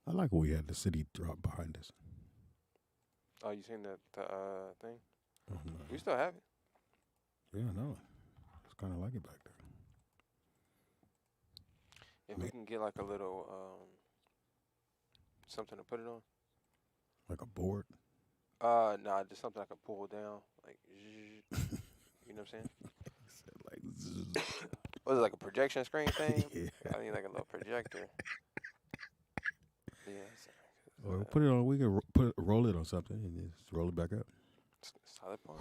I like when we had the city drop behind us. Oh, you seen the thing? Oh, We still have it. yeah, no. It's kind of like it back there. If we can get like a little something to put it on. Like a board. Nah, just something I can pull down, like, you know what I'm saying? Like, zzz. Was it like a projection screen thing? Yeah. I need like a little projector. Yeah. Or put it on. We can roll it on something and just roll it back up. Solid point.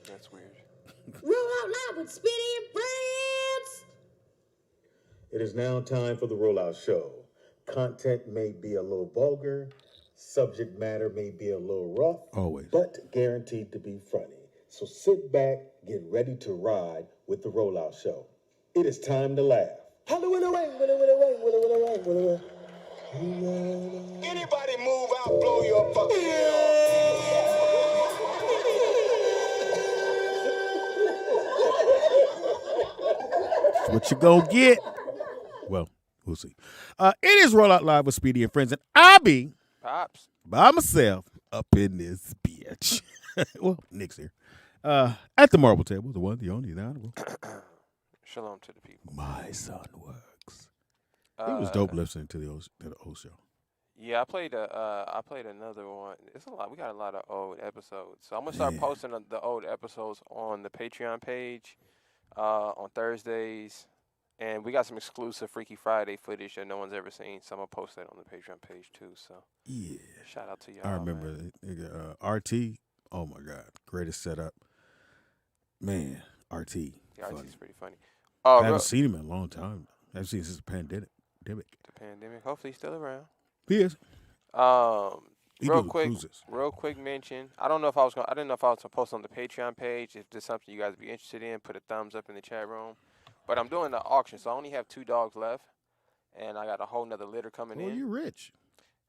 That's weird. Roll out loud with Speedy and Friends. It is now time for the Rollout Show. Content may be a little vulgar, subject matter may be a little rough, Always. but guaranteed to be funny. So sit back, get ready to ride with the Rollout Show. It is time to laugh. Anybody move out, blow your fucking head off. What you gonna get? Well, we'll see. It is Rollout Live with Speedy and Friends, and I be Pops. by myself up in this bitch. Well, Nick's here. At the marble table, the one, the only, the honorable. Shalom to the people. My son works. It was dope listening to the old show. Yeah, I played another one. It's a lot. We got a lot of old episodes. So I'm gonna start posting the old episodes on the Patreon page on Thursdays, and we got some exclusive Freaky Friday footage that no one's ever seen. So I'm gonna post that on the Patreon page too. So Yeah, shout out to y'all. I remember RT. Oh my God, greatest setup, man. RT. Yeah, funny. RT's pretty funny. I haven't seen him in a long time. I haven't seen him since the pandemic. The pandemic. Hopefully, he's still around. He is. Real quick mention. I didn't know if I was gonna post on the Patreon page. If there's something you guys would be interested in, put a thumbs up in the chat room. But I'm doing the auction, so I only have 2 dogs left, and I got a whole nother litter coming in. Oh, you rich.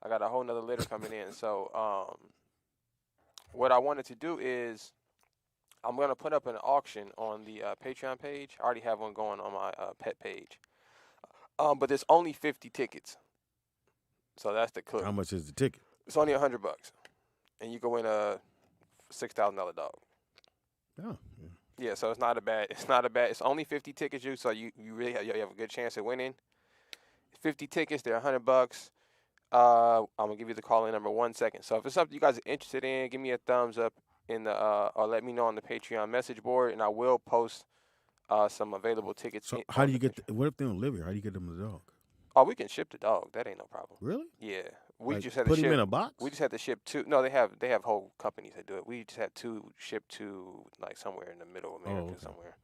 I got a whole nother litter coming in. So what I wanted to do is I'm gonna put up an auction on the Patreon page. I already have one going on my pet page. But there's only 50 tickets. So that's the clue. How much is the ticket? It's only $100, and you can win a $6,000 dog. Oh, yeah. So it's not a bad. It's only 50 tickets, so you really have a good chance of winning. 50 tickets, they're $100. I'm gonna give you the call-in number 1 second. So if it's something you guys are interested in, give me a thumbs up in the or let me know on the Patreon message board, and I will post some available tickets. So how do you get? What if they don't live here? How do you get them the dog? Oh, we can ship the dog. That ain't no problem. Really? Yeah. We Like, just had to put ship him in a box. We just had to ship 2. No, they have whole companies that do it. We just had 2 shipped to like somewhere in the middle of America somewhere.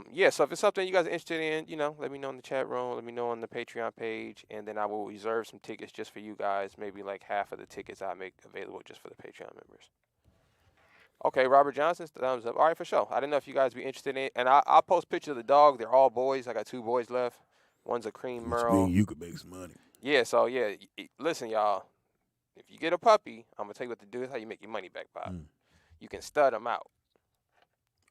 Yeah. So if it's something you guys are interested in, let me know in the chat room. Let me know on the Patreon page, and then I will reserve some tickets just for you guys. Maybe like half of the tickets I make available just for the Patreon members. Okay, Robert Johnson's thumbs up. All right, for sure. I didn't know if you guys be interested in it, and I'll post pictures of the dog. They're all boys. I got 2 boys left. One's a cream merle. You could make some money. Yeah, so yeah, listen, y'all. If you get a puppy, I'm gonna tell you what to do. Is how you make your money back, Bob. You can stud them out.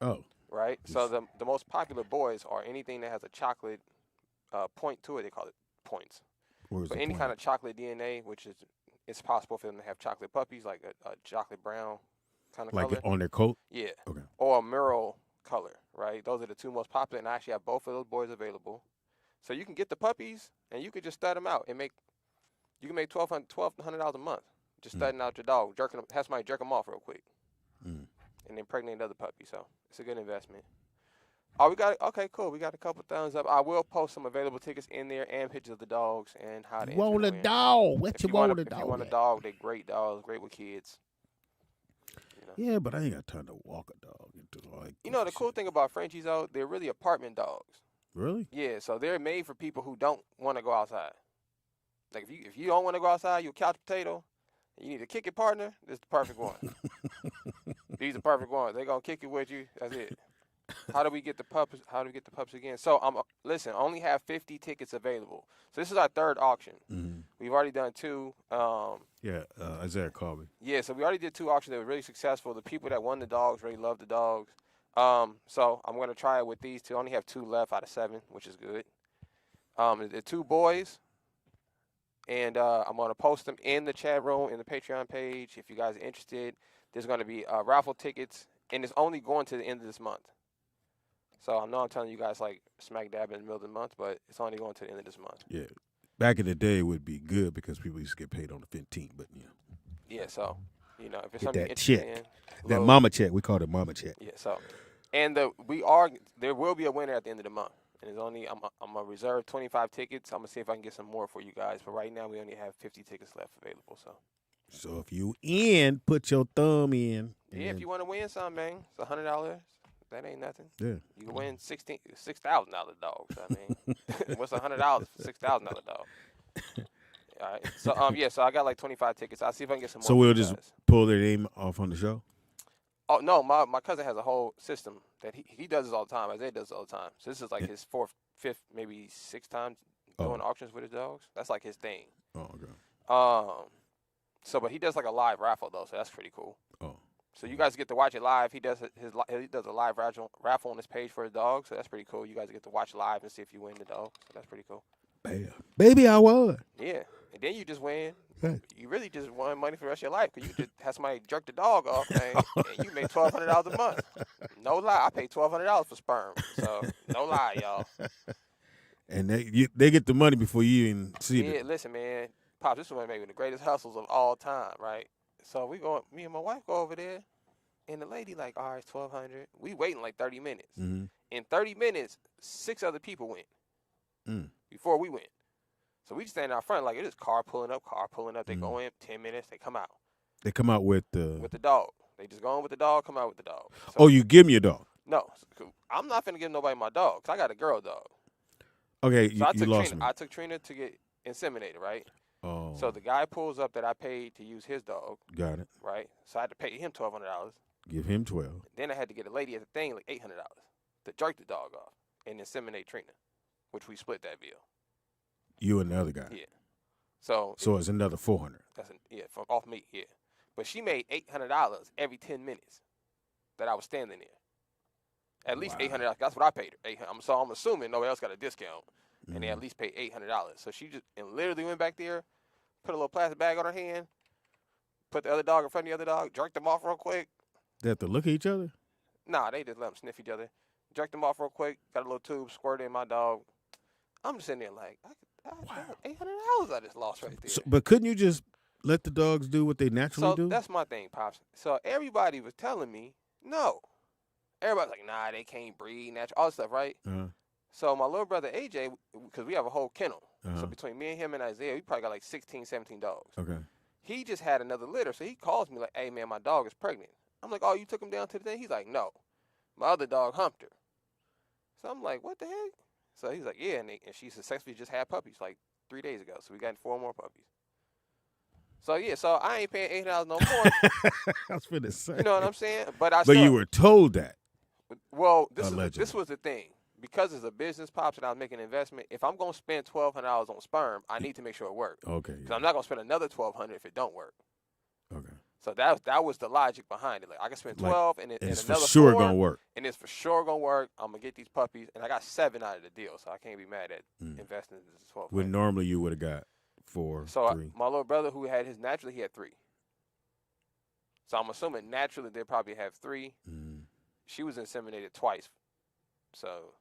Oh. Right. So the most popular boys are anything that has a chocolate point to it. They call it points. Where's but the any point? kind of chocolate DNA, which is it's possible for them to have chocolate puppies, like a chocolate brown kind of color. Like on their coat? Yeah. Okay. Or a merle color, right? Those are the 2 most popular, and I actually have both of those boys available. So you can get the puppies, and you can just stud them out and you can make $1,200 a month just studding out your dog, jerking them, have somebody jerk them off real quick, and then impregnate another puppy. So it's a good investment. Oh, okay, cool. We got a couple thumbs up. I will post some available tickets in there and pictures of the dogs and how to. Want a dog? What you want a dog? If you want a dog, they're great dogs, great with kids. Yeah, but I ain't got time to walk a dog into like. The cool thing about Frenchies, though, they're really apartment dogs. Really? Yeah, so they're made for people who don't want to go outside. Like if you don't want to go outside, you're a couch potato, and you need a kick it partner, this is the perfect one. These are perfect ones. They're gonna kick it with you. That's it. How do we get the pups? How do we get the pups again? So listen. Only have 50 tickets available. So this is our third auction. Mm-hmm. We've already done 2. Isaiah called me. Yeah, so we already did 2 auctions that were really successful. The people that won the dogs really loved the dogs. So I'm gonna try it with these 2. I only have 2 left out of 7, which is good. The 2 boys, and I'm gonna post them in the chat room in the Patreon page. If you guys are interested, there's gonna be raffle tickets, and it's only going to the end of this month. So I know I'm telling you guys like smack dab in the middle of the month, but it's only going to the end of this month. Yeah. Back in the day, it would be good because people used to get paid on the 15th, but Yeah, so if it's get something that interested check, in, that mama check. We call it mama check. Yeah, so, and there will be a winner at the end of the month, and it's only I'm gonna reserve 25 tickets. I'm gonna see if I can get some more for you guys, but right now we only have 50 tickets left available. So if you in, put your thumb in. Yeah, if you want to win something, man, it's $100. That ain't nothing. Yeah, you can win $6,000 dogs. I mean, what's $100 for $6,000 dog? All right. So so I got like 25 tickets. I'll see if I can get some more. So we'll just pull their name off on the show. Oh no, my cousin has a whole system that he does this all the time. Isaiah does it all the time. So this is like his 4th, 5th, maybe 6th time doing auctions with his dogs. That's like his thing. Oh, okay. But he does like a live raffle though, so that's pretty cool. Oh. So you guys get to watch it live. He does a live raffle on his page for his dog, so that's pretty cool. You guys get to watch live and see if you win the dog. So that's pretty cool. Baby, I won. Yeah, and then you just win. Right. You really just won money for the rest of your life because you just have somebody jerk the dog off, man, and you make $1,200 a month. No lie, I paid $1,200 for sperm. So no lie, y'all. And they get the money before you even see it. Yeah, listen, man, Pops, this is one of maybe the greatest hustles of all time, right? So me and my wife go over there, and the lady like, all right, it's $1,200. We waiting like 30 minutes. Mm-hmm. In 30 minutes, 6 other people went before we went. So we just stand out front like it is car pulling up. They go in 10 minutes, they come out. They come out with the dog. They just go in with the dog, come out with the dog. So, you give me your dog? No, I'm not finna give nobody my dog because I got a girl dog. Okay, so you lost me. I took Trina to get inseminated, right? Oh. So the guy pulls up that I paid to use his dog. Got it. Right? So I had to pay him $1,200. Give him 12. Then I had to get a lady at the thing like $800 to jerk the dog off and inseminate Trina, which we split that bill. You and the other guy. Yeah. So it's another $400. From off me, yeah. But she made $800 every 10 minutes that I was standing there. At least $800. That's what I paid her. So I'm assuming nobody else got a discount, and they at least paid $800. So she just literally went back there, put a little plastic bag on her hand, put the other dog in front of the other dog, jerked them off real quick. They have to look at each other? Nah, they just let them sniff each other. Jerked them off real quick, got a little tube, squirted in my dog. I'm just sitting there like, $800 I just lost right there. But couldn't you just let the dogs do what they naturally do? So that's my thing, Pops. So everybody was telling me, no. Everybody's like, nah, they can't breed, natural, all this stuff, right? Uh-huh. So my little brother, AJ, because we have a whole kennel. So between me and him and Isaiah, we probably got like 16, 17 dogs. Okay. He just had another litter, so he calls me like, hey, man, my dog is pregnant. I'm like, oh, you took him down to the thing? He's like, no. My other dog humped her. So I'm like, what the heck? So he's like, yeah, and she successfully just had puppies like 3 days ago. So we got 4 more puppies. So, yeah, so I ain't paying $800 no more. I was finna say. You know what I'm saying? But you were told that. Well, this was the thing. Because it's a business, Pops, and I was making an investment, if I'm going to spend $1,200 on sperm, I need to make sure it works. Okay. Because I'm not going to spend another $1,200 if it don't work. Okay. So that was the logic behind it. Like I can spend 12 and it's another for sure 4, gonna work. And it's for sure gonna work. I'm gonna get these puppies, and I got 7 out of the deal, so I can't be mad at investing in this 12. When normally you would have got 4, 3. My little brother, who had his naturally, he had 3. So I'm assuming naturally they probably have 3. She was inseminated twice, so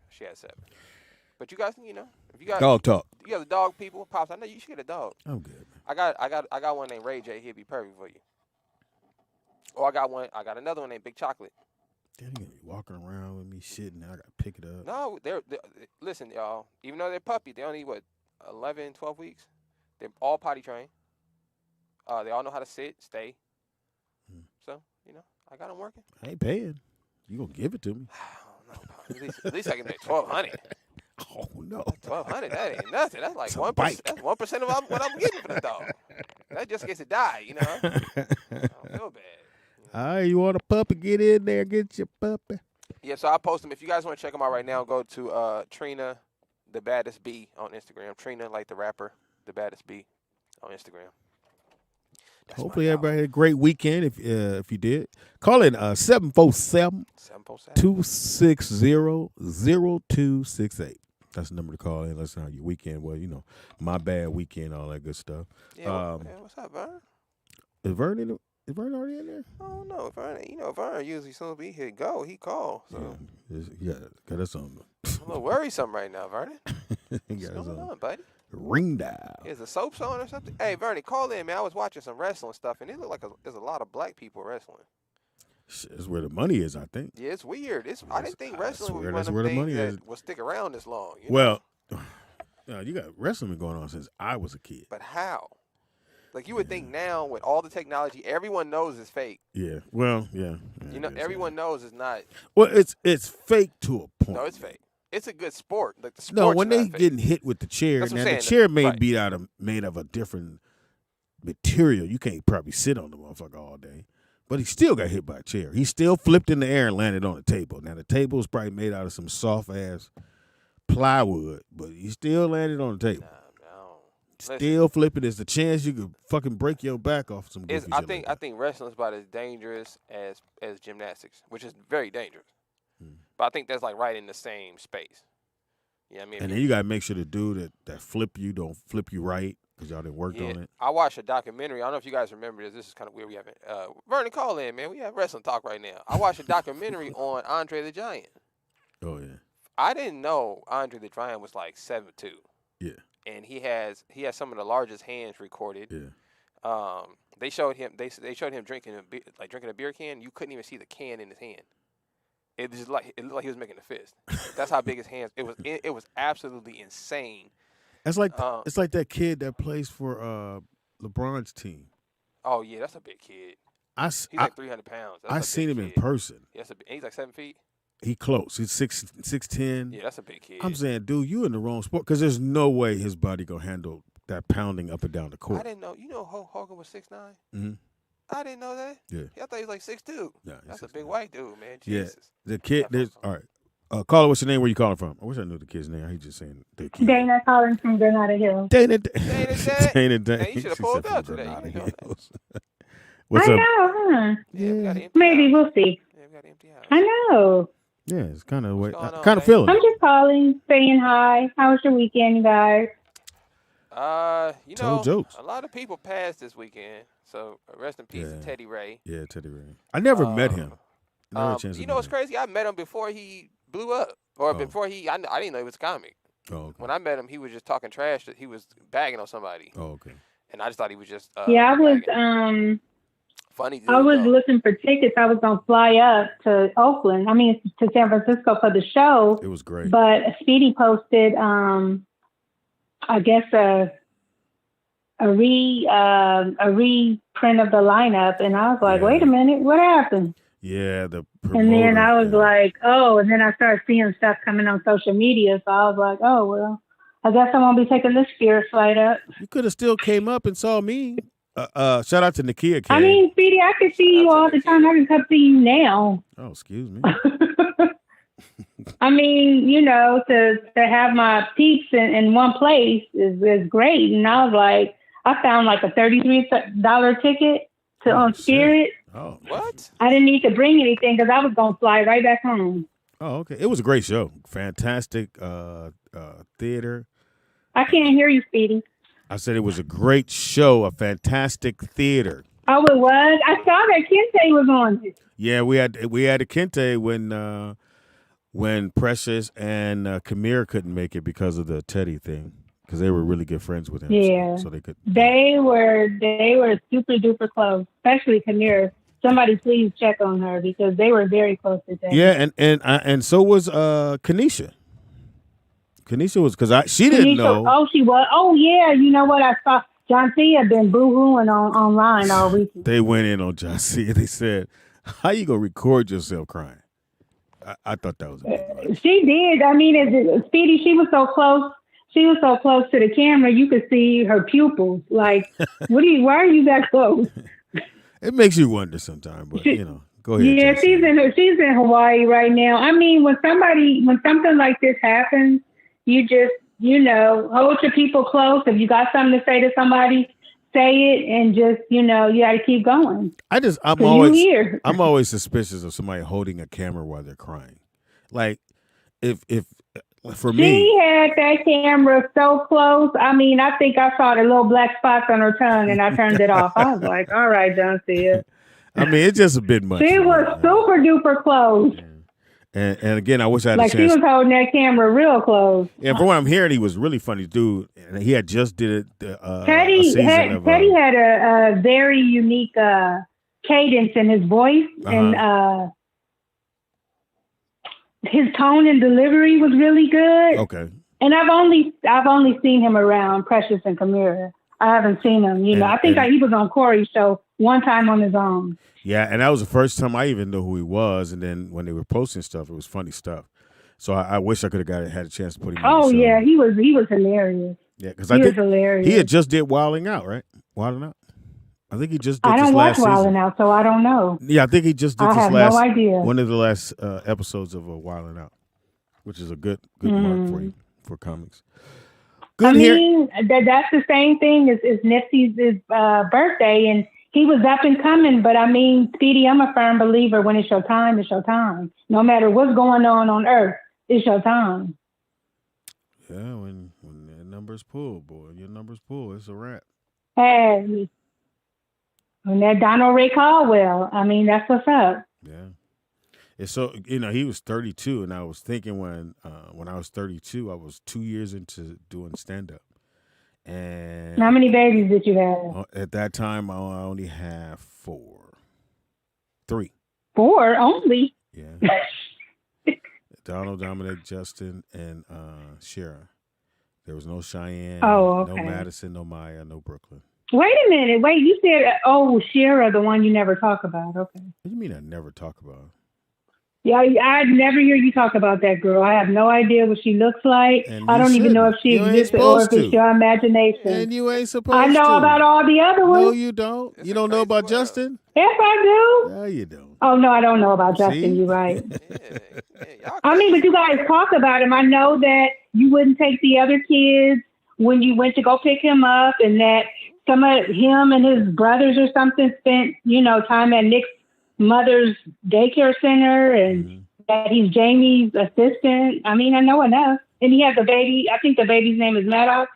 she had 7. But you guys, if you got dog talk, you got the dog people, Pops. I know you should get a dog. I'm good. Man. I got one named Ray J. He'll be perfect for you. Or I got another one named Big Chocolate. Then you gonna be walking around with me shitting. I gotta pick it up. No, listen, y'all. Even though they're puppy, they only 11, 12 weeks. They're all potty trained. They all know how to sit, stay. So I got them working. I ain't paying. You gonna give it to me? I don't know. At least I can make $1,200. Oh no, $1,200. That ain't nothing. That's like 1%. That's 1% of what I'm getting for the dog. That just gets to die. I don't feel bad. All right, you want a puppy? Get in there, get your puppy. Yeah, so I post them. If you guys want to check them out right now, go to Trina, the baddest B on Instagram. Trina, like the rapper, the baddest B on Instagram. That's Hopefully everybody had a great weekend. If you did, call in 747-260-0268. That's the number to call in. Let us know how your weekend was. My bad weekend, all that good stuff. Yeah, what's up, Vern? Is Vern already in there? I don't know. Vern usually as soon as we hit go, he calls. So. Yeah, got us on. I'm a little worrisome right now, Vernon. What's got going on, buddy? Ring dial. Is the soaps on or something? Hey, Vernon, call in, man. I was watching some wrestling stuff, and it looked like there's a lot of black people wrestling. It's where the money is, I think. Yeah, it's weird. I didn't think wrestling would be one of where them the money things is. that will stick around this long. Well, you got wrestling going on since I was a kid. But how? Like, you would think now with all the technology, everyone knows it's fake. Yeah. Well, yeah. Everyone knows it's not. Well, it's fake to a point. No, it's fake. It's a good sport. Like the sport. No, when they getting hit with the chair, now the chair may be made of a different material. You can't probably sit on the motherfucker all day. But he still got hit by a chair. He still flipped in the air and landed on the table. Now the table was probably made out of some soft ass plywood, but he still landed on the table. Still flipping. There's a chance you could fucking break your back off some goofy shit. I think wrestling is about as dangerous as gymnastics, which is very dangerous. But I think that's like right in the same space. Yeah, I mean. And then you gotta make sure the dude that flip you don't flip you right because y'all done worked on it. I watched a documentary. I don't know if you guys remember this. This is kind of weird. We haven't. Vernon, call in, man. We have wrestling talk right now. I watched a documentary on Andre the Giant. Oh yeah. I didn't know Andre the Giant was like 7'2". Yeah. And he has some of the largest hands recorded. Yeah. They showed him drinking a beer can. You couldn't even see the can in his hand. It looked like he was making a fist. That's how big his hands. It was absolutely insane. It's like that kid that plays for LeBron's team. Oh yeah, that's a big kid. He's like 300 pounds. I seen him in person. Yeah, he's like 7 feet. He close. He's 6'10". Yeah, that's a big kid. I'm saying, dude, you in the wrong sport because there's no way his body gonna handle that pounding up and down the court. I didn't know. You know, Hulk Hogan was 6'9". Mm-hmm. I didn't know that. Yeah. I thought he was like 6'2". Nah, that's a big white dude, man. Yeah. Jesus. The kid. All right. Caller, what's your name? Where you calling from? I wish I knew the kid's name. I hate just saying the kid. Dana calling from Granada Hills. Dana. Dana, you should have pulled up today. What's I up? know, huh? Yeah. Maybe we'll see. Yeah, we got an empty house. I know. Yeah, it's kind of the way. What's going on, Kind of feeling. I'm just calling, saying hi. How was your weekend, you guys? Told jokes. A lot of people passed this weekend. So rest in peace to Teddy Ray. Yeah, Teddy Ray. I never met him. You know what's crazy? I met him before he blew up, or before I didn't know he was a comic. Oh, okay. When I met him, he was just talking trash. He was bagging on somebody. Oh, okay. And I just thought he was just. Yeah, I was. Funny. I was looking for tickets. I was gonna fly up to Oakland. I mean, to San Francisco for the show. It was great. But Speedy posted, I guess a reprint of the lineup, and I was like, wait a minute, what happened? Yeah, and then I was like, oh, and then I started seeing stuff coming on social media, so I was like, oh well, I guess I won't be taking this Spirit flight up. You could have still came up and saw me. Shout out to Nakia K. I mean, Speedy, I can see you all the time. I can come see you now. Oh, excuse me. I mean, you know, to have my peeps in one place is great. And I was like, I found like a $33 ticket on Spirit. Oh, what? I didn't need to bring anything because I was going to fly right back home. Oh, okay. It was a great show. Fantastic theater. I can't hear you, Speedy. I said it was a great show, a fantastic theater. Oh, it was? I saw that Kente was on it. Yeah, we had a Kente when Precious and Kamir couldn't make it because of the Teddy thing, because they were really good friends with him. Yeah, so they could. They were super duper close, especially Kamir. Somebody please check on her because they were very close to Teddy. Yeah, and so was Kanisha. Kanisha was because she didn't know. Oh, she was. Oh, yeah. You know what? I saw Joncea had been boo-hooing online all week. They went in on Joncea. They said, "How you gonna record yourself crying?" I thought that was a bit much. She did. I mean, Speedy, she was so close. She was so close to the camera, you could see her pupils. Like, why are you that close? It makes you wonder sometimes, but Go ahead. Yeah, Joncea. she's in Hawaii right now. I mean, when something like this happens, you just, hold your people close. If you got something to say to somebody, say it, and just, you got to keep going. I'm always suspicious of somebody holding a camera while they're crying. Like, if for me, she had that camera so close. I mean, I think I saw the little black spots on her tongue, and I turned it off. I was like, all right, Joncea. I mean, it's just a bit much. She was super duper close. Yeah. And again, I wish I had a chance. Like, she was holding that camera real close. Yeah, from what I'm hearing, he was really funny dude, and he had just did it. Teddy had a very unique cadence in his voice, and his tone and delivery was really good. Okay. And I've only seen him around Precious and Kamira. I haven't seen him. I think he was on Corey's show one time on his own. Yeah, and that was the first time I even knew who he was. And then when they were posting stuff, it was funny stuff. So I wish I could have had a chance to put him on the show. Yeah, he was hilarious. Yeah, because he was hilarious. He had just did Wilding Out, right? Wilding Out. I think he just did. I don't watch Wilding Out, so I don't know. Yeah, I think he just did I have no idea. One of the last episodes of Wilding Out, which is a good mark for you for comics. Good that's the same thing as Nipsey's birthday, and he was up and coming. But I mean, Speedy, I'm a firm believer. When it's your time, it's your time. No matter what's going on Earth, it's your time. Yeah, when the numbers pull, boy, your numbers pull, it's a wrap. Hey, when that Donald Ray Caldwell, I mean, that's what's up. Yeah. It's so, he was 32, and I was thinking when I was 32, I was 2 years into doing stand-up. And how many babies did you have? At that time, I only had 3. 4 only? Yeah. Donald, Dominic, Justin, and Shara. There was no Cheyenne, no Madison, no Maya, no Brooklyn. Wait a minute. Wait, you said, Shara, the one you never talk about. Okay. What do you mean I never talk about? Yeah, I'd never hear you talk about that girl. I have no idea what she looks like. I don't even know if she exists or if it's your imagination. And you ain't supposed to. I know about all the other ones. No, you don't. You don't know about Justin? Yes, I do. No, you don't. Oh, no, I don't know about Justin. You're right. I mean, but you guys talk about him. I know that you wouldn't take the other kids when you went to go pick him up, and that some of him and his brothers or something spent, time at Nick's mother's daycare center, and that he's Jamie's assistant. I mean, I know enough. And he has a baby. I think the baby's name is Maddox.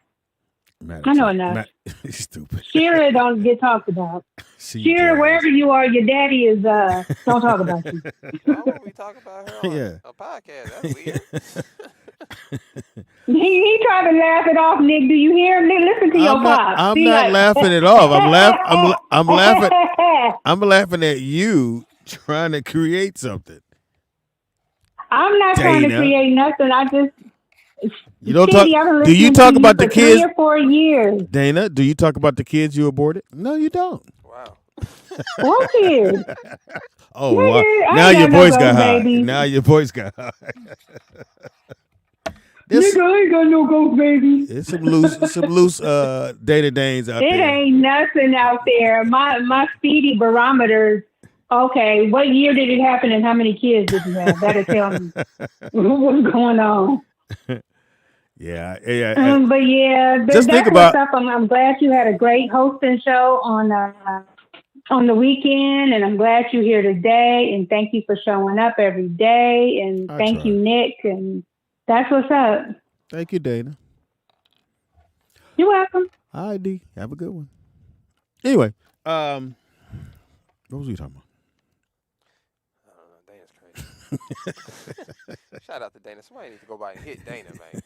I know enough. Stupid. Shira don't get talked about. Shira, wherever you are, your daddy is, don't talk about you. Why would we talk about her on a podcast? That's weird. He tried to laugh it off, Nick. Do you hear him? Nick, listen to your pop. I'm not laughing it off. I'm laughing. I'm laughing at you trying to create something. I'm not trying to create nothing. I just. You don't talk. Do you talk about the kids? 3 or 4 years. Dana, do you talk about the kids you aborted? No, you don't. Wow. What kids? Oh, wow. Now your voice got high. Now your voice got high. Nigga, I ain't got no ghost baby. It's some loose Dana Danes out there. It ain't nothing out there. My Speedy barometers. Okay, what year did it happen and how many kids did you have? That'll tell me what's going on. Yeah. But yeah, just think about stuff. I'm glad you had a great hosting show on the weekend, and I'm glad you're here today. And thank you for showing up every day. And thank you, Nick. And that's what's up. Thank you, Dana. You're welcome. All right, D. Have a good one. Anyway, what was we talking about? Shout out to Dana. Somebody needs to go by and hit Dana, man.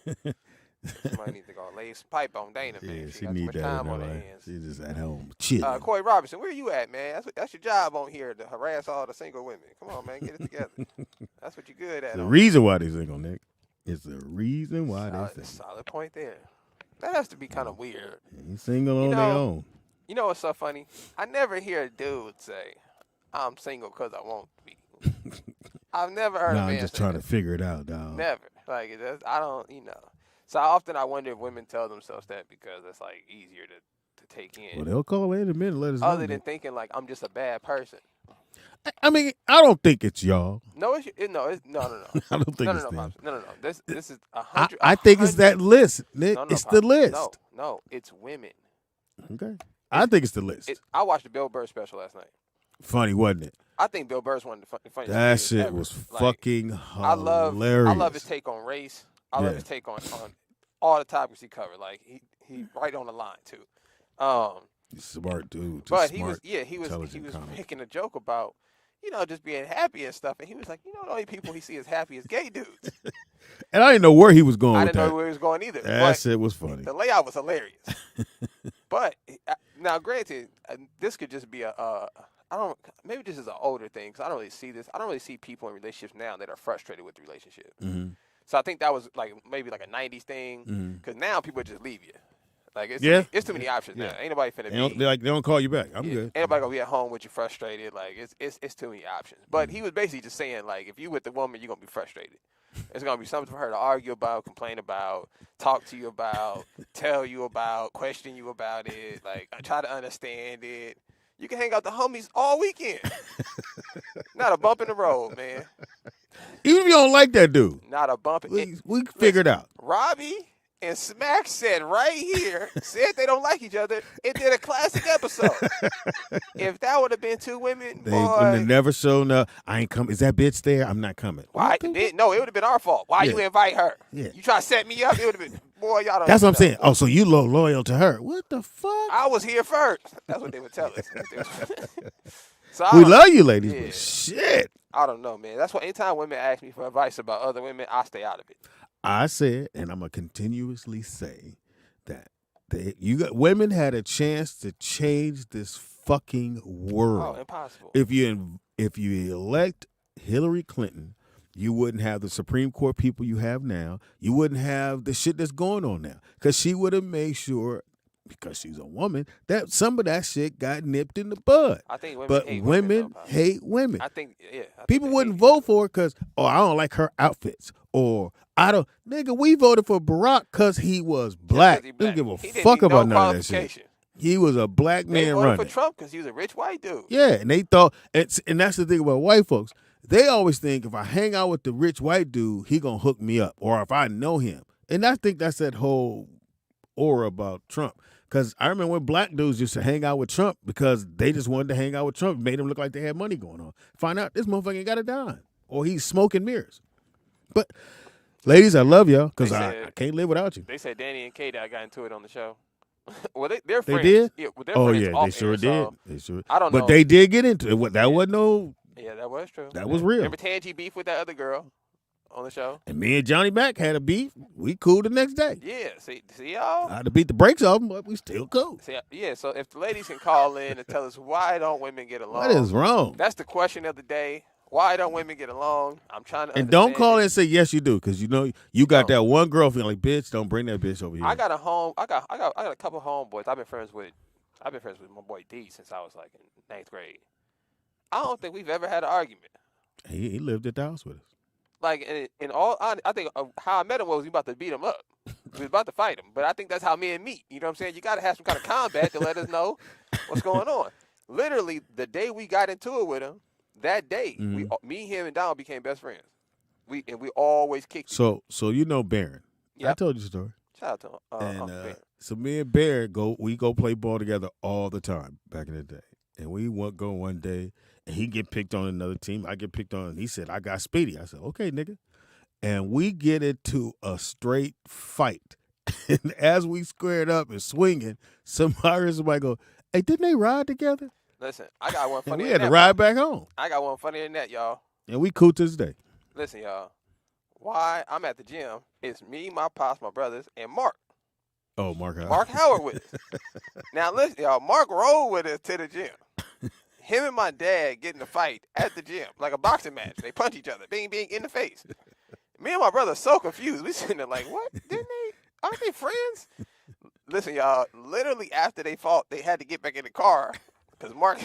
Somebody needs to go lay some pipe on Dana, man. Yeah, she got too much time on her hands. She's just at home chilling. Corey Robinson, where you at, man? That's your job on here, to harass all the single women. Come on, man, get it together. That's what you're good at. The reason why they're single, Nick. It's the reason why they're single. Solid point there. That has to be kind of weird. He's single on their own. You know what's so funny? I never hear a dude say, "I'm single because I want to be." I've never heard a man I'm just trying to figure it out, dog. Never. Like, I don't, So often I wonder if women tell themselves that because it's, like, easier to take in. Well, they'll call in a minute and let us know. Other than thinking, like, I'm just a bad person. I mean, I don't think it's y'all. No, no. I don't think it's them. No. This is 100. I think it's that list, Nick. No, it's the list. No, it's women. Okay. I think it's the list. I watched the Bill Burr special last night. Funny, wasn't it? I think Bill Burr's one of the funniest. That shit ever. was Like, fucking hilarious. I love his take on race. I love his take on all the topics he covered. Like he right on the line too. He's a smart dude. But smart, he was making a joke about, just being happy and stuff. And he was like, the only people he sees as happy is gay dudes. And I didn't know where he was going with that. I didn't know where he was going either. That shit was funny. The layout was hilarious. But now, granted, this could just be maybe this is an older thing because I don't really see this. I don't really see people in relationships now that are frustrated with the relationship. Mm-hmm. So I think that was maybe like a 90s thing because now people just leave you. Like it's too many options now. Ain't nobody finna they don't call you back. I'm good. Ain't nobody gonna be at home with you frustrated. Like it's too many options. But he was basically just saying like if you with the woman, you're gonna be frustrated. It's gonna be something for her to argue about, complain about, talk to you about, tell you about, question you about it, like try to understand it. You can hang out with the homies all weekend. Not a bump in the road, man. Even if you don't like that dude. Not a bump. We figured out. Robbie and Smack said right here, said they don't like each other. It did a classic episode. If that would have been two women, they never shown up. I ain't coming. Is that bitch there? I'm not coming. Why? No, it would have been our fault. Why you invite her? Yeah. You try to set me up. It would have been, boy, y'all don't. That's what I'm saying. Oh, so you loyal to her? What the fuck? I was here first. That's what they would tell us. So we love you, ladies, but shit. I don't know, man. That's why anytime women ask me for advice about other women, I stay out of it. I said, and I'm gonna continuously say that women had a chance to change this fucking world. Oh, impossible. If you elect Hillary Clinton, you wouldn't have the Supreme Court people you have now. You wouldn't have the shit that's going on now, because she would have made sure, because she's a woman, that some of that shit got nipped in the bud. I think women hate women. I think people wouldn't vote for her because, I don't like her outfits, or nigga, we voted for Barack because he was black. Didn't give a fuck about none of that shit. He was a black man running. They voted for Trump because he was a rich white dude. Yeah, and they thought, and that's the thing about white folks. They always think if I hang out with the rich white dude, he gonna hook me up, or if I know him. And I think that's that whole aura about Trump. Because I remember when black dudes used to hang out with Trump because they just wanted to hang out with Trump. It made them look like they had money going on. Find out this motherfucker ain't got a dime, or he's smoking mirrors. But ladies, I love y'all because I can't live without you. They said Dani and Kate got into it on the show. Well, they're friends. They did? Yeah, well, they're friends they sure did. They sure. I don't know. But they did get into it. That wasn't no. Yeah, that was true. That was real. Remember Tangy beef with that other girl on the show? And me and Johnny Mac had a beef. We cool the next day. Yeah, see y'all? I had to beat the brakes off them, but we still cool. See, yeah, so if the ladies can call in and tell us why don't women get along? What is wrong? That's the question of the day. Why don't women get along? I'm trying to And don't call in and say yes you do, because you got that one girlfriend like, bitch, don't bring that bitch over here. I got a couple homeboys I've been friends with my boy D since I was like in 9th grade. I don't think we've ever had an argument. He lived at the house with us. Like in all, I think how I met him was we about to beat him up. We was about to fight him, but I think that's how men meet. You know what I'm saying? You got to have some kind of combat to let us know what's going on. Literally, the day we got into it with him, that day, me, him, and Don became best friends. We always kicked. So you know Barron. Yep. I told you the story. Shout out to him. So me and Barron we go play ball together all the time back in the day. And we go one day, and he get picked on another team. I get picked on, and he said, I got Speedy. I said, okay, nigga. And we get into a straight fight. And as we squared up and swinging, somebody go, hey, didn't they ride together? Listen, I got one funny. We had to ride back home. I got one funnier than that, y'all. And we cool to this day. Listen, y'all. Why I'm at the gym, it's me, my pops, my brothers, and Mark. Oh, Mark Howard. Mark Howard with us. Now, listen, y'all. Mark rode with us to the gym. Him and my dad get in a fight at the gym, like a boxing match. They punch each other, bing, bing, in the face. Me and my brother are so confused. We sitting there like, what? Aren't they friends? Listen, y'all. Literally after they fought, they had to get back in the car. Because Mark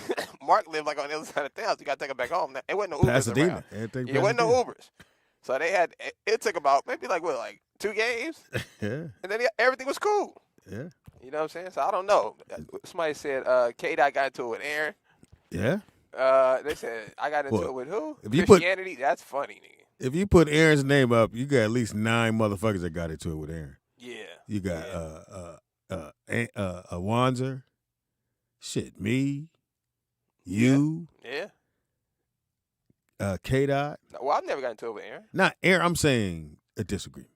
lived like on the other side of town, so you got to take him back home. It wasn't no Ubers Pasadena. around. It wasn't no Ubers. So it took about maybe like 2 games? Yeah. And then everything was cool. Yeah. You know what I'm saying? So I don't know. Somebody said K-Dot got into it with Aaron. Yeah. They said I got into it with who? If you Christianity. That's funny, nigga. If you put Aaron's name up, you got at least 9 motherfuckers that got into it with Aaron. Yeah. You got Wanzer, shit, me, you, K-Dot. Well, I've never got into it with Aaron. Not Aaron. I'm saying a disagreement.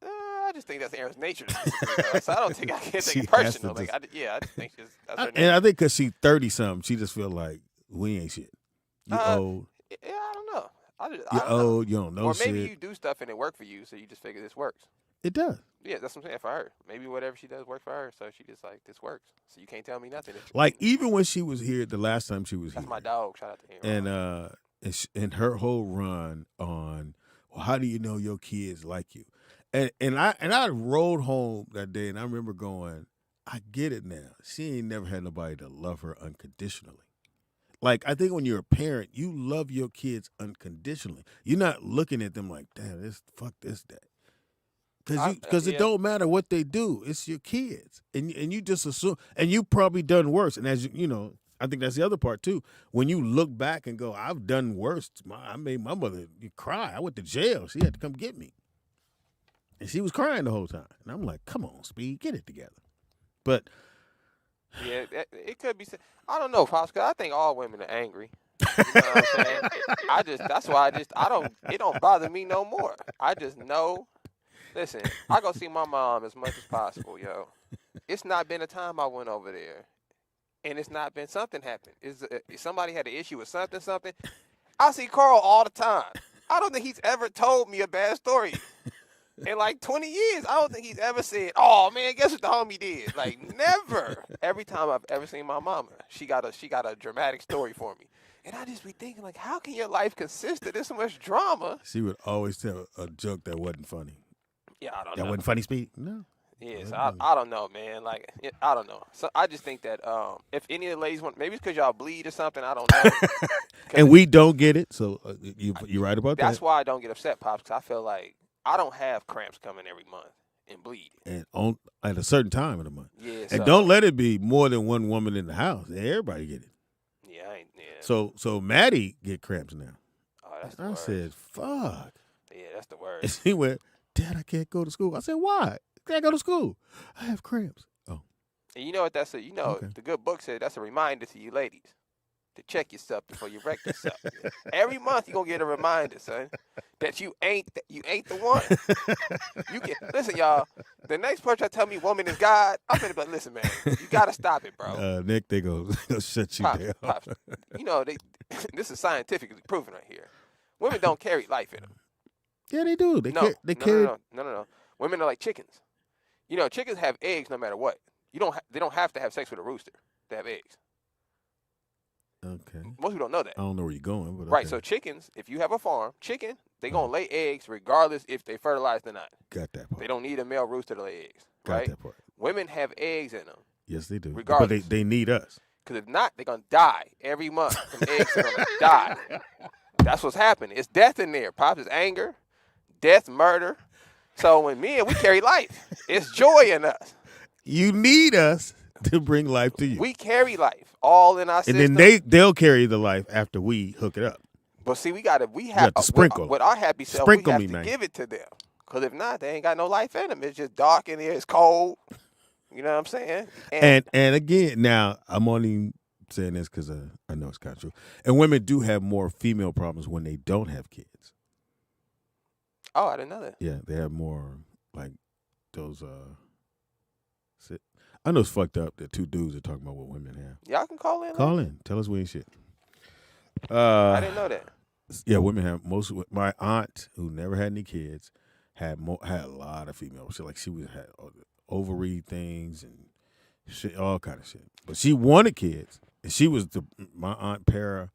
I just think that's Aaron's nature. So I don't think I can take it personal. I just think that's her nature. And I think because she's 30-something, she just feel like we ain't shit. You old. Yeah, I don't know. You're old. You don't know shit. Or maybe you do stuff and it worked for you, so you just figure this works. It does. Yeah, that's what I'm saying for her. Maybe whatever she does works for her, so she just like, this works. So you can't tell me nothing. Like, even when she was here, the last time she was here. That's my dog. Shout out to him. And her whole run on, well, how do you know your kids like you? And I rode home that day, and I remember going, I get it now. She ain't never had nobody to love her unconditionally. Like, I think when you're a parent, you love your kids unconditionally. You're not looking at them like, damn, fuck this, that. Because it don't matter what they do. It's your kids. And you just assume, and you probably done worse. And as you know, I think that's the other part too. When you look back and go, I've done worse. I made my mother cry. I went to jail. She had to come get me. And she was crying the whole time. And I'm like, come on, Speed, get it together. But yeah, it could be. I don't know, Pops, because I think all women are angry. You know what I'm saying? That's why it don't bother me no more. I just know. Listen, I go see my mom as much as possible, yo. It's not been a time I went over there, and it's not been something happened. Somebody had an issue with something. I see Carl all the time. I don't think he's ever told me a bad story. In like 20 years, I don't think he's ever said, oh, man, guess what the homie did? Like, never. Every time I've ever seen my mama, she got a dramatic story for me. And I just be thinking, like, how can your life consist of this much drama? She would always tell a joke that wasn't funny. Yeah, I don't know. That wasn't funny, Speed? No. Yeah, so I don't know, man. Like, I don't know. So I just think that if any of the ladies want, maybe it's because y'all bleed or something. I don't know. And we don't get it, so you're right about that. That's why I don't get upset, Pops, because I feel like I don't have cramps coming every month and bleed. And at a certain time of the month. Yeah. And don't let it be more than one woman in the house. Everybody get it. Yeah, I ain't. Yeah. So Maddie get cramps now. Oh, that's the I worst. said, fuck. Yeah, that's the worst. And she went, Dad, I can't go to school. I said, why? I can't go to school. I have cramps. Oh. And you know what that's okay. The good book said that's a reminder to you ladies to check yourself before you wreck yourself. Every month you're gonna get a reminder, son, that you ain't the one. Listen, y'all. The next person tell me woman is God, I'm gonna be like, listen, man, you gotta stop it, bro. Nick, they go shut you down. Pops, this is scientifically proven right here. Women don't carry life in them. Yeah, they do. They carry. No. Women are like chickens. You know, chickens have eggs no matter what. They don't have to have sex with a rooster to have eggs. Okay. Most people don't know that. I don't know where you're going, but right. Okay. So chickens, if you have a farm, they gonna lay eggs regardless if they fertilized or not. Got that part. They don't need a male rooster to lay eggs. Got that part. Women have eggs in them. Yes, they do. Regardless, but they need us. Because if not, they're gonna die every month. Some eggs are gonna die. That's what's happening. It's death in there. Pops is anger, death, murder. So when we carry life, it's joy in us. You need us to bring life to you. We carry life all in our system. And then they'll carry the life after we hook it up. But see, we have to sprinkle. With our happy self, we have to give it to them. Because if not, they ain't got no life in them. It's just dark in here. It's cold. You know what I'm saying? And again, now, I'm only saying this because I know it's kind of true. And women do have more female problems when they don't have kids. Oh, I didn't know that. Yeah, they have more, like, those, I know it's fucked up that 2 dudes are talking about what women have. Y'all can call in. Call in. Tell us we ain't shit. I didn't know that. Yeah, women have most. My aunt, who never had any kids, had a lot of female shit. Like, she had ovary things and shit, all kind of shit. But she wanted kids, and she was my aunt Para.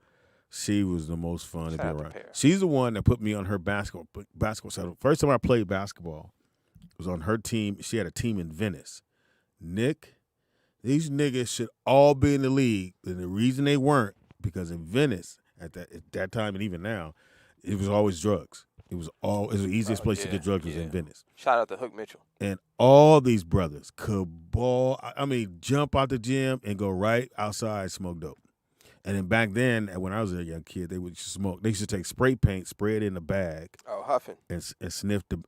She was the most fun to be around. She's the one that put me on her basketball side. First time I played basketball was on her team. She had a team in Venice. Nick, these niggas should all be in the league, and the reason they weren't because in Venice at that time and even now, it was always drugs. It was the easiest place to get drugs was in Venice. Shout out to Hook Mitchell. And all these brothers could jump out the gym and go right outside and smoke dope. And then back then, when I was a young kid, they would smoke. They used to take spray paint, spray it in a bag, huffing, and sniff the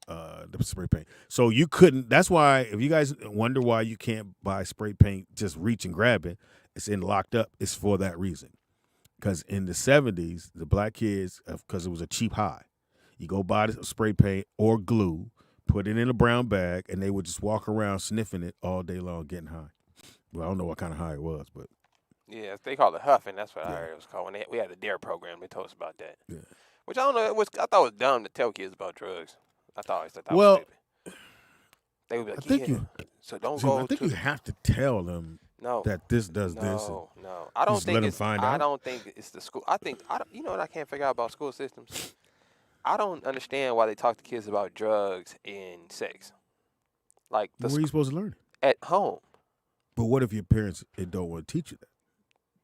spray paint. So you couldn't. That's why, if you guys wonder why you can't buy spray paint, just reach and grab it. It's locked up. It's for that reason. Because in the 70s, the black kids, because it was a cheap high, you go buy the spray paint or glue, put it in a brown bag, and they would just walk around sniffing it all day long, getting high. Well, I don't know what kind of high it was, but. Yeah, they call it huffing. That's what I heard it was called. We had a DARE program. They told us about that. Yeah. Which I don't know. I thought it was dumb to tell kids about drugs. I thought that was stupid. They would be like, so don't go. I think you have to tell them that this does this. No. I don't think it's. I don't think it's the school. You know what I can't figure out about school systems? I don't understand why they talk to kids about drugs and sex. Like, where are you supposed to learn it? At home. But what if your parents don't want to teach you that?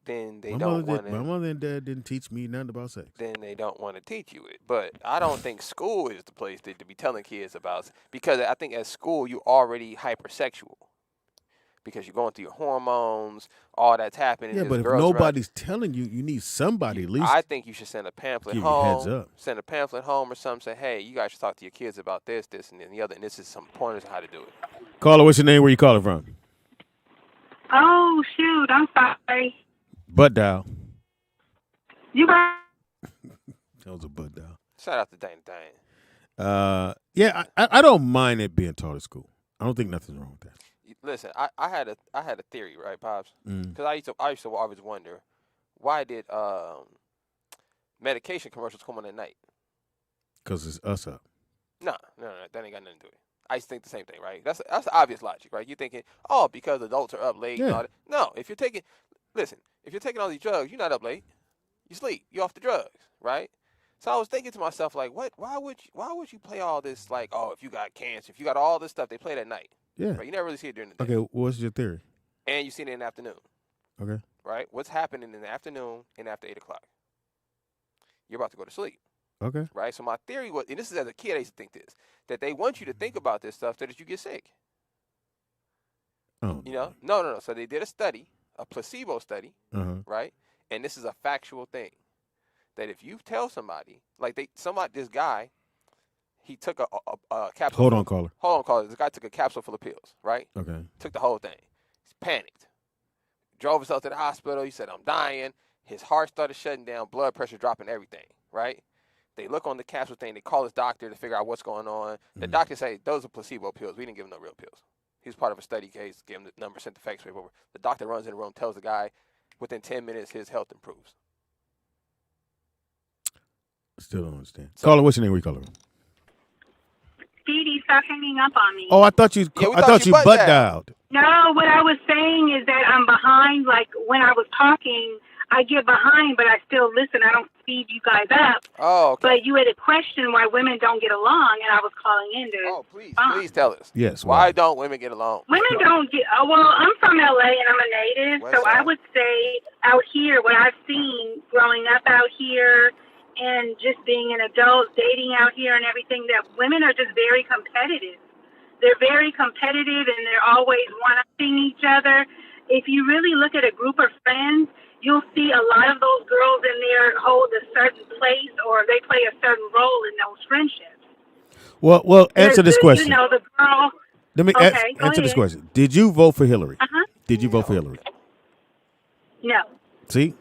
Then they my mother and dad didn't teach me nothing about sex. Then they don't want to teach you it. But I don't think school is the place to be telling kids about, because I think at school you already hypersexual. Because you're going through your hormones, all that's happening. Yeah, but if nobody's telling you, you need somebody at least. I think you should send a pamphlet home. Heads up. Send a pamphlet home or something. Say, hey, you guys should talk to your kids about this, and then the other. And this is some pointers on how to do it. Caller, what's your name? Where you calling from? Oh, shoot. I'm sorry. Butt dial. You got. That was a butt dial. Shout out to Dani. Yeah, I don't mind it being taught at school. I don't think nothing's wrong with that. Listen, I had a theory, right, Pops? Because I used to always wonder, why did medication commercials come on at night? Because it's us up. No, that ain't got nothing to do with it. I used to think the same thing, right? That's the obvious logic, right? You're thinking, because adults are up late. Yeah. And all that. No, if you're taking all these drugs, you're not up late. You sleep. You're off the drugs, right? So I was thinking to myself, like, what? Why would you play all this, like, if you got cancer, if you got all this stuff, they play it at night. Yeah. Right? You never really see it during the day. Okay, what's your theory? And you see it in the afternoon. Okay. Right? What's happening in the afternoon and after 8 o'clock? You're about to go to sleep. Okay. Right? So my theory was, and this is as a kid I used to think this, that they want you to think about this stuff so that you get sick. Oh. You know? No. So they did a study, a placebo study, right? And this is a factual thing. That if you tell somebody, this guy, he took a capsule. Hold on, caller. This guy took a capsule full of pills, right? Okay. Took the whole thing. He's panicked. Drove himself to the hospital. He said, I'm dying. His heart started shutting down, blood pressure dropping, everything, right? They look on the capsule thing. They call his doctor to figure out what's going on. The doctor say, those are placebo pills. We didn't give him no real pills. He was part of a study case, gave him the number, sent the fax paper over. The doctor runs in the room, tells the guy, within 10 minutes, his health improves. Still don't understand. Caller, what's your name? Where you calling from? Speedy, stop hanging up on me. Oh, I thought you butt dialed. No, what I was saying is that I'm behind. Like, when I was talking, I get behind, but I still listen. I don't speed you guys up. Oh, okay. But you had a question why women don't get along, and I was calling in to please tell us. Yes. Why don't women get along? Women don't get. Well, I'm from LA and I'm a native, so I would say out here, what I've seen growing up out here, and just being an adult, dating out here and everything, that women are just very competitive. They're very competitive, and they're always one-upping each other. If you really look at a group of friends, you'll see a lot of those girls in there hold a certain place, or they play a certain role in those friendships. Well, answer this question. You know, the girl. Let me answer this question. Did you vote for Hillary? Did you vote for Hillary? No. See,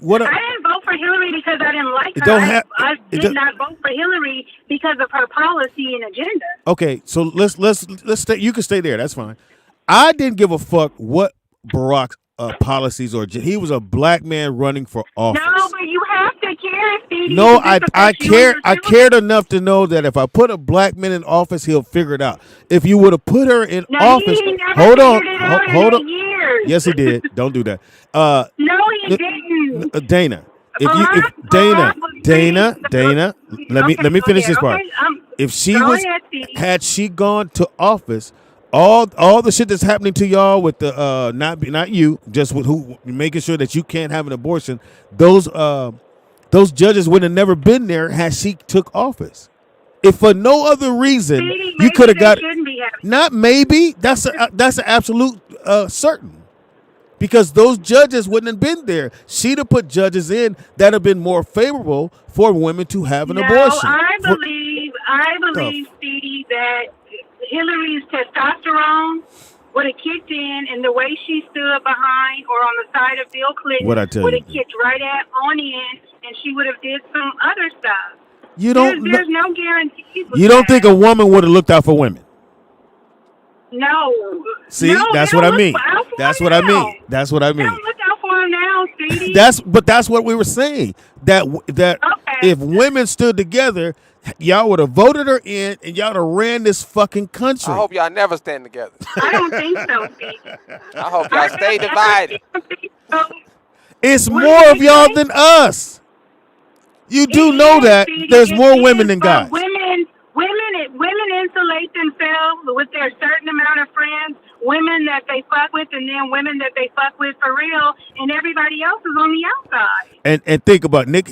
what? I didn't vote for Hillary because I didn't like her. I did not vote for Hillary because of her policy and agenda. Okay, so let's stay. You can stay there. That's fine. I didn't give a fuck what Barack's policies or he was a black man running for office. No, but you have to care, Speedy. No, I care. I cared enough to know that if I put a black man in office, he'll figure it out. If you would have put her in office, hold on. Yes, he did. Don't do that. No, he didn't. Dana. Dana, let me finish this part. If she had she gone to office, all the shit that's happening to y'all with the not you, just with who making sure that you can't have an abortion, those judges would have never been there had she took office. If for no other reason you could have got not maybe that's an absolute certain. Because those judges wouldn't have been there. She'd have put judges in that have been more favorable for women to have an abortion. I believe, Speedy, that Hillary's testosterone would have kicked in, and the way she stood behind or on the side of Bill Clinton would have kicked right on in, and she would have did some other stuff. There's no guarantees. You don't think a woman would have looked out for women? No. See, that's what I mean. That's what I mean. That's what I mean. Don't look out for him now, Speedy. That's what we were saying. That if women stood together, y'all would have voted her in, and y'all would have ran this fucking country. I hope y'all never stand together. I don't think so, Speedy. I hope y'all stay divided. It's more of y'all than us. You do know that there's more women than guys. Women insulate themselves with their certain amount of friends, women that they fuck with, and then women that they fuck with for real, and everybody else is on the outside. And think about Nick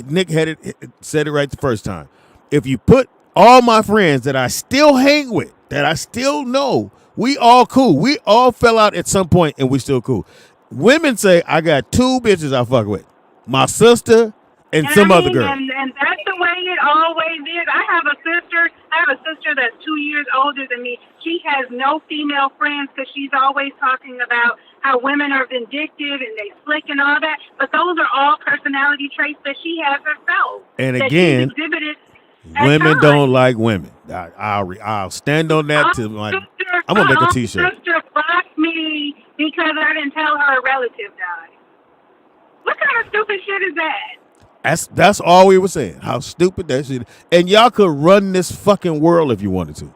said it right the first time. If you put all my friends that I still hang with, that I still know, we all cool. We all fell out at some point, and we still cool. Women say, I got 2 bitches I fuck with. My sister and some other girl. And that's the way it always is. I have a sister that's 2 years older than me. She has no female friends because she's always talking about how women are vindictive and they slick and all that. But those are all personality traits that she has herself. And again, women don't like women. I'll stand on that till I'm gonna make a T-shirt. My sister blocked me because I didn't tell her a relative died. What kind of stupid shit is that? That's all we were saying. How stupid that shit is. And y'all could run this fucking world if you wanted to.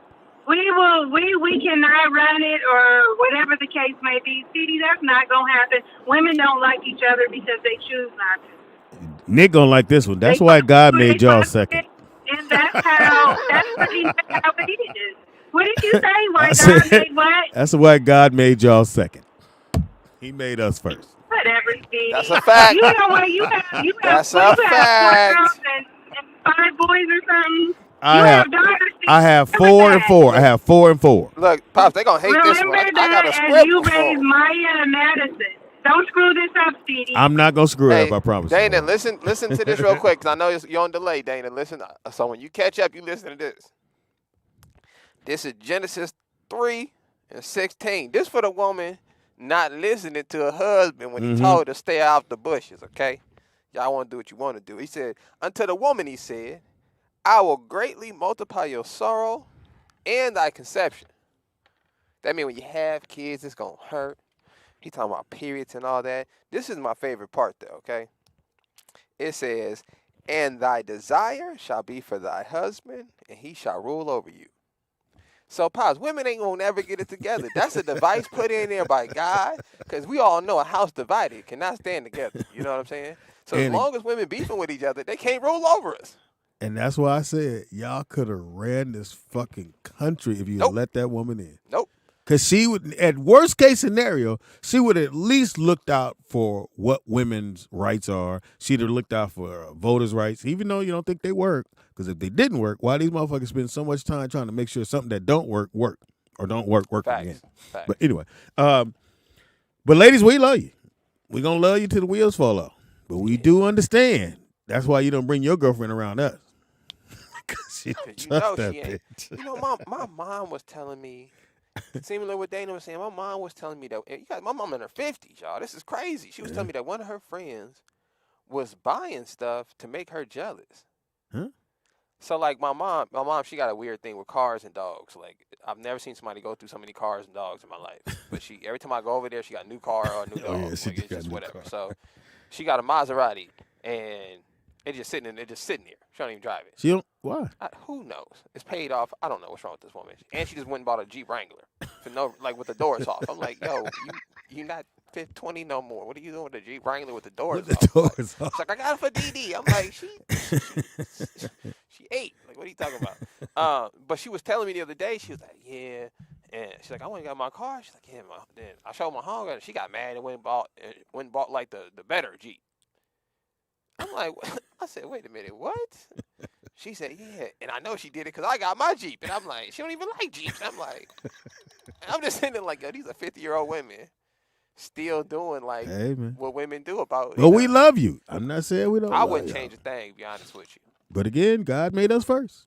We cannot run it or whatever the case may be. Speedy, that's not gonna happen. Women don't like each other because they choose not to. Nick gonna like this one. That's why God made y'all second. And that's how it is. What did you say? Why God made what? That's why God made y'all second. He made us first. Whatever, Speedy. That's a fact. You know what? You have That's you a have fact. 4 girls and 5 boys or something. I have 4 and 4. I have 4 and 4. Look, Pops, they gonna hate this one. I got a script. You raised Maya and Madison. Don't screw this up, Speedy. I'm not gonna screw it up. I promise. Dana, listen to this real quick, because I know you're on delay. Dana, listen. So when you catch up, you listen to this. This is Genesis 3:16. This for the woman not listening to her husband when he told her to stay out the bushes. Okay, y'all want to do what you want to do. He said, "Unto the woman, he said, I will greatly multiply your sorrow and thy conception." That means when you have kids, it's going to hurt. He talking about periods and all that. This is my favorite part, though, okay? It says, "And thy desire shall be for thy husband, and he shall rule over you." So, Pops, women ain't going to never get it together. That's a device put in there by God, because we all know a house divided cannot stand together. You know what I'm saying? So as long as women beefing with each other, they can't rule over us. And that's why I said y'all could have ran this fucking country if you let that woman in. Nope. Because she would, at worst case scenario, she would at least looked out for what women's rights are. She'd have looked out for voters' rights, even though you don't think they work. Because if they didn't work, why these motherfuckers spend so much time trying to make sure something that don't work, or don't work again. Facts. But anyway, but ladies, we love you. We're going to love you till the wheels fall off. But we do understand. That's why you don't bring your girlfriend around us. Because you don't trust that bitch. You know, my mom was telling me, similar to what Dana was saying, my mom was telling me that, my mom in her 50s, y'all. This is crazy. She was telling me that one of her friends was buying stuff to make her jealous. Huh? So, like, my mom, she got a weird thing with cars and dogs. Like, I've never seen somebody go through so many cars and dogs in my life. But every time I go over there, she got a new car or a new dog. It's just whatever. Car. So, she got a Maserati, and it's just sitting here. She don't even drive it. She don't? Why? Who knows? It's paid off. I don't know what's wrong with this woman. And she just went and bought a Jeep Wrangler with the doors off. I'm like, yo, you not 20 no more. What are you doing with the Jeep Wrangler with the doors off? She's like, I got it for DD. I'm like, she 8. Like, what are you talking about? But she was telling me the other day, she was like, yeah. And she's like, I went and got my car. She's like, yeah, then I showed my home, and she got mad and went and bought like the better Jeep. I'm like, I said, wait a minute, what? She said, yeah. And I know she did it because I got my Jeep. And I'm like, she don't even like Jeeps. I'm like, I'm just sitting there like, yo, these are 50-year-old women still doing like what women do about. Well, we love you. I'm not saying we don't. I wouldn't change a thing. To be honest with you. But again, God made us first.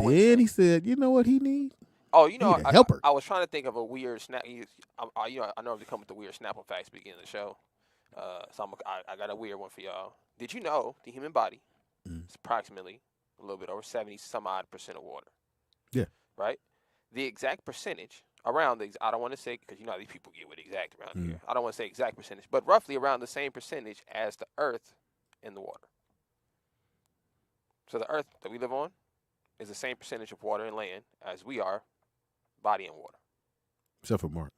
Then He said, you know what He needs? Oh, you know, helper. I was trying to think of a weird snap. I normally come with the weird Snapple facts at the beginning of the show. So I got a weird one for y'all. Did you know the human body is approximately a little bit over 70-some-odd% of water? Yeah. Right? The exact percentage around I don't want to say, because you know how these people get with exact around here. I don't want to say exact percentage, but roughly around the same percentage as the Earth in the water. So the Earth that we live on is the same percentage of water and land as we are body and water. Except for Mark.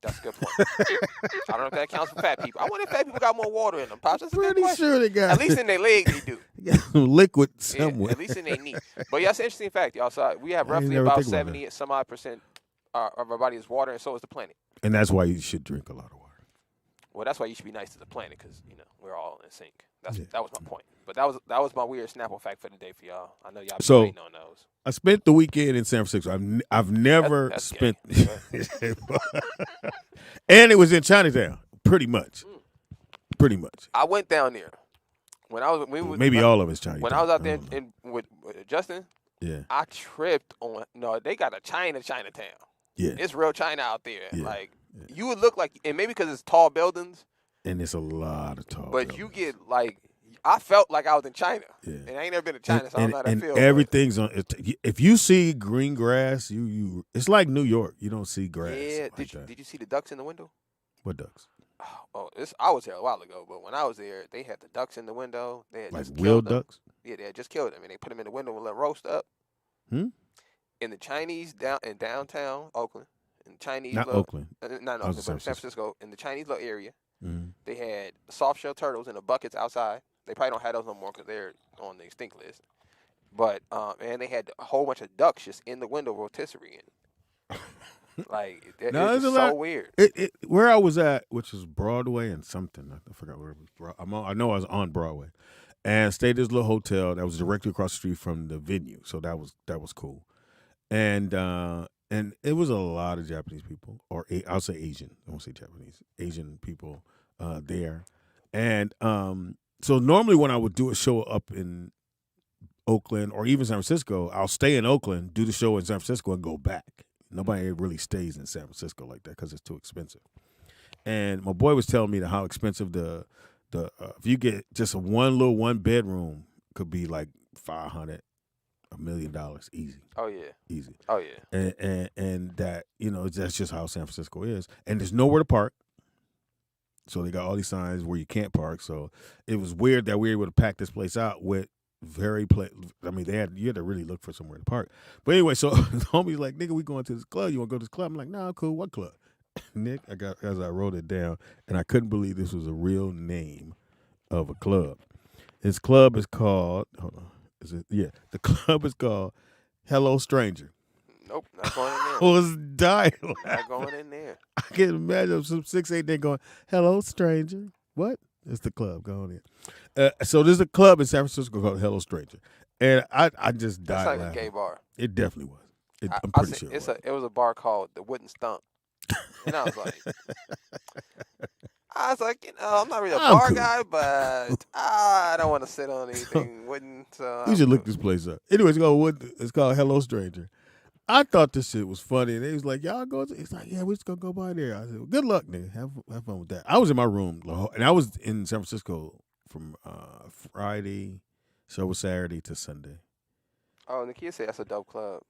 That's a good point. I don't know if that counts for fat people. I wonder if fat people got more water in them. Pops, that's a good question. Sure they got. At least in their leg they do. Got some liquid somewhere. At least in their knee. But yeah, that's an interesting fact, y'all. So we have roughly about 70-some-odd% of our body is water, and so is the planet. And that's why you should drink a lot of water. Well, that's why you should be nice to the planet, because you know we're all in sync. That was my point. But that was my weird Snapple fact for the day for y'all. I know y'all been waiting on those. I spent the weekend in San Francisco. I've never spent, and it was in Chinatown, pretty much. Pretty much. I went down there when I was. Maybe all of it's Chinatown. When I was out there with Justin, yeah, I tripped on. No, they got a Chinatown. Yeah, it's real China out there. Yeah. Like you would look like, and maybe because it's tall buildings. And it's a lot of tall. But you get like, I felt like I was in China. Yeah. And I ain't never been to China, so I don't know how that feels. And everything's on. If you see green grass, it's like New York. You don't see grass. Yeah. Did you see the ducks in the window? What ducks? I was there a while ago, but when I was there, they had the ducks in the window. They had like just real killed them. Ducks? Yeah, they had just killed them, and they put them in the window and let them roast up. In the Chinese in downtown Oakland, in Chinese Oakland. But San Francisco, in the Chinese little area. They had soft shell turtles in the buckets outside. They probably don't have those no more because they're on the extinct list. But and they had a whole bunch of ducks just in the window rotisserie. Like it's so weird. Where I was at, which was Broadway and something, I forgot where it was. I know I was on Broadway, and stayed at this little hotel that was directly across the street from the venue. So that was cool, and it was a lot of Japanese people, or I'll say Asian. I won't say Japanese. Asian people there. And so normally when I would do a show up in Oakland or even San Francisco, I'll stay in Oakland, do the show in San Francisco, and go back. Nobody really stays in San Francisco like that because it's too expensive. And my boy was telling me how expensive the if you get just one bedroom could be like $500. $1 million easy. Oh yeah, easy. Oh yeah, and that that's just how San Francisco is, and there's nowhere to park. So they got all these signs where you can't park. So it was weird that we were able to pack this place out with I mean, you had to really look for somewhere to park. But anyway, so the homie's like, "Nigga, we going to this club. You want to go to this club?" I'm like, "Nah, cool. What club?" Nick, as I wrote it down, and I couldn't believe this was a real name of a club. This club is called. Hold on. The club is called Hello Stranger. Nope, not going in there. I was dying. Not going in there. I can imagine some 6'8" there going, "Hello Stranger." What? It's the club going in. So there's a club in San Francisco called Hello Stranger, and I just died. That's like laughing. A gay bar. It definitely was. I'm pretty sure. It was a bar called the Wooden Stump, and I was like, I'm not really a bar guy, but I don't want to sit on anything wooden. So you should look this place up. Anyways, it's called Hello Stranger. I thought this shit was funny, and they was like, "Y'all go?" It's like, "Yeah, we just gonna go by there." I said, well, "Good luck, nigga. Have fun with that." I was in my room, and I was in San Francisco from Friday, so it was Saturday to Sunday. Oh, Nakia said that's a dope club.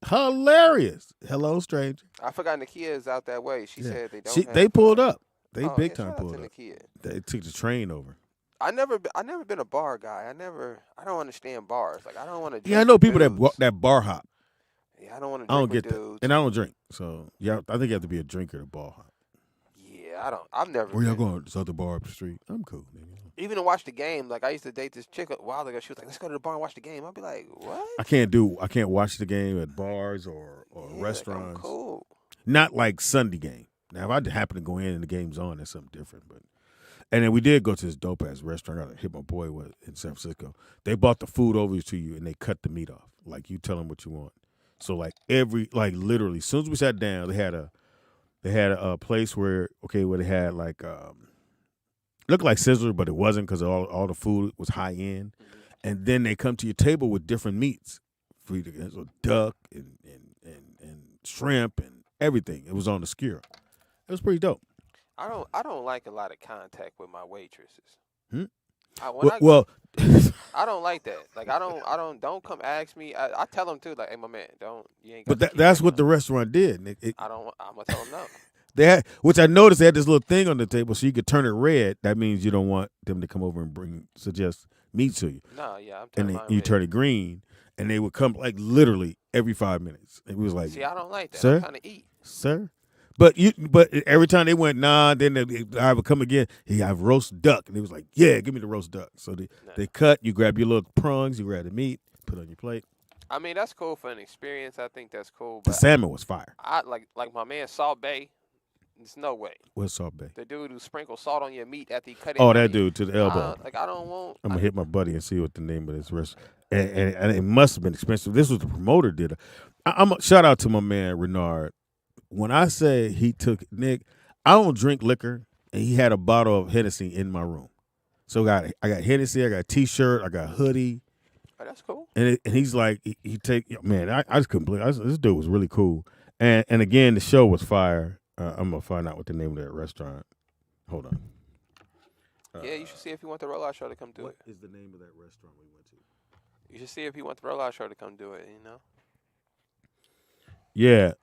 Hilarious. Hello Stranger. I forgot Nakia is out that way. She said they don't. They pulled up. They big time pulled up. Nakia. They took the train over. I never been a bar guy. I don't understand bars. Like I don't want to. Yeah, I know people that bar hop. Yeah, I don't want to. I don't get dudes. that, and I don't drink. So yeah, I think you have to be a drinker to bar hop. Yeah, I don't. I've never. Where y'all going? This other bar up the street. I'm cool, nigga. Even to watch the game, like I used to date this chick a while ago. She was like, "Let's go to the bar and watch the game." I'd be like, "What?" I can't watch the game at bars or restaurants. Like, cool. Not like Sunday game. Now, if I happen to go in and the game's on, that's something different. But and then we did go to this dope ass restaurant. I gotta hit my boy with in San Francisco. They brought the food over to you and they cut the meat off. Like you tell them what you want. So literally, as soon as we sat down, they had They had a place where they had like looked like Sizzler, but it wasn't because all the food was high end. And then they come to your table with different meats, so duck and shrimp and everything. It was on the skewer. It was pretty dope. I don't like a lot of contact with my waitresses. I don't like that. Like don't come ask me. I tell them too. Like, hey, my man, you ain't. But that's what the restaurant did. I'm gonna tell them no. Which I noticed they had this little thing on the table, so you could turn it red. That means you don't want them to come over and suggest meat to you. No, yeah, I'm and then you turn it green, and they would come like literally every 5 minutes. It was like, see, I don't like that. Sir? I'm trying to eat, sir. But every time they went, nah, then I would come again. Hey, I have roast duck, and they was like, yeah, give me the roast duck. So they cut. You grab your little prongs, you grab the meat, put it on your plate. I mean, that's cool for an experience. I think that's cool. But the salmon was fire. I like my man Salt Bay. There's no way. What's Salt Bay? The dude who sprinkles salt on your meat after you cut it. Oh, that dude to the elbow. I don't want. I'm gonna hit my buddy and see what the name of this restaurant. And it must have been expensive. This was the promoter did it. Shout out to my man Renard. When I say he took Nick, I don't drink liquor, and he had a bottle of Hennessy in my room. So I got Hennessy, I got a T-shirt, I got a hoodie. Oh, that's cool. And he's like, he take man. I just couldn't believe this dude was really cool. And again, the show was fire. I'm gonna find out what the name of that restaurant. Hold on. Yeah, you should see if you want the Rollout Show to come do it. What is the name of that restaurant we went to? You should see if you want the Rollout Show to come do it. You know. Yeah,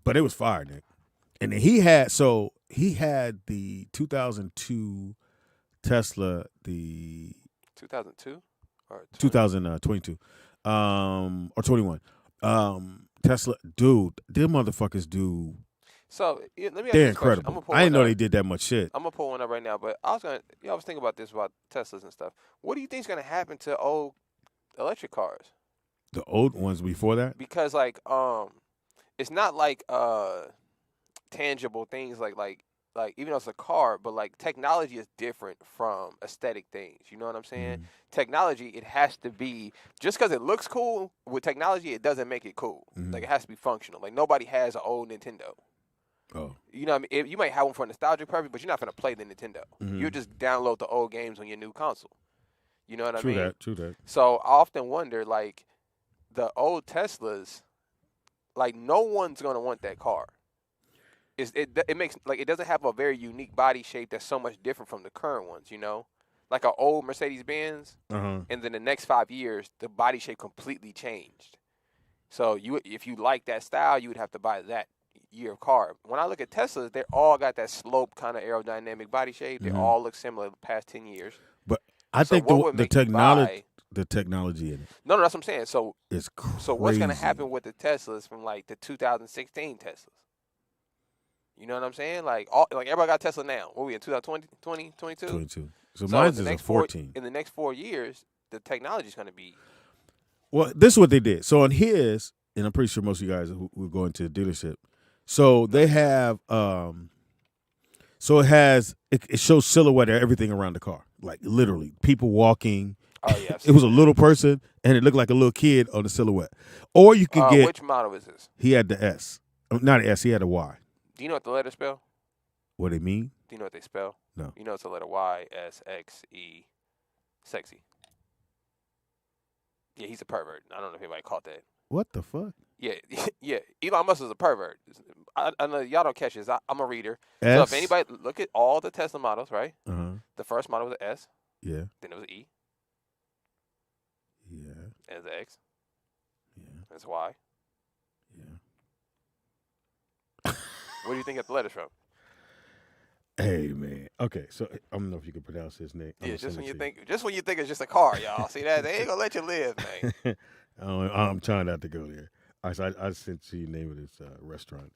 but it was fire, Nick. And then he had the 2002 Tesla, the 2002 or 2022, or 21. Tesla, dude, them motherfuckers do. So let me ask you they're this question. incredible. I didn't know they did that much shit. I'm gonna pull one up right now, but I was thinking about this about Teslas and stuff. What do you think is gonna happen to old electric cars? The old ones before that? Because it's not like tangible things like even though it's a car, but like technology is different from aesthetic things. You know what I'm saying? Technology, it has to be just because it looks cool. With technology, it doesn't make it cool. Like it has to be functional. Like nobody has an old Nintendo. Oh, you know what I mean? You might have one for nostalgic purpose, but you're not gonna play the Nintendo. You just download the old games on your new console. You know what I mean? True that. So I often wonder, like, the old Teslas, like no one's gonna want that car. It makes like it doesn't have a very unique body shape that's so much different from the current ones. You know, like an old Mercedes Benz, and then the next 5 years the body shape completely changed. So if you like that style, you would have to buy that year of car. When I look at Teslas, they all got that slope kind of aerodynamic body shape. They all look similar the past 10 years. But I think the technology in it. No, that's what I'm saying. So it's crazy. So what's going to happen with the Teslas from like the 2016 Teslas? You know what I'm saying? Like everybody got Tesla now. What are we in 2020, 2022? 22. So mine's is a 14. In the next 4 years, the technology is going to be. Well, this is what they did. So on his, and I'm pretty sure most of you guys who go into the dealership. So they have, it shows silhouette of everything around the car. Like literally people walking. Oh, yeah. It was a little person and it looked like a little kid on the silhouette. Or you could get. Which model is this? He had the S. Not an S, he had a Y. Do you know what the letters spell? What they mean? Do you know what they spell? No. You know it's a letter Y, S, X, E, sexy. Yeah, he's a pervert. I don't know if anybody caught that. What the fuck? Yeah, yeah. Elon Musk is a pervert. I know y'all don't catch this. I'm a reader. S? So if anybody look at all the Tesla models, right? The first model was an S. Yeah. Then it was an E. Yeah. And it's an X. Yeah. That's Y. Yeah. Where do you think got the letters from? Hey man. Okay, so I don't know if you can pronounce this, Nick. Yeah, just when you think it's just a car, y'all. See that? They ain't gonna let you live, man. I'm trying not to go there. I sent you the name of this restaurant.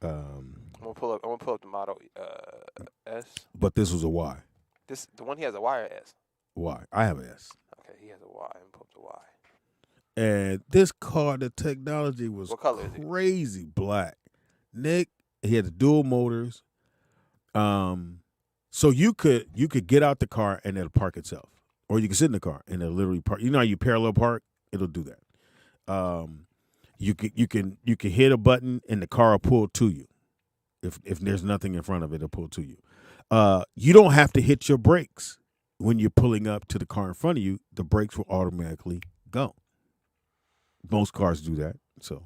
I'm gonna pull up the model S. But this was a Y. The one he has a Y or S? Y. I have an S. Okay, he has a Y. I'm gonna pull up the Y. And this car, the technology was what color crazy black. Nick, he had the dual motors. So you could get out the car and it'll park itself, or you can sit in the car and it'll literally park. You know how you parallel park? It'll do that. You can hit a button and the car will pull to you. If there's nothing in front of it, it'll pull to you. You don't have to hit your brakes when you're pulling up to the car in front of you. The brakes will automatically go. Most cars do that. So,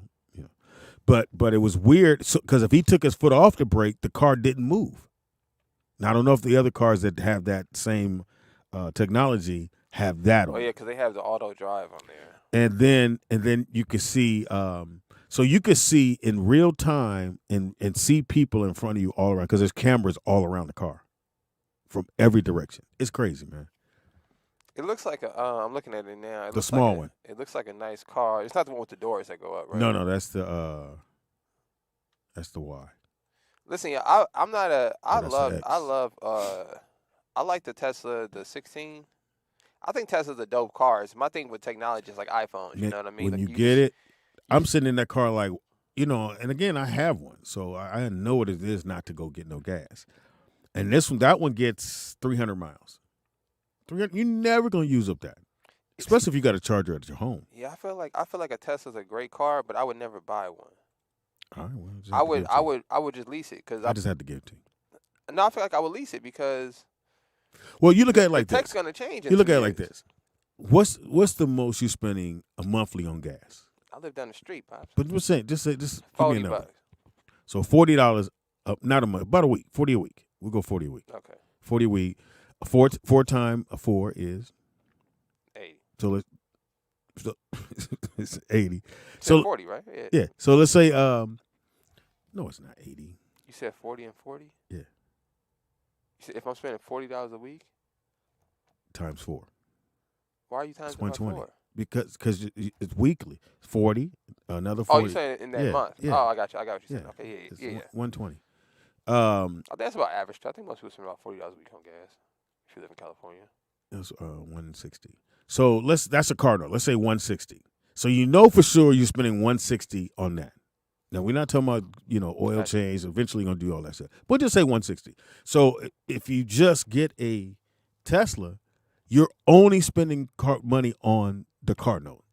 but it was weird because if he took his foot off the brake, the car didn't move. Now, I don't know if the other cars that have that same technology have that on. Oh yeah, because they have the auto drive on there. And then you could see, so you could see in real time and see people in front of you all around because there's cameras all around the car, from every direction. It's crazy, man. It looks like I'm looking at it now. The small one. It looks like a nice car. It's not the one with the doors that go up, right? No, that's the Y. Listen, yeah, I like the Tesla, the 16. I think Tesla's a dope car. My thing with technology is like iPhones. You know what I mean? When like you get it, I'm sitting in that car like, and again, I have one, so I know what it is not to go get no gas. And that one gets 300 miles. 300, you're never gonna use up that, especially if you got a charger at your home. Yeah, I feel like a Tesla's a great car, but I would never buy one. All right, well, I would just lease it because I just had to give it to you. No, I feel like I would lease it because. Well, you look at it like this. The tech's gonna change. You look at it like this. What's the most you spending a monthly on gas? I live down the street, Pops. But we're saying just give me a number. $40. So $40 not a month, about a week. 40 a week. We'll go 40 a week. Okay. 40 a week. Four times a 4 is 80. So it's 80. So 40, right? Yeah. So let's say no, it's not 80. You said 40 and 40? Yeah. You said if I'm spending $40 a week times 4. Why are you times 120? 4? Because it's weekly. 40, another 40. Oh, you're saying in that month? Yeah. Oh, I got you. I got what you're saying. Okay, yeah. 120. I think that's about average. I think most people spend about $40 a week on gas if you live in California. It's 160. So that's a car note. Let's say 160. So you know for sure you're spending 160 on that. Now we're not talking about oil change. Eventually gonna do all that stuff. But just say 160. So if you just get a Tesla, you're only spending money on the car note.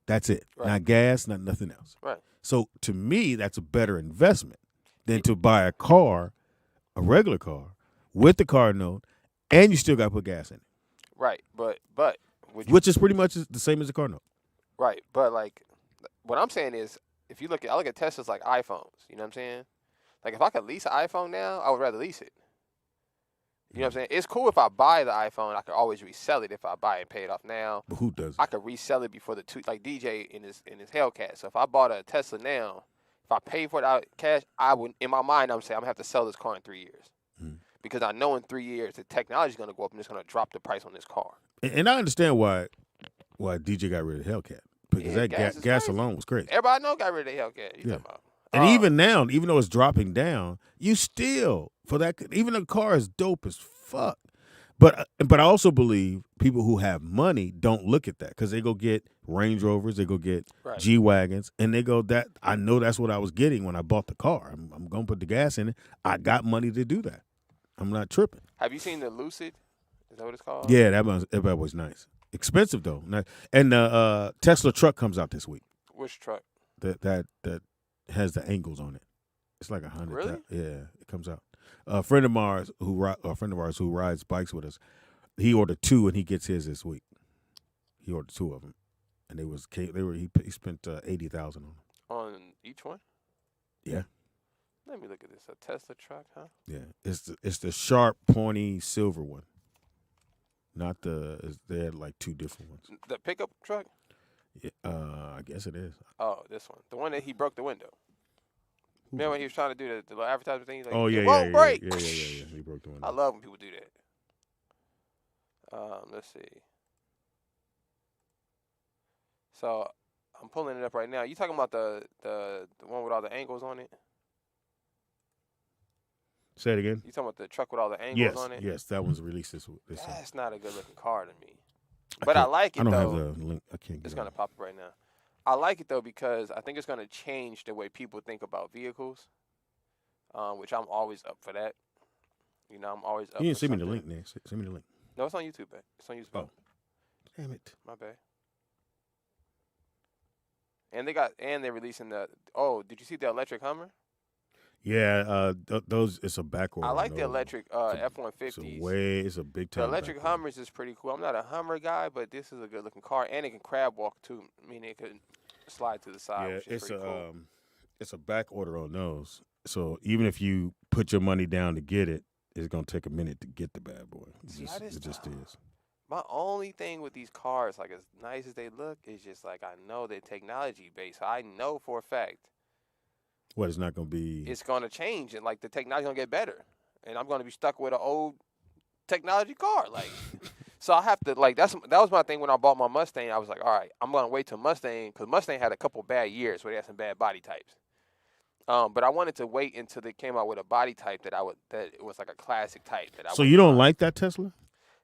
That's it. Right. Not gas, not nothing else. Right. So to me, that's a better investment than to buy a car, a regular car, with the car note, and you still got to put gas in it. Right, but which is pretty much the same as the car note. Right, but like what I'm saying is, if you I look at Teslas like iPhones. You know what I'm saying? Like if I could lease an iPhone now, I would rather lease it. You know what I'm saying? It's cool if I buy the iPhone. I could always resell it if I buy it and pay it off now. But who does? I could resell it before like DJ in his Hellcat. So if I bought a Tesla now, if I pay for it out cash, I would. In my mind, I'm saying I'm gonna have to sell this car in 3 years because I know in 3 years the technology is gonna go up and it's gonna drop the price on this car. And I understand why DJ got rid of Hellcat because that gas alone was crazy. Everybody got rid of the Hellcat. You talking about? And even now, even though it's dropping down, you still even the car is dope as fuck. But I also believe people who have money don't look at that because they go get Range Rovers, they go get G-Wagons, and they go, that I know that's what I was getting when I bought the car. I'm going to put the gas in it. I got money to do that. I'm not tripping. Have you seen the Lucid? Is that what it's called? Yeah, that was nice. Expensive, though. And the Tesla truck comes out this week. Which truck? That has the angles on it. It's like 100. Really? Yeah, it comes out. A friend of ours who rides bikes with us, he ordered 2 and he gets his this week. He ordered 2 of them, and he spent $80,000 on them. On each one? Yeah. Let me look at this. A Tesla truck, huh? Yeah, it's the sharp, pointy silver one. Not they had like 2 different ones. The pickup truck? Yeah, I guess it is. Oh, this one. The one that he broke the window. Remember when he was trying to do the little advertisement thing? He's like, won't break. Yeah. He broke the window. I love when people do that. Let's see. So I'm pulling it up right now. You talking about the one with all the angles on it? Say it again. You talking about the truck with all the angles on it? Yes, that one's released this That's not a good looking car to me. But I like it, though. I don't have the link. I can't get it. It's going to pop up right now. I like it, though, because I think it's going to change the way people think about vehicles, which I'm always up for that. I'm always up for You didn't send me the something. link, man. Send me the link. No, it's on YouTube, babe. It's on YouTube. Oh. Damn it. My bad. And they're releasing did you see the electric Hummer? Yeah, those it's a backward. I like the electric F-150s. It's a big The time. electric Hummers is pretty cool. I'm not a Hummer guy, but this is a good looking car, and it can crab walk too. Meaning it could slide to the side. Yeah, which is pretty cool. It's a back order on those. So even if you put your money down to get it, it's gonna take a minute to get the bad boy. It just is. My only thing with these cars, like as nice as they look, is just like I know they're technology based. I know for a fact. What, it's not going to be? It's going to change, and like the technology's going to get better, and I'm going to be stuck with an old technology car. Like, so I have to that was my thing when I bought my Mustang. I was like, all right, I'm going to wait till Mustang, because Mustang had a couple bad years where they had some bad body types. But I wanted to wait until they came out with a body type that it was like a classic type. So you don't like that Tesla?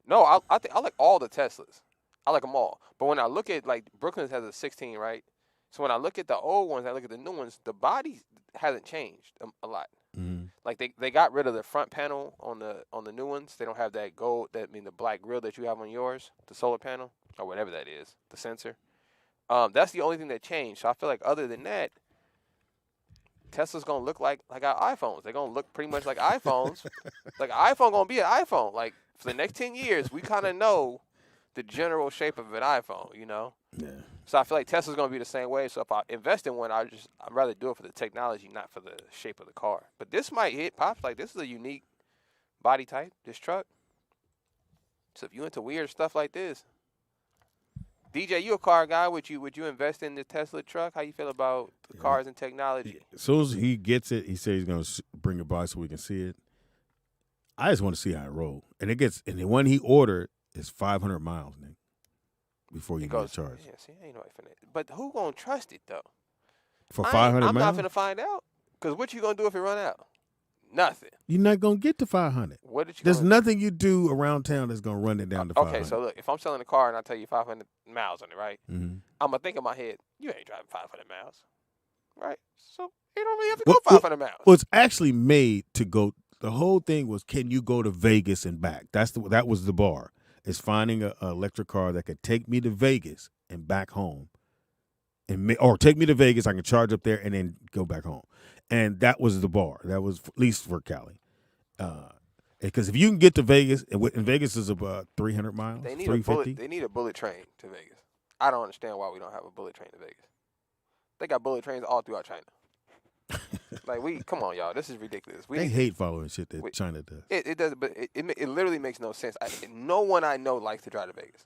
No, I like all the Teslas. I like them all. But when I look at like Brooklyn's has a 16, right? So when I look at the old ones, I look at the new ones, the body hasn't changed a lot. Mm-hmm. Like they got rid of the front panel on the new ones. They don't have that gold, the black grill that you have on yours, the solar panel or whatever that is, the sensor. That's the only thing that changed. So I feel like other than that, Tesla's gonna look like our iPhones. They're gonna look pretty much like iPhones. Like an iPhone gonna be an iPhone. Like for the next 10 years, we kind of know the general shape of an iPhone, you know? Yeah. So I feel like Tesla's going to be the same way. So if I invest in one, I'd rather do it for the technology, not for the shape of the car. But this might hit Pops. Like, this is a unique body type, this truck. So if you into weird stuff like this, DJ, you a car guy. Would you invest in the Tesla truck? How you feel about the cars and technology? As soon as he gets it, he says he's going to bring it by so we can see it. I just want to see how it rolls. And the one he ordered is 500 miles, Nick, before you get charged. Yeah, see, ain't no finna. But who gonna trust it though? For 500 miles? I'm not finna find out. Cause what you gonna do if it run out? Nothing. You're not gonna get to 500. There's nothing you do around town that's gonna run it down to 500. Okay, so look, if I'm selling a car and I tell you 500 miles on it, right? Mm-hmm. I'm gonna think in my head, you ain't driving 500 miles, right? So you don't really have to go 500 miles. Well, it's actually made to go. The whole thing was, can you go to Vegas and back? That was the bar. Is finding an electric car that could take me to Vegas and back home, or take me to Vegas. I can charge up there and then go back home, and that was the bar. That was at least for Cali, because if you can get to Vegas, and Vegas is about 300 miles, they need 350. They need a bullet train to Vegas. I don't understand why we don't have a bullet train to Vegas. They got bullet trains all throughout China. Like come on, y'all. This is ridiculous. They hate following shit that China does. It does, but it literally makes no sense. No one I know likes to drive to Vegas.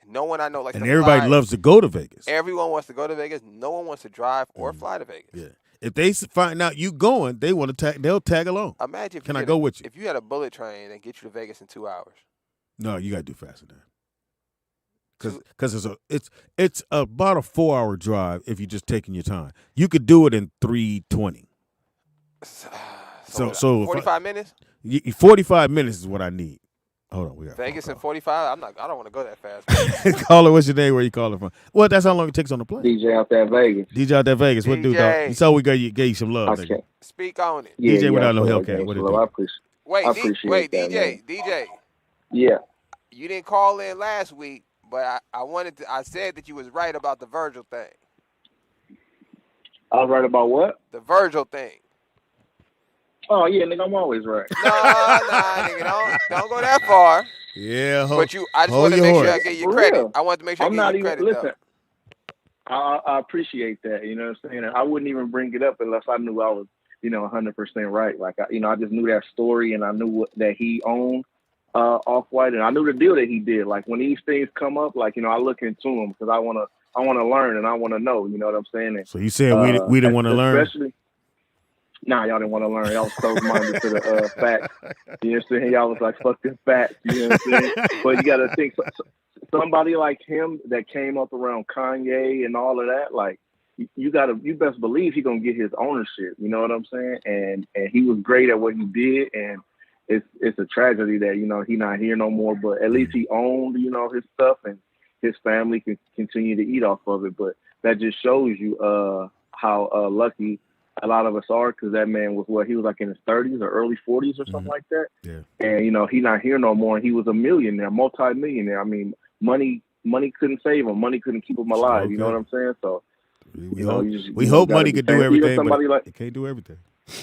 No one I know likes to fly. And everybody loves to go to Vegas. Everyone wants to go to Vegas. No one wants to drive or fly to Vegas. Yeah. If they find out you going, they want to they'll tag along. Imagine Can I go with you? If you had a bullet train and get you to Vegas in 2 hours. No, you got to do faster than that. Because it's about a 4-hour drive if you're just taking your time. You could do it in 3:20. So 45 minutes? 45 minutes is what I need. Hold on, we got Vegas in 45. I don't want to go that fast. Caller, what's your name? Where you calling from? Well, that's how long it takes on the plane. DJ out there Vegas. DJ out there Vegas. What do, dog? You saw we gave you some love. Okay. Speak on it. Yeah, DJ without no Hellcat. What it do? Wait, DJ. Yeah. You didn't call in last week, but I said that you was right about the Virgil thing. I was right about what? The Virgil thing. Oh yeah, nigga, I'm always right. Nah, nigga, don't go that far. Yeah, but I just want to make sure I give you credit. I want to make sure I give you credit. Listen, I appreciate that. You know what I'm saying? I wouldn't even bring it up unless I knew I was, 100% right. Like, I just knew that story and I knew that he owned Off-White, and I knew the deal that he did. Like when these things come up, like I look into them because I want to learn and I want to know. You know what I'm saying? And, so you said we didn't want to learn. Nah, y'all didn't want to learn. Y'all was closed-minded to the facts. You know what I'm saying? Y'all was like, fuck this facts. You know what I'm saying? But you got to think, somebody like him that came up around Kanye and all of that, like, you best believe he going to get his ownership. You know what I'm saying? And he was great at what he did. And it's a tragedy that, he not here no more. But at least he owned, his stuff, and his family can continue to eat off of it. But that just shows you how lucky a lot of us are, because that man was he was like in his 30s or early 40s or something like that. Yeah. And he not here no more, and he was a millionaire, multi-millionaire. I mean, money couldn't save him, money couldn't keep him alive. Okay. You know what I'm saying? So we hope money could do everything, but it can't do everything.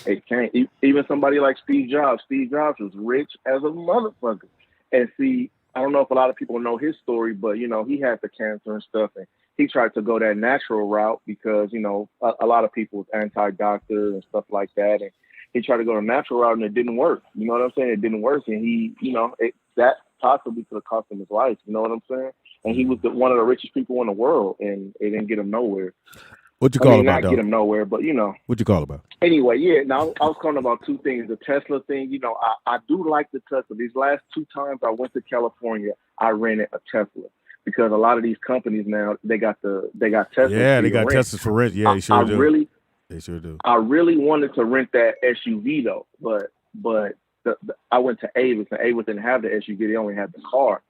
It can't. Even somebody like Steve Jobs. Steve Jobs was rich as a motherfucker. And see, I don't know if a lot of people know his story, but, you know, he had the cancer and stuff, and he tried to go that natural route because, you know, a lot of people was anti-doctor and stuff like that. And he tried to go the natural route, and it didn't work. You know what I'm saying? It didn't work. And he, you know, that possibly could have cost him his life. You know what I'm saying? And he was one of the richest people in the world, and it didn't get him nowhere. What you call about, not get him nowhere, but, you know. What you call about? Anyway, yeah, now I was calling about two things. The Tesla thing, you know, I do like the Tesla. These last 2 times I went to California, I rented a Tesla because a lot of these companies now, they got Teslas. Yeah, they got Teslas for rent. Yeah, they sure do. They sure do. I really wanted to rent that SUV though, but I went to Avis, and Avis didn't have the SUV. They only had the car.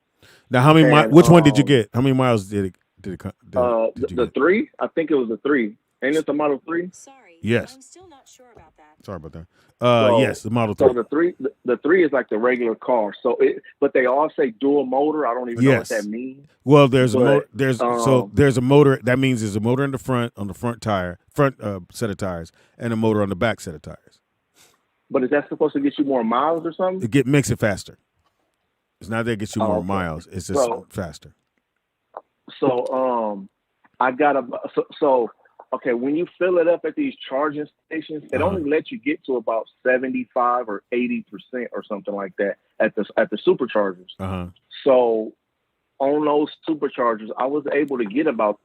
Now, how many miles? Which one did you get? How many miles did it? The 3. I think it was the 3. Ain't it the Model 3? Sorry. Yes. I'm still not sure about that. Sorry about that. Yes, the Model 3. So the 3 is like the regular car. So but they all say dual motor. I don't even know what that means. Well, there's a motor. That means there's a motor in the front on the front set of tires, and a motor on the back set of tires. But is that supposed to get you more miles or something? It makes it faster. It's not that it gets you more miles. It's just faster. So I got okay, when you fill it up at these charging stations, it only lets you get to about 75 or 80% or something like that at the superchargers. So on those superchargers, I was able to get about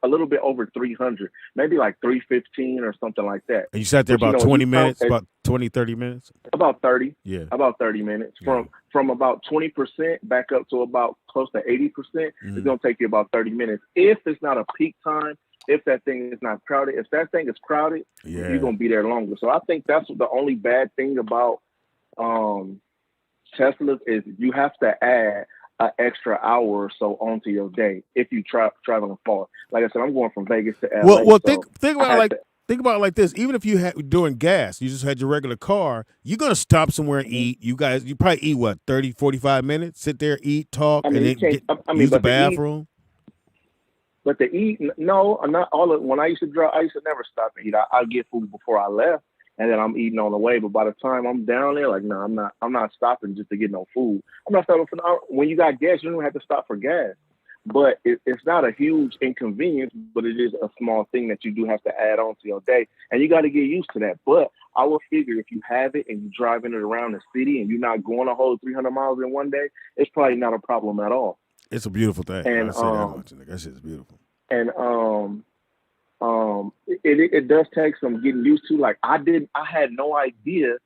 a little bit over 300, maybe like 315 or something like that. And you sat there about 20 minutes, about 20, 30 minutes? About 30. Yeah. About 30 minutes. From about 20% back up to about close to 80%, it's going to take you about 30 minutes. If it's not a peak time, if that thing is not crowded. If that thing is crowded, you're going to be there longer. So I think that's the only bad thing about Teslas is you have to add an extra hour or so onto your day if you traveling far. Like I said, I'm going from Vegas to LA. Well, think about it like this. Even if you doing gas, you just had your regular car, you're going to stop somewhere and eat. You probably eat, what, 30, 45 minutes? Sit there, eat, talk, and then use the bathroom? But to eat, no, not all of. When I used to drive, I used to never stop and eat. I'd get food before I left, and then I'm eating on the way. But by the time I'm down there, like, no, I'm not stopping just to get no food. I'm not stopping for. When you got gas, you don't have to stop for gas. But it's not a huge inconvenience, but it is a small thing that you do have to add on to your day, and you got to get used to that. But I would figure if you have it and you're driving it around the city and you're not going a whole 300 miles in one day, it's probably not a problem at all. It's a beautiful thing. And that shit's beautiful. And it does take some getting used to. Like I had no idea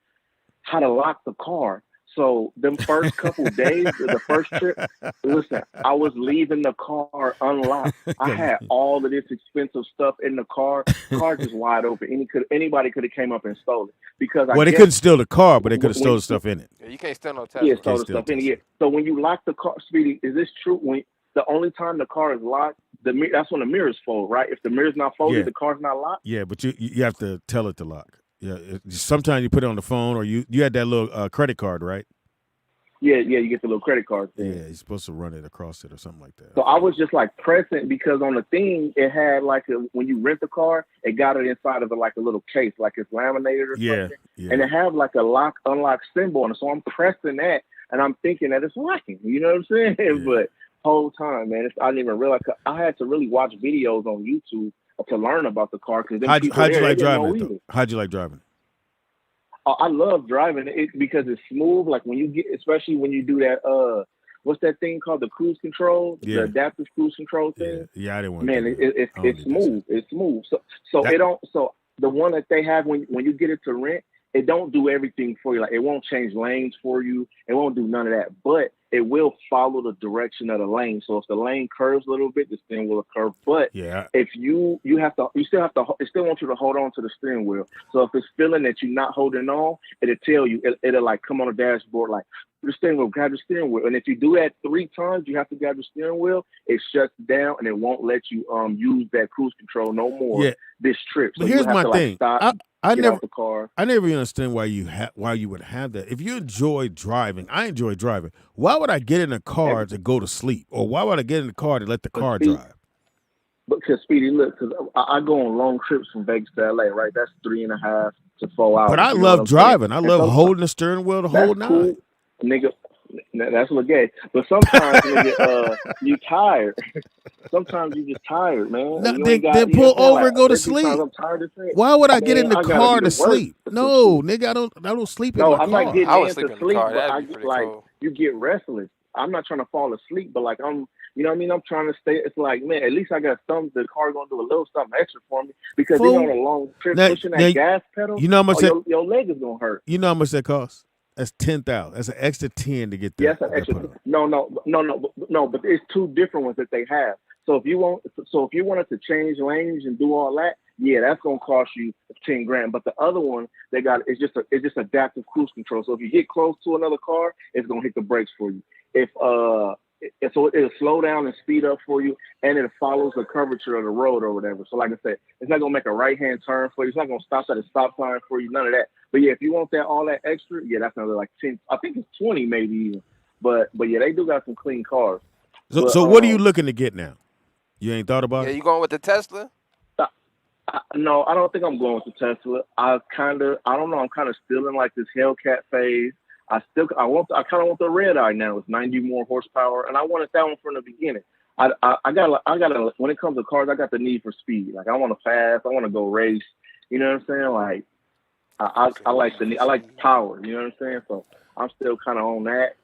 how to lock the car. So them first couple days, the first trip, listen, I was leaving the car unlocked. I had all of this expensive stuff in the car. Car just wide open. Anybody could have came up and stole it because they couldn't steal the car, but they could have stole the stuff in it. Yeah, you can't steal no Tesla. Yeah, stole the stuff in it. Yeah. So when you lock the car, Speedy, is this true? When the only time the car is locked, that's when the mirrors fold, right? If the mirror's not folded, the car's not locked. Yeah, but you have to tell it to lock. Yeah, sometimes you put it on the phone, or you had that little credit card, right? Yeah, you get the little credit card thing. Yeah, you're supposed to run it across it or something like that. So I was just like pressing because on the thing it had like when you rent the car, it got it inside of a little case, like it's laminated or something. Yeah. And it had like a unlock symbol on it. So I'm pressing that and I'm thinking that it's locking. You know what I'm saying? Yeah. But whole time, man, I didn't even realize. I had to really watch videos on YouTube to learn about the car. How'd you like driving it, though? How'd you like driving it? I love driving it because it's smooth. Like when you get, especially when you do that, what's that thing called? The cruise control, the adaptive cruise control thing. Yeah, I didn't want. Man, it's smooth. It's smooth. So it don't. So the one that they have when you get it to rent, it don't do everything for you. Like it won't change lanes for you. It won't do none of that. But it will follow the direction of the lane. So if the lane curves a little bit, the steering wheel will curve. But if you still want you to hold on to the steering wheel. So if it's feeling that you're not holding on, it'll tell you, it'll like come on the dashboard, like the steering wheel, grab the steering wheel. And if you do that 3 times, you have to grab the steering wheel. It shuts down and it won't let you use that cruise control no more this trip. So but here's my thing. Stop, I never out the car. I never even understand why you would have that. If you enjoy driving, I enjoy driving. Why would I get in a car to go to sleep, or why would I get in the car to let the car drive? Because Speedy, look, because I go on long trips from Vegas to LA, right? That's 3.5, to 4 hours. But I love driving. I love holding the steering wheel the whole night. Cool. Nigga, that's what gay. But sometimes, nigga, you tired. Sometimes you just tired, man. No, then pull over and go to sleep. I'm tired of saying, why would I get in the car to sleep? No, nigga, I don't sleep in my car. No, I'm not getting into sleep, in the car. but I get, like, cool. You get restless. I'm not trying to fall asleep, but like you know what I mean? I'm trying to stay. It's like, man, at least I got something. The car gonna do a little something extra for me because you're on a long trip pushing that gas pedal. You know how much your leg is gonna hurt. You know how much that costs? That's $10,000. That's an extra 10 to get that. Yes, an extra. No, but it's two different ones that they have. So if you wanted to change lanes and do all that, yeah, that's gonna cost you $10,000. But the other one they got it's just adaptive cruise control. So if you get close to another car, it's gonna hit the brakes for you. So it'll slow down and speed up for you, and it follows the curvature of the road or whatever. So like I said, it's not gonna make a right-hand turn for you. It's not gonna stop at a stop sign for you. None of that. But yeah, if you want all that extra, yeah, that's another like 10. I think it's 20 maybe even. But yeah, they do got some clean cars. So what are you looking to get now? You ain't thought about it? Yeah, you going with the Tesla? No, I don't think I'm going with the Tesla. I don't know. I'm kind of still in like this Hellcat phase. I kind of want the red eye now. It's 90 more horsepower, and I wanted that one from the beginning. I got when it comes to cars, I got the need for speed. Like I want to fast. I want to go race. You know what I'm saying? Like I like power. You know what I'm saying? So I'm still kind of on that.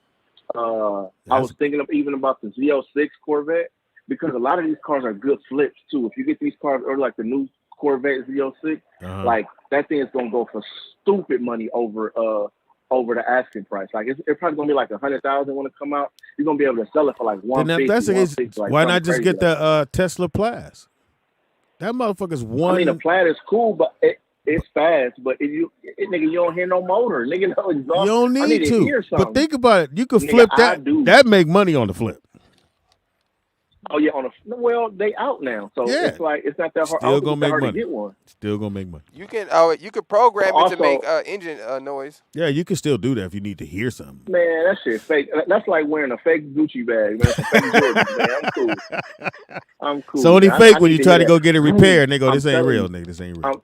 I was thinking about the Z06 Corvette because a lot of these cars are good flips too. If you get these cars or like the new Corvette Z06, like that thing is gonna go for stupid money over the asking price. Like it's probably gonna be like 100,000 when it come out. You're gonna be able to sell it for like 150. Like, why not just get the Tesla Plaid? That motherfucker's one. I mean, the Plaid is cool, but it's fast. But you don't hear no motor. Nigga, no exhaust. You don't need to. But think about it. You could flip that. That make money on the flip. Oh yeah, they out now, so it's like it's not that hard. Still gonna make money. To get one. Still gonna make money. You can program it to make engine noise. Yeah, you can still do that if you need to hear something. Man, that shit fake. That's like wearing a fake Gucci bag, man. Some fake Jordan, man. I'm cool. So only fake when you try to go get it repaired, and they go, "This ain't real, nigga. This ain't real."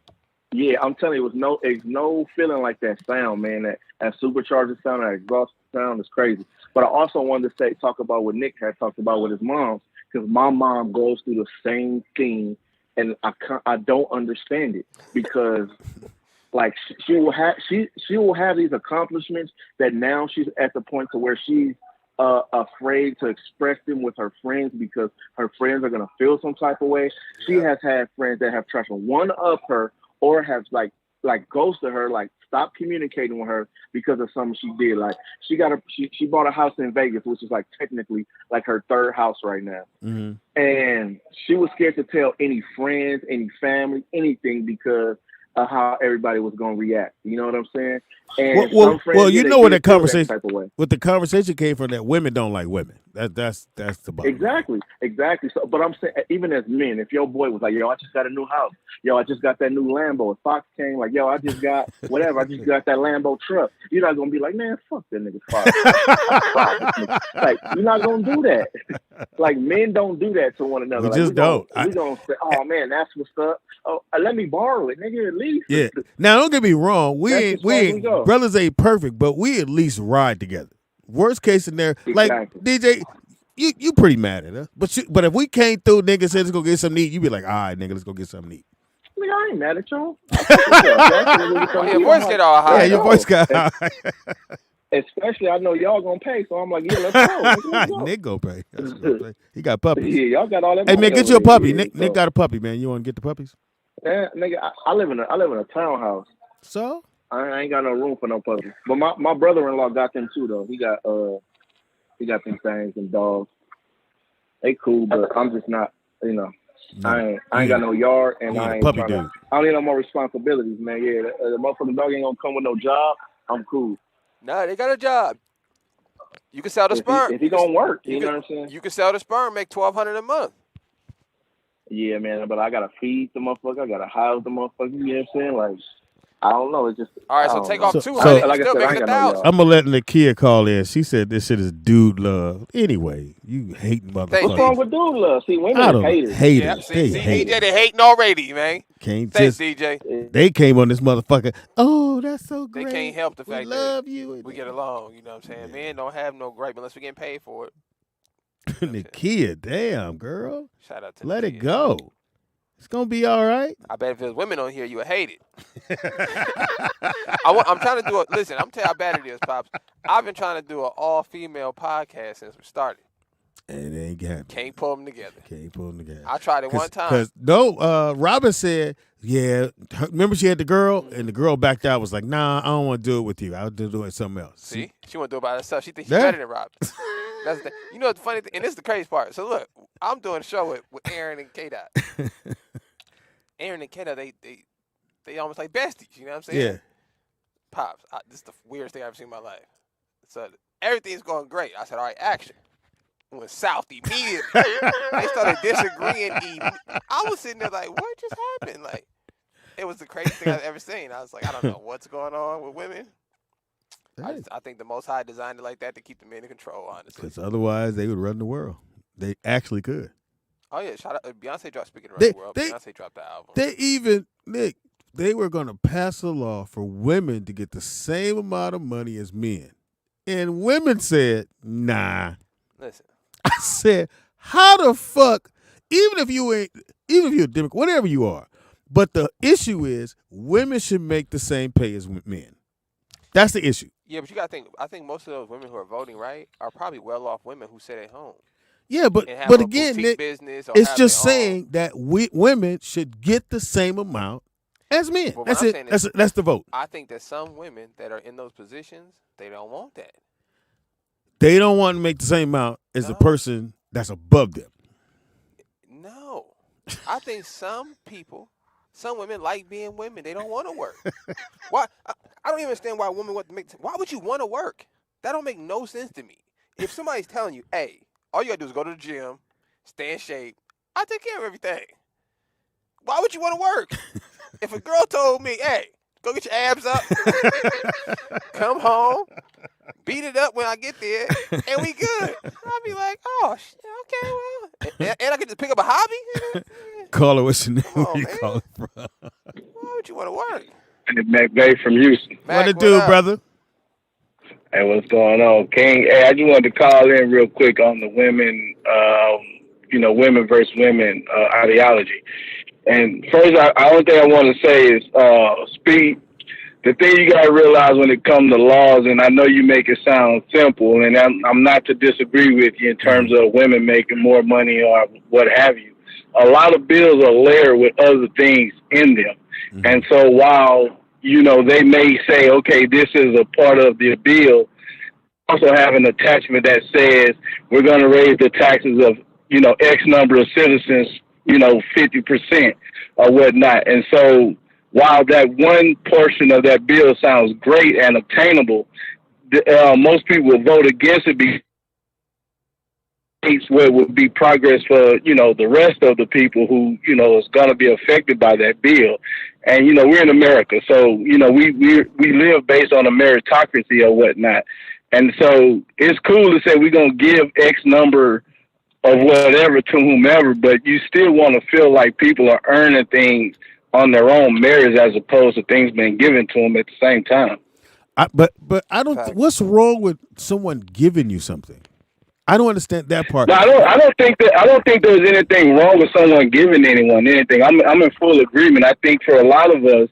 I'm telling you, it's no feeling like that sound, man. That supercharger sound, that exhaust sound is crazy. But I also wanted to talk about what Nick had talked about with his mom. Because my mom goes through the same thing, and I don't understand it because, like, she will have these accomplishments that now she's at the point to where she's afraid to express them with her friends because her friends are gonna feel some type of way. She has had friends that have tried to one up her or have like ghosted her, like stop communicating with her because of something she did. Like she bought a house in Vegas, which is like technically like her third house right now. Mm-hmm. And she was scared to tell any friends, any family, anything because of how everybody was going to react. You know what I'm saying? And you know where the conversation came from, that women don't like women. That's the bottom. Exactly. So, but I'm saying, even as men, if your boy was like, "Yo, I just got a new house. Yo, I just got that new Lambo." If Fox came like, "Yo, I just got whatever. I just got that Lambo truck," you're not gonna be like, "Man, fuck that nigga Fox." Like, you're not gonna do that. Like, men don't do that to one another. We just don't. We gonna say, "Oh man, that's what's up. Oh, let me borrow it, nigga, at least." Yeah. Now, don't get me wrong. We ain't brothers ain't perfect, but we at least ride together. Worst case scenario, like DJ, you pretty mad at us. But if we came through, nigga said let's go get something to eat, you be like, all right, nigga, let's go get something to eat. Nigga, I ain't mad at y'all. Your voice get all high. Yeah, your voice got high. Especially, I know y'all gonna pay, so I'm like, yeah, let's go. Nick go pay. He got puppies. Yeah, y'all got all that. Hey man, get you a puppy. Nick got a puppy, man. You want to get the puppies? Yeah, nigga, I live in a townhouse. So I ain't got no room for no puppies. But my brother-in-law got them too, though. He got them things and dogs. They cool, but I'm just not, you know. I ain't got no yard, and I ain't puppy dude. I don't need no more responsibilities, man. Yeah, the motherfucking dog ain't gonna come with no job. I'm cool. Nah, they got a job. You can sell the sperm. If he gonna work, you know what I'm saying? You can sell the sperm, make $1,200 a month. Yeah, man, but I gotta feed the motherfucker. I gotta house the motherfucker. You know what I'm saying? Like, I don't know. It's just all right. So take off 200. So, Like still making 1,000. I'm gonna let Nakia call in. She said this shit is dude love. Anyway, you hating motherfucker. What's wrong with dude love? See, women I don't hate it. hate Yeah, it. see, They hate DJ, it. they hating already, man. Can't Thanks, just. DJ. They came on this motherfucker. Oh, that's so They great. can't help the fact we that love you. we get along. You know what I'm saying? Men don't have no gripe unless we're getting paid for it. Nakia, damn girl. Shout out to Let Nakia. it go. It's gonna be all right. I bet if there's women on here, you would hate it. I'm trying to do listen, I'm telling you how bad it is, Pops. I've been trying to do an all-female podcast since we started. And it ain't happening. Can't pull them together. Can't pull them together. I tried it one time. Because Robin said, yeah, remember she had the girl, and the girl backed out, was like, nah, I don't want to do it with you. I'll do it with something else. See? She want to do it by herself. She thinks she's better than Robin. That's the thing. You know the funny thing, and this is the crazy part. So look, I'm doing a show with Aaron and K-Dot. Aaron and K-Dot, they almost like besties. You know what I'm saying? Yeah. Pops, this is the weirdest thing I've ever seen in my life. So everything's going great. I said, all right, action. Went south immediately. They started disagreeing. I was sitting there like, what just happened? Like, it was the craziest thing I've ever seen. I was like, I don't know what's going on with women. I think the Most High designed it like that to keep the men in control, honestly. Because otherwise, they would run the world. They actually could. Oh, yeah. Shout out. Beyonce dropped Speaking Around the World. Beyonce dropped the album. Nick, they were going to pass a law for women to get the same amount of money as men. And women said, nah. Listen. I said, how the fuck, even if you're a Democrat, whatever you are, but the issue is women should make the same pay as men. That's the issue. Yeah, but you got to think, I think most of those women who are voting right are probably well-off women who sit at home. Yeah, but again, Nick, it's just saying that women should get the same amount as men. Well, that's it. That's the vote. I think that some women that are in those positions, they don't want that. They don't want to make the same amount as the person that's above them. No. I think some women like being women. They don't want to work. Why? I don't even understand why women want to make. Why would you want to work? That don't make no sense to me. If somebody's telling you, hey, all you got to do is go to the gym, stay in shape, I take care of everything. Why would you want to work? If a girl told me, hey, go get your abs up, come home, beat it up when I get there, and we good. I'd be like, oh, okay, well. And I could just pick up a hobby? Call her what's your name? Oh, you man. call her from? Why would you want to work? McVay from Houston. What to do, brother? Hey, what's going on, King? Hey, I just wanted to call in real quick on the women, women versus women ideology. And first, only thing I want to say is, Speed, the thing you got to realize when it comes to laws, and I know you make it sound simple, and I'm not to disagree with you in terms of women making more money or what have you. A lot of bills are layered with other things in them. Mm-hmm. And so while, they may say, okay, this is a part of the bill, also have an attachment that says we're going to raise the taxes of, X number of citizens, 50% or whatnot. And so while that one portion of that bill sounds great and obtainable, most people will vote against it because where it would be progress for, the rest of the people who, is going to be affected by that bill. And, we're in America. So, we live based on a meritocracy or whatnot. And so it's cool to say we're going to give X number of whatever to whomever, but you still want to feel like people are earning things on their own merits as opposed to things being given to them at the same time. But I don't. What's wrong with someone giving you something? I don't understand that part. No, I don't think there's anything wrong with someone giving anyone anything. I'm in full agreement. I think for a lot of us,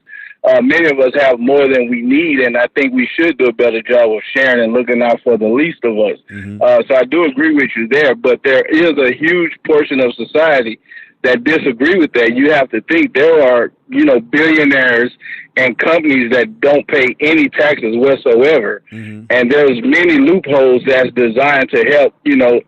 many of us have more than we need, and I think we should do a better job of sharing and looking out for the least of us. Mm-hmm. So I do agree with you there, but there is a huge portion of society that disagree with that. You have to think there are, billionaires and companies that don't pay any taxes whatsoever. Mm-hmm. And there's many loopholes that's designed to help,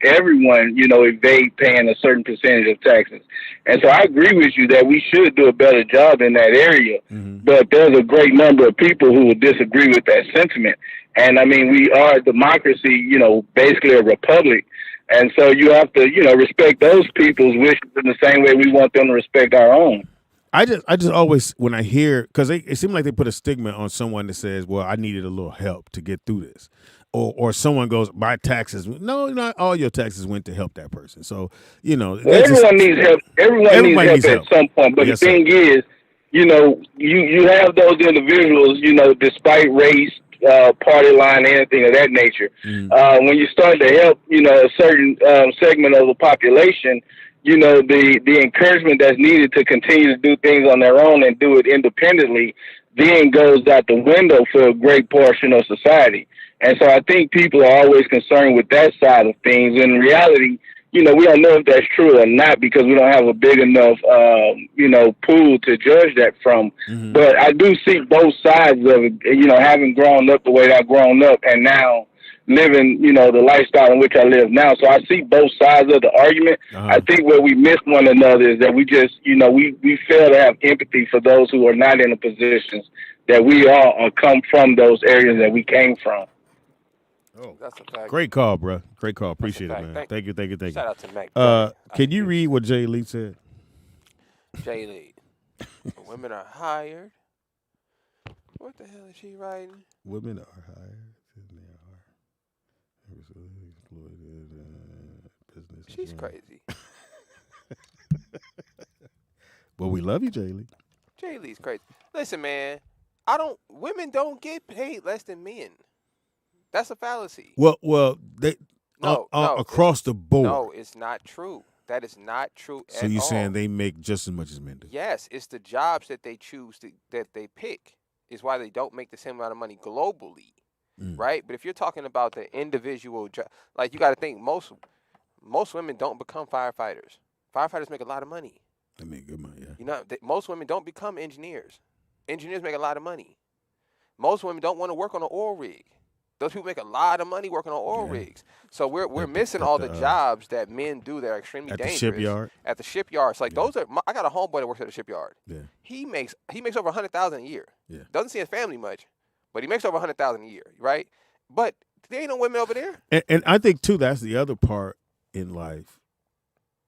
everyone, evade paying a certain percentage of taxes. And so I agree with you that we should do a better job in that area. Mm-hmm. But there's a great number of people who would disagree with that sentiment. And I mean, we are a democracy, basically a republic. And so you have to, respect those people's wishes in the same way we want them to respect our own. I just always, when I hear, because it seems like they put a stigma on someone that says, well, I needed a little help to get through this. Or someone goes, my taxes. No, not all your taxes went to help that person. So, everyone needs help. Everyone needs help at some point. But the thing is, you have those individuals, despite race, party line, anything of that nature. When you start to help, a certain segment of the population, the encouragement that's needed to continue to do things on their own and do it independently then goes out the window for a great portion of society. And so I think people are always concerned with that side of things. In reality, we don't know if that's true or not because we don't have a big enough, pool to judge that from. But I do see both sides of it, having grown up the way that I've grown up and now living, the lifestyle in which I live now. So I see both sides of the argument. I think where we miss one another is that we just, we fail to have empathy for those who are not in the positions that we are or come from those areas that we came from. Oh, that's a fact. Great call, bro. Great call. Appreciate it, man. Thank you. Shout out to Mac. Can you read what Jay Lee said? Jay Lee. Women are hired. What the hell is she writing? Women are hired. Business. She's crazy. Well, we love you, Jay Lee. Jay Lee's crazy. Listen, man. Women don't get paid less than men. That's a fallacy. Well, they across the board. No, it's not true. That is not true at all. So you're saying they make just as much as men do? Yes, it's the jobs that they choose that they pick is why they don't make the same amount of money globally, right? But if you're talking about the individual job, like you got to think most women don't become firefighters. Firefighters make a lot of money. They make good money, yeah. Most women don't become engineers. Engineers make a lot of money. Most women don't want to work on an oil rig. Those people make a lot of money working on oil rigs. So we're missing all the jobs that men do that are extremely dangerous. At the shipyard? At the shipyards. Like those are I got a homeboy that works at a shipyard. Yeah. He makes over $100,000 a year. Yeah. Doesn't see his family much, but he makes over $100,000 a year, right? But there ain't no women over there. And I think too that's the other part in life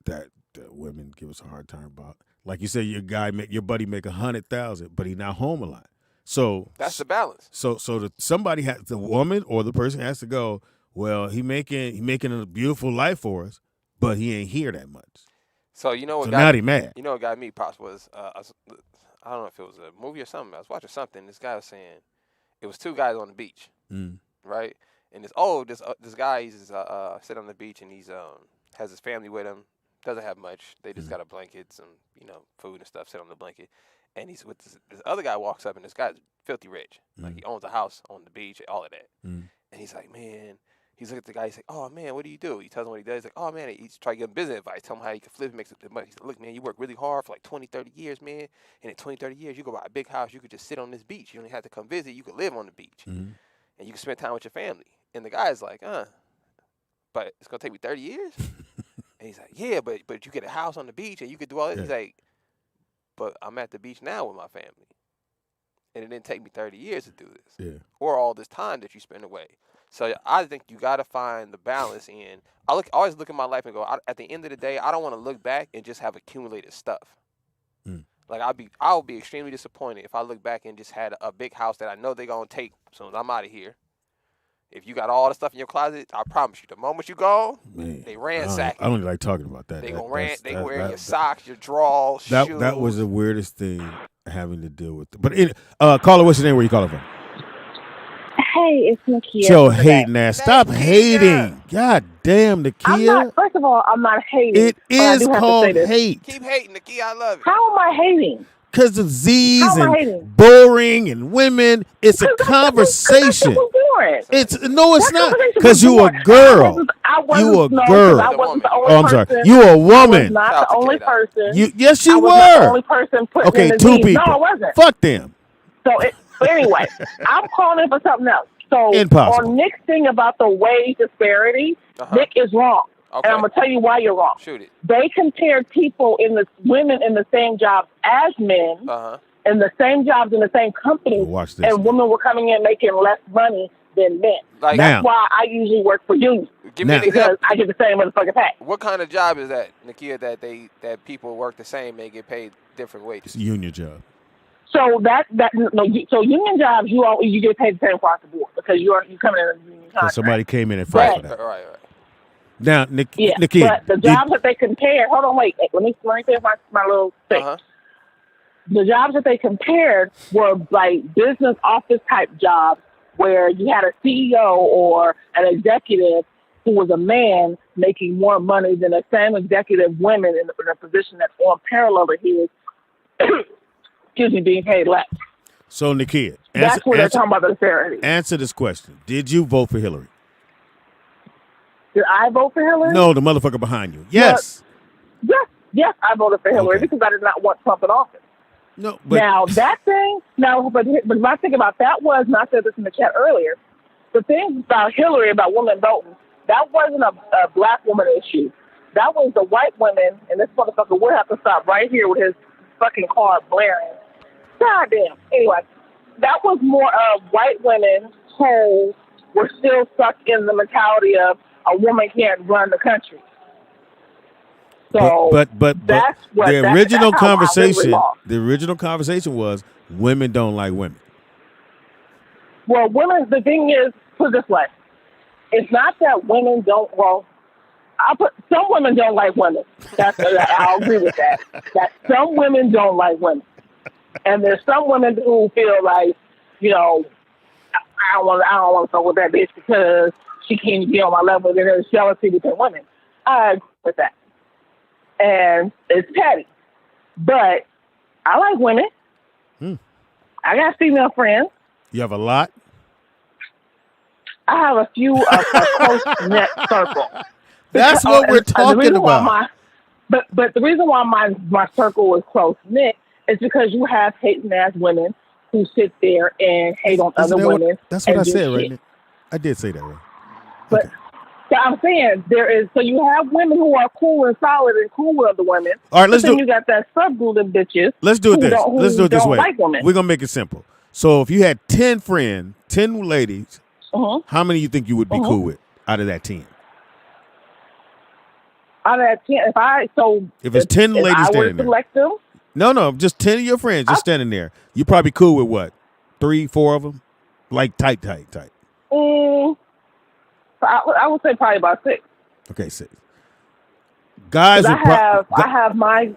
that women give us a hard time about. Like you said, your buddy make $100,000, but he not home a lot. So that's the balance. So the woman or the person has to go, well, he making a beautiful life for us, but he ain't here that much. So you know what? So now he mad. You know what got me, Pops, was I don't know if it was a movie or something. I was watching something. This guy was saying it was two guys on the beach, right? And this guy he's sitting on the beach and he's has his family with him. Doesn't have much. They just got a blanket, some food and stuff. Sit on the blanket. And he's with this other guy walks up, and this guy's filthy rich. Like, he owns a house on the beach, all of that. And he's like, man, he's looking at the guy. He's like, oh, man, what do you do? He tells him what he does. He's like, oh, man, he's trying to give him business advice. Tell him how he can flip and make some money. He's like, look, man, you work really hard for like 20, 30 years, man. And in 20, 30 years, you go buy a big house. You could just sit on this beach. You don't have to come visit. You could live on the beach. And you can spend time with your family. And the guy's like, but it's going to take me 30 years? And he's like, yeah, but you get a house on the beach, and you could do all this. Yeah. He's like, but I'm at the beach now with my family. And it didn't take me 30 years to do this. Yeah. Or all this time that you spend away. So I think you got to find the balance in. I always look at my life and go, at the end of the day, I don't want to look back and just have accumulated stuff. Like, I'll be extremely disappointed if I look back and just had a big house that I know they're going to take as soon as I'm out of here. If you got all the stuff in your closet, I promise you, the moment you go, they ransack I don't even like talking about that. They wear your socks, your drawers, shoes. That was the weirdest thing having to deal with. But caller, what's your name? Where you calling from? Hey, it's Nakia. Joe hating ass. Stop hating. God damn, Nakia. First of all, I'm not hating. It is called hate. Keep hating, Nakia. I love it. How am I hating? Because of Z's and boring and women. It's a conversation. It's not. Because you a girl. You a girl. I wasn't the only person. I'm sorry. You a woman. I was not the only person. Yes, you were. The only person putting in the two Z's. people. No, I wasn't. Fuck them. So anyway, I'm calling for something else. So Impossible. on Nick's thing about the wage disparity, Nick is wrong. Okay. And I'm gonna tell you why you're wrong. Shoot it. They compared women in the same jobs as men, in the same jobs in the same companies, and women were coming in making less money than men. Like, that's why I usually work for unions. Give me an example. Because I get the same motherfucking pay. What kind of job is that, Nakia, that people work the same, they get paid different wages? It's a union job. So so union jobs, you get paid the same across the board because you come in a union contract. Somebody came in and fight for that. Right. Now, Nakia, but the jobs that they compared, hold on, wait, let me finish my little thing. The jobs that they compared were like business office type jobs where you had a CEO or an executive who was a man making more money than the same executive women in a position that's on parallel to his, being paid less. So, Nakia, that's what they're talking about the disparity. Answer this question. Did you vote for Hillary? Did I vote for Hillary? No, the motherfucker behind you. Yes. Yes, I voted for Hillary because I did not want Trump in office. No, but now that thing. But my thing about that was, and I said this in the chat earlier, the thing about Hillary, about women voting, that wasn't a black woman issue. That was the white women, and this motherfucker would have to stop right here with his fucking car blaring. Goddamn. Anyway, that was more of white women who were still stuck in the mentality of a woman can't run the country. So but that's what the original conversation. The original conversation was women don't like women. Well, women. The thing is, put it this way: it's not that women don't. Well, some women don't like women. I'll agree with that. That some women don't like women, and there's some women who feel like, I don't want to fuck with that bitch because she can't be on my level. And there's jealousy between women. I agree with that. And it's petty. But I like women. I got female friends. You have a lot? I have a few a close-knit circle. That's what we're talking about. But the reason why my circle is close-knit is because you have hating-ass women who sit there and hate on other women. That's what I said, right? I did say that, right? But I'm saying so you have women who are cool and solid and cool with other women. All right, let's do it. You got that subgroup of bitches. Let's do it this. Let's do it this way. Like women. We're gonna make it simple. So if you had 10 friends, 10 ladies, how many you think you would be cool with out of that 10? Out of that 10, if it's 10 ladies I standing there, select them. No, just 10 of your friends just standing there. You probably cool with what? 3, 4 of them, like tight. I would say probably about 6. Okay, 6. Guys, I have my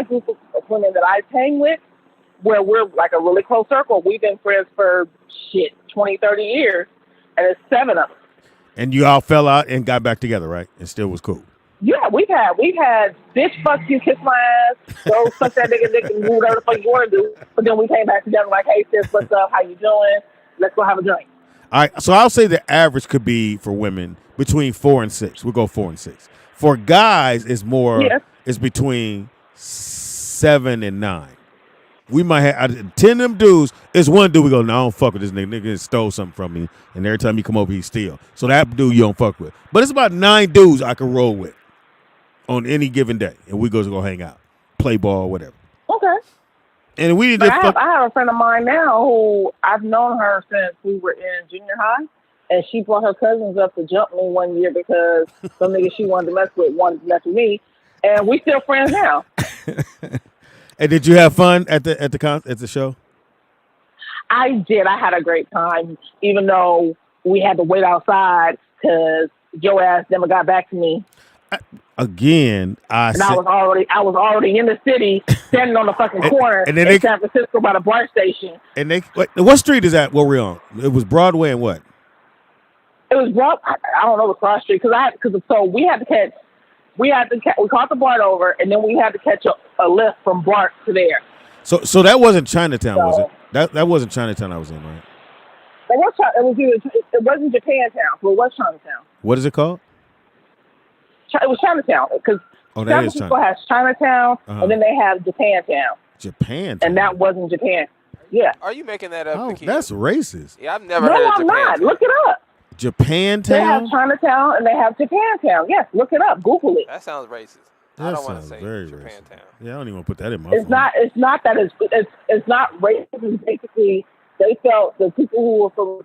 group of women that I hang with, where we're like a really close circle. We've been friends for 20, 30 years, and it's 7 of them. And you all fell out and got back together, right? And still was cool. Yeah, we've had bitch fuck you, kiss my ass, go suck that nigga dick and do whatever the fuck you want to do. But then we came back together like, hey sis, what's up? How you doing? Let's go have a drink. All right, so I'll say the average could be for women between 4 and 6. We'll go 4 and 6. For guys, it's more. Yes. It's between 7 and 9. We might have 10 of them dudes. It's one dude we go, no, I don't fuck with this nigga. Nigga stole something from me, and every time he come over, he steal. So that dude you don't fuck with. But it's about 9 dudes I can roll with on any given day, and we go hang out, play ball, whatever. Okay. And we I have a friend of mine now who I've known her since we were in junior high, and she brought her cousins up to jump me one year because some nigga she wanted to mess with wanted to mess with me, and we still friends now. And did you have fun at the show? I did. I had a great time, even though we had to wait outside because Joe ass never got back to me. I was already in the city, standing on the fucking corner in San Francisco by the BART station. And what street is that? What we're on? It was Broadway and what? It was I don't know the cross street we caught the BART over, and then we had to catch a lift from BART to there. So that wasn't Chinatown, was it? That wasn't Chinatown I was in, right? It wasn't Japantown, so it was Chinatown. What is it called? It was Chinatown because San Francisco has Chinatown, and then they have Japantown. Japantown, and that wasn't Japan. Yeah. Are you making that up? Oh, that's racist. Yeah, I've never heard of Japantown. No, I'm not. Look it up. Japantown. They have Chinatown and they have Japantown. Yes, look it up. Google it. That sounds racist. I don't want to say very Japantown. Racist. Yeah, I don't even want to put that in my phone. It's not that it's not racist. It's basically they felt the people who were from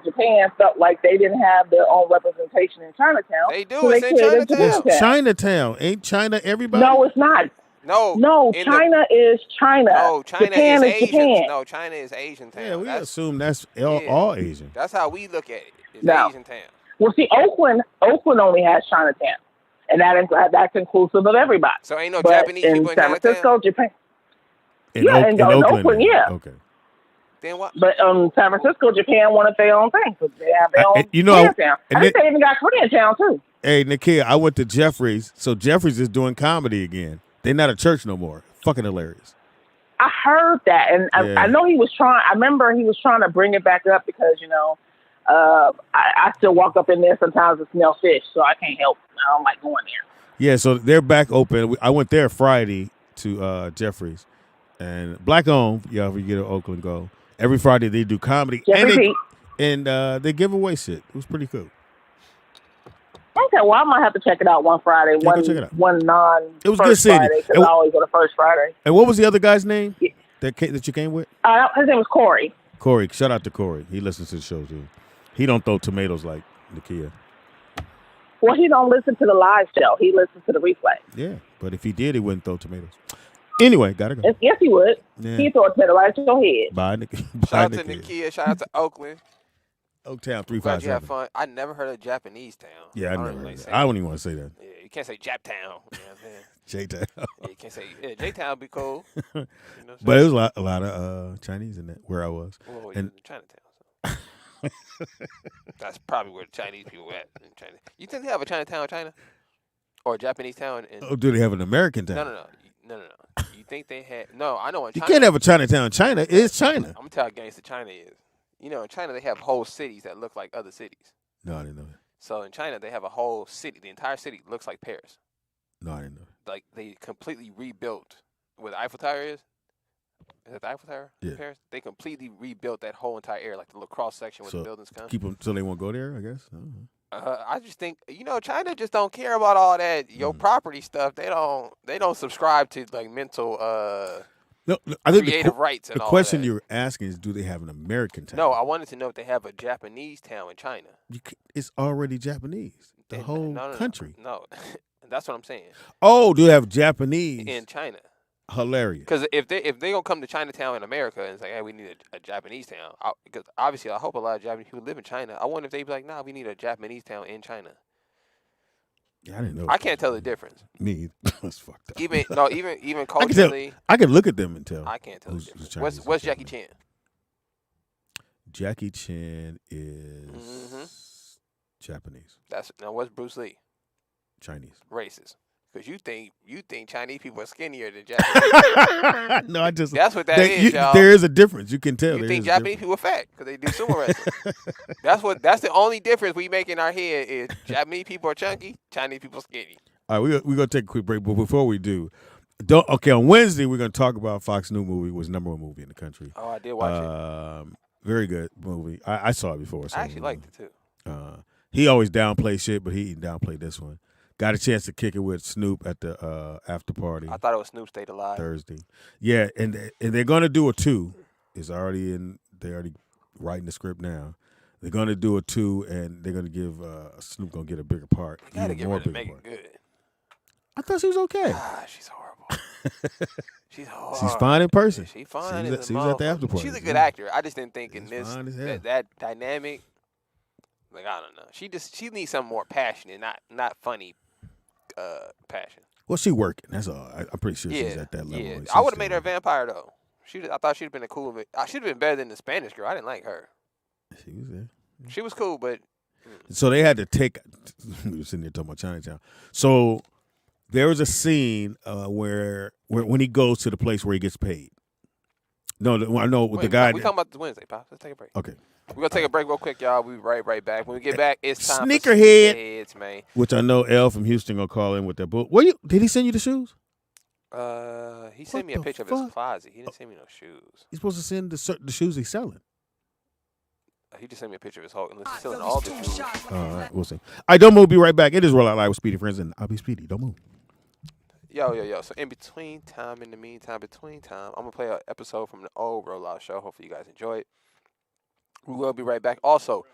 Japan felt like they didn't have their own representation in Chinatown. They do. So It's they in created Chinatown. It's Chinatown. Ain't China everybody? No, it's not. No, China is China. No, China Japan is is Asian. Japan. No, China is Asian town. Yeah, we assume that's all Asian. That's how we look at it. It's No. Asian town. Well, see, Oakland only has Chinatown, and that's inclusive of everybody. So ain't no but Japanese in people in San Chinatown? Francisco, Japan. In Oakland, yeah. Okay. Then what? But San Francisco, Japan wanted their own thing. So they have their own Koreatown. I think they even got Koreatown, too. Hey, Nakia, I went to Jeffrey's. So Jeffrey's is doing comedy again. They're not a church no more. Fucking hilarious. I heard that, and I know he was trying. I remember he was trying to bring it back up because I still walk up in there sometimes and smell fish, so I can't help. I don't like going there. Yeah, so they're back open. I went there Friday to Jeffrey's, and black owned. Yeah, if you get to Oakland, go every Friday. They do comedy and they give away shit. It was pretty cool. Okay, well, I might have to check it out one Friday. Yeah, go check it out. One non. It was good seeing you. Because I always go to first Friday. And what was the other guy's name that you came with? His name was Corey. Corey, shout out to Corey. He listens to the show too. He don't throw tomatoes like Nakia. Well, he don't listen to the live show. He listens to the replay. Yeah, but if he did, he wouldn't throw tomatoes. Anyway, gotta go. Yes, he would. Yeah. He'd throw a tomato right at your head. Bye, Shout out to Nakia. Shout out to Oakland. Oaktown 357. Glad you have fun. I never heard of Japanese town. Yeah, I never heard of that. I don't even want to say that. Yeah, you can't say Jap town. You know what I'm saying? J-Town. Yeah, you can't say J-Town would be cool. But it was a lot of Chinese in that where I was. Well, and Chinatown. So. That's probably where the Chinese people were at in China. You think they have a Chinatown in China? Or a Japanese town? Oh, do they have an American town? No. You think they had... No, I know in China... You can't have a Chinatown in China. It's China. I'm going to tell you how gangster China is. You know, in China, they have whole cities that look like other cities. No, I didn't know that. So in China, they have a whole city. The entire city looks like Paris. No, I didn't know that. Like, they completely rebuilt where the Eiffel Tower is. Is that the Eiffel Tower in Paris? They completely rebuilt that whole entire area, like the little cross section where the buildings come. Keep them so they won't go there, I guess? I just think, China just don't care about all that, property stuff. They don't subscribe to, like, mental... No, I think creative rights and the all question that. you're asking is, do they have an American town? No, I wanted to know if they have a Japanese town in China. It's already Japanese. The whole country. No, that's what I'm saying. Oh, do they have Japanese in China? Hilarious. Because if they gonna come to Chinatown in America and say, hey, we need a Japanese town, because obviously I hope a lot of Japanese people live in China. I wonder if they'd be like, nah, we need a Japanese town in China. Yeah, I didn't know. I can't tell the difference. Me, that's fucked up. Even culturally, I can look at them and tell. I can't tell the difference. What's Jackie Chan? Jackie Chan is Japanese. Now what's Bruce Lee? Chinese. Racist. Because you think Chinese people are skinnier than Japanese. No, I just... That's what that is, y'all. There is a difference. You can tell. You think Japanese people are fat because they do sumo wrestling. That's the only difference we make in our head is Japanese people are chunky, Chinese people are skinny. All right, we're going to take a quick break, but before we do, on Wednesday, we're going to talk about Fox's new movie. It was #1 movie in the country. Oh, I did watch it. Very good movie. I saw it before. So I actually liked it, too. He always downplays shit, but he didn't downplay this one. Got a chance to kick it with Snoop at the after party. I thought it was Snoop Stayed Alive. Thursday. Yeah, and they're going to do a 2. They're already writing the script now. They're going to do a 2, and they're going to give Snoop going to get a bigger part. You got to get rid of Megan Good. I thought she was okay. She's horrible. She's horrible. She's fine in person. She's fine. She was at the after party. She's a good actor. I just didn't think in this that dynamic. Like, I don't know. She needs something more passionate, not funny passion. Well, she working. That's all. I'm pretty sure she's at that level. Yeah. I would have made her a vampire though. I thought she'd have been a cool. She'd have been better than the Spanish girl. I didn't like her. She was there. She was cool, but so they had to take. We were sitting there talking about Chinatown. So there was a scene where when he goes to the place where he gets paid. No, I know with the guy. We talking about the Wednesday, Pops. Let's take a break. Okay. We're going to take a break real quick, y'all. We'll be right back. When we get back, it's time Sneakerhead. for Sneakerheads, man. Which I know L from Houston going to call in with that book. Did he send you the shoes? He sent me a picture of his closet. He didn't send me no shoes. He's supposed to send the shoes he's selling. He just sent me a picture of his whole, unless he's selling all the shoes. All right, we'll see. All right, don't move. Be right back. It is Rollout Live with Speedy Friends, and I'll be Speedy. Don't move. Yo. So in the meantime, I'm going to play an episode from the old Rollout show. Hopefully you guys enjoy it. We will be right back. Also,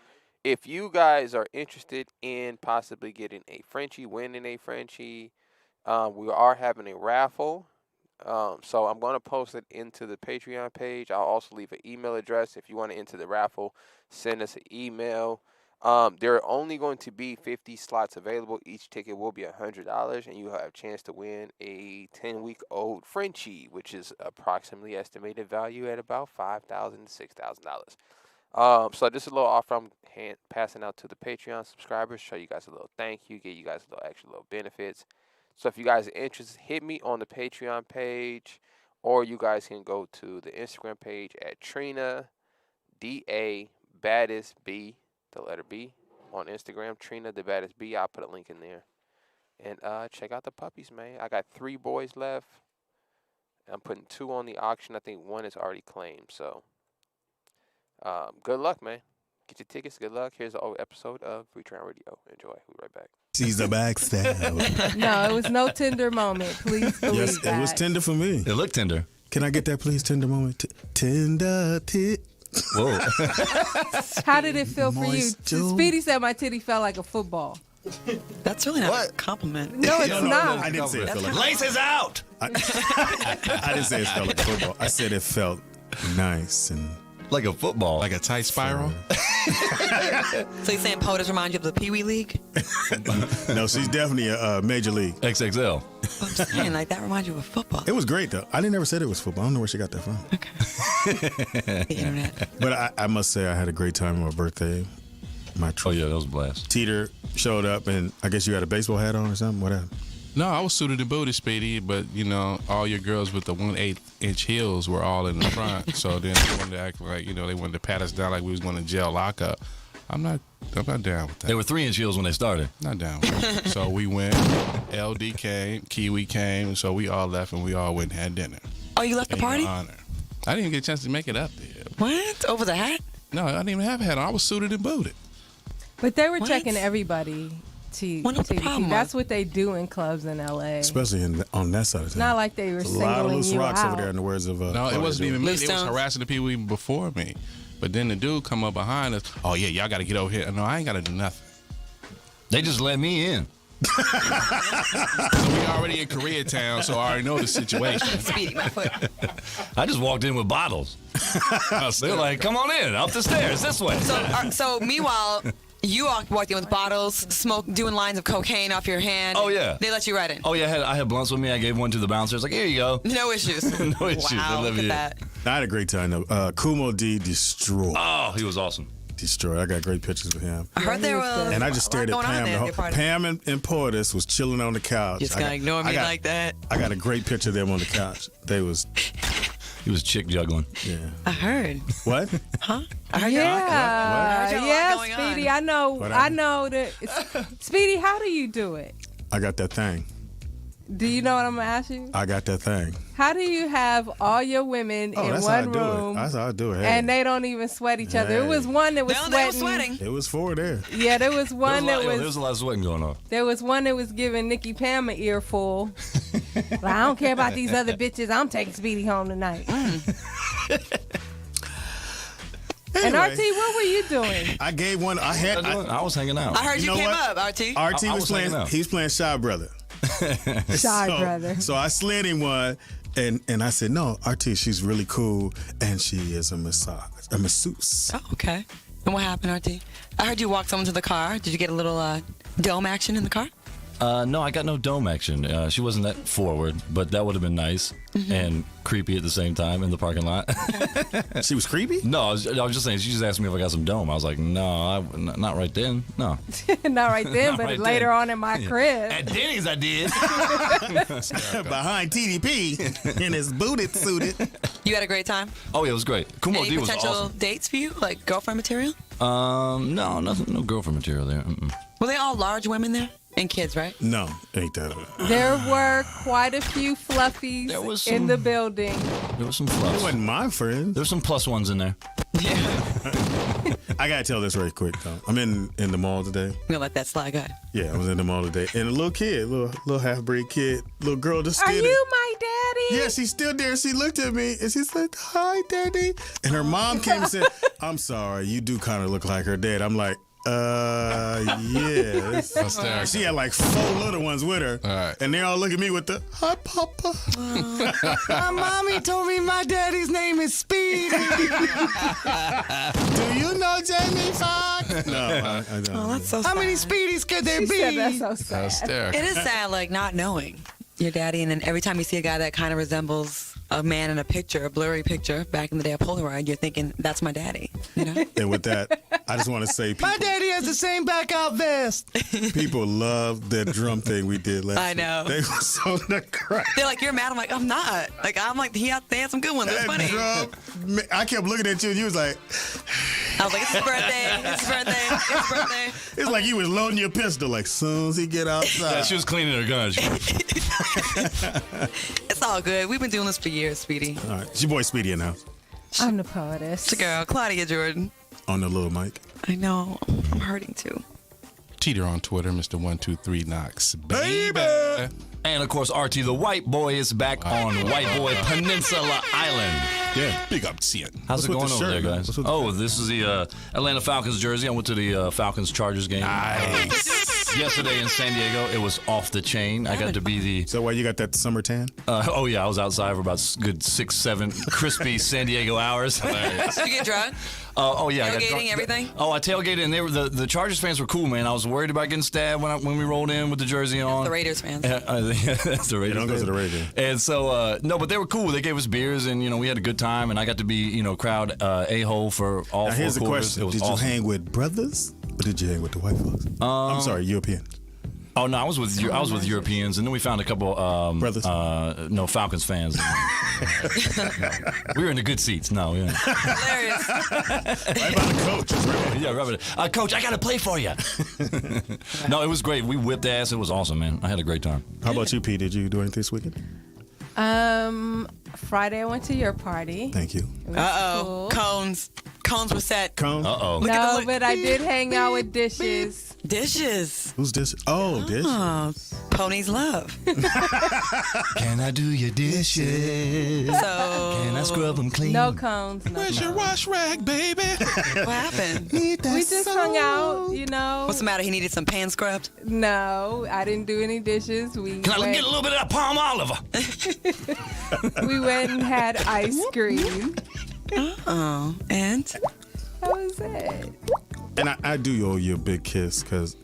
if you guys are interested in possibly getting a Frenchie, winning a Frenchie, we are having a raffle. So I'm going to post it into the Patreon page. I'll also leave an email address. If you want to enter the raffle, send us an email. There are only going to be 50 slots available. Each ticket will be $100, and you have a chance to win a 10-week-old Frenchie, which is approximately estimated value at about $5,000 to $6,000. So this is a little offer I'm passing out to the Patreon subscribers. Show you guys a little thank you, get you guys a little extra little benefits. So if you guys are interested, hit me on the Patreon page, or you guys can go to the Instagram page at Trina DA Baddest B, the letter B, on Instagram. Trina the Baddest B. I'll put a link in there. And check out the puppies, man. I got 3 boys left. I'm putting 2 on the auction. I think 1 is already claimed. So good luck, man. Get your tickets. Good luck. Here's an old episode of Return Radio. Enjoy. We'll be right back. She's a backstab. No, it was no tender moment. Please believe yes, that. It was tender for me. It looked tender. Can I get that, please? Tender moment. Tender tit. Whoa. How did it feel for you? Joe. Speedy said my titty felt like a football. That's really not a compliment. No, it's not. I didn't say it felt like Laces out. I didn't say it felt like football. I said it felt nice and like a football. Like a tight spiral? So you're saying POTUS remind you of the Pee Wee League? No, she's definitely a major league. XXL. I'm saying, like, that reminds you of football. It was great, though. I didn't ever said it was football. I don't know where she got that from. Okay. The internet. But I must say I had a great time on my birthday. Oh, yeah, that was a blast. Teeter showed up, and I guess you had a baseball hat on or something? What happened? No, I was suited and booted, Speedy, but, you know, all your girls with the 1/8-inch heels were all in the front. So then they wanted to act like, you know, they wanted to pat us down like we was going to jail lockup. I'm not down with that. They were 3-inch heels when they started. Not down with it. So we went, LD came, Kiwi came, so we all left and we all went and had dinner. Oh, you left the party? Honor. I didn't even get a chance to make it up there. What? Over the hat? No, I didn't even have a hat on. I was suited and booted. But they were What? checking everybody. That's what they do in clubs in L.A. Especially on that side of town. Not like they were There's a singling lot of loose you rocks out. over there in the words of... No, it wasn't even me. They was Stones. harassing the people even before me. But then the dude come up behind us. Oh, yeah, y'all got to get over here. No, I ain't got to do nothing. They just let me in. So we already in Koreatown, so I already know the situation. Speedy, my foot. I just walked in with bottles. They're like, come on in, up the stairs, this way. So meanwhile, you walked in with bottles, doing lines of cocaine off your hand. Oh, yeah. They let you right in. Oh, yeah, I had blunts with me. I gave one to the bouncers. Like, here you go. No issues. No issues. Wow, They let look me at in. that. I had a great time, though. Kumo D destroyed. Oh, he was awesome. Destroyed. I got great pictures of him. I heard there was. And I just stared at Pam. Pam and Portis was chilling on the couch. Just gonna ignore me like that. I got a great picture of them on the couch. He was chick juggling. Yeah. I heard. What? Huh? I heard Speedy. I know that. Speedy, how do you do it? I got that thing. Do you know what I'm gonna ask you? I got that thing. How do you have all your women in one room? That's how I do it. Hey. And they don't even sweat each other. It was one that was sweating. It was 4 there. Yeah, there was one there was a lot of sweating going on. There was one that was giving Nikki Pam an earful. Like, I don't care about these other bitches. I'm taking Speedy home tonight. And Anyway, RT, what were you doing? I gave one. I was hanging out. I heard you came up, RT. RT was playing. He's playing Shy Brother. Brother. So I slid him one, and I said, no, RT, she's really cool, and she is a masseuse. Oh, okay. And what happened, RT? I heard you walked someone to the car. Did you get a little dome action in the car? No, I got no dome action. She wasn't that forward, but that would have been nice and creepy at the same time in the parking lot. She was creepy? No, I was just saying, she just asked me if I got some dome. I was like, no, not right then. No. Not right then, but right later then. on in my crib. At Denny's I did. Behind TDP in his booted suited. You had a great time? Oh, yeah, it was great. Kumo Any D was potential awesome. dates for you? Like girlfriend material? No, nothing, no girlfriend material there. Were they all large women there? And kids, right? No, ain't that. There were quite a few fluffies in the building. There was some fluffs. It wasn't my friend. There were some plus ones in there. Yeah. I gotta tell this right quick though. I'm in the mall today. I'm gonna let that slide. Go ahead. Yeah, I was in the mall today, and a little kid, little half-breed kid, little girl just Are stood. you my daddy? Yeah, she's still there. She looked at me and she said, "Hi, Daddy." And her mom came and said, "I'm sorry, you do kind of look like her dad." I'm like, yeah. She had like 4 little ones with her. All right. And they all look at me with the, "Hi, Papa." My mommy told me my daddy's name is Speedy. Do you know Jamie Foxx? No, I don't. Oh, that's so sad. How many Speedies could there be? Said that's so sad. Hysterical. It is sad, like, not knowing your daddy, and then every time you see a guy that kind of resembles a man in a picture, a blurry picture, back in the day of Polaroid, you're thinking, that's my daddy, you know? And with that, I just want to say, My daddy has the same back out vest. people love that drum thing we did last I know. week. They were so crack. They're like, you're mad? I'm like, I'm not. Like, I'm like, they had some good ones. It's funny. Drum, I kept looking at you and you was like, I was like, it's his birthday. It's his birthday. It's his birthday. it's like you was loading your pistol like, soon as he get outside. Yeah, she was cleaning her gun. It's all good. We've been doing this for years, Speedy. All right, it's your boy Speedy in the house. I'm the poetess. It's your girl, Claudia Jordan. On the little mic. I know. I'm hurting too. Teeter on Twitter, Mr. 123 Knox. Baby. And of course, RT the White Boy is back on White Boy Peninsula Island. Yeah. Big up to you. How's it going with the over shirt, there, man? guys? What's with the Oh, this is the Atlanta Falcons jersey. I went to the Falcons Chargers game yesterday in San Diego. It was off the chain. I got to be the. So why you got that summer tan? Oh yeah, I was outside for about good 6-7 crispy San Diego hours. Did you get drunk? Oh yeah, I got Tailgating, drunk. everything? Oh, I tailgated, and they were the Chargers fans were cool, man. I was worried about getting stabbed when we rolled in with the jersey on. The Raiders fans. That's the Raiders. Don't go to the Raiders. And so no, but they were cool. They gave us beers, and we had a good time, and I got to be crowd a-hole for all Now 4 here's the quarters. question: It was did awesome. you hang with brothers or did you hang with the white folks? I'm sorry, Europeans. Oh no, I was with Europeans, and then we found a couple brothers. No, Falcons fans. We were in the good seats. No, yeah. Hilarious. Right by the coach. Yeah, right. Coach, I got to play for you. No, it was great. We whipped ass. It was awesome, man. I had a great time. How about you, P? Did you do anything this weekend? Friday I went to your party. Thank you. Uh-oh. Cool. Cones were set. Cone? Uh-oh. No, but I did hang out with dishes. Dishes. Who's this? Oh, dishes. Pony's love. Can I do your dishes? So. Can I scrub them clean? No cones. No Where's your wash rag, baby? What happened? We just hung out, What's the matter? He needed some pan scrubbed? No, I didn't do any dishes. Can I get a little bit of that palm olive? We went and had ice cream. Uh-oh. And? That was it. And I do owe you a big kiss because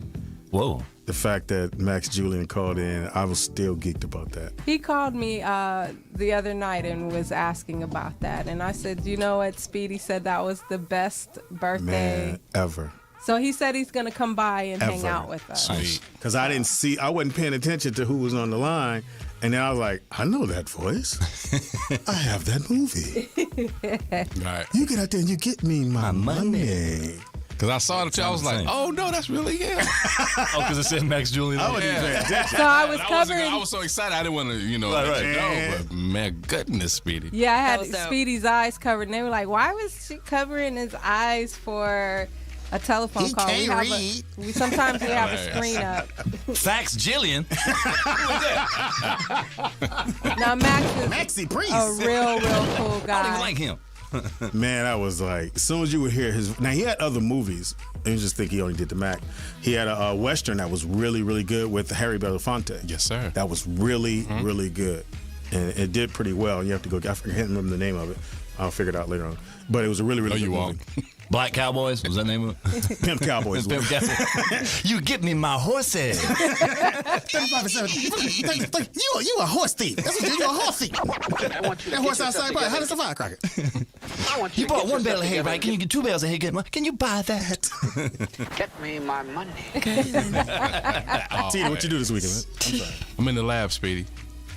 the fact that Max Julian called in, I was still geeked about that. He called me the other night and was asking about that. And I said, you know what? Speedy said that was the best birthday. Man, ever. So he said he's going to come by and hang out with us. Sweet. Because I wasn't paying attention to who was on the line. And then I was like, I know that voice. I have that movie. Right. You get out there and you get me my money. Because I saw it, I was like, oh, no, that's really him. Oh, because it said Max Julian. I wasn't paying attention. So I was covering. I was so excited. I didn't want to, let you know. But, man, goodness, Speedy. Yeah, I had Speedy's eyes covered. And they were like, why was she covering his eyes for a telephone call? Sometimes we have a screen up. Fax Jillian. Now, Max is Maxie Priest. a real cool guy. I don't even like him. Man, I was like, as soon as you would hear his. Now, he had other movies. I just think he only did the Mac. He had a Western that was really, really good with Harry Belafonte. Yes, sir. That was really, really good. And it did pretty well. You have to go, I can't remember the name of it. I'll figure it out later on. But it was a really, really good movie. Black Cowboys? Was that the name of it? Pimp Cowboys. Pimp Cowboys. You get me my horses. 35%. You a horse thief. That's what you're a horse thief. That horse outside, how does the firecracker? You bought 1 bale of hay, right? Can you get 2 bales of hay? Can you buy that? Get me my money. Tina, what you do this weekend, man? I'm sorry. I'm in the lab, Speedy.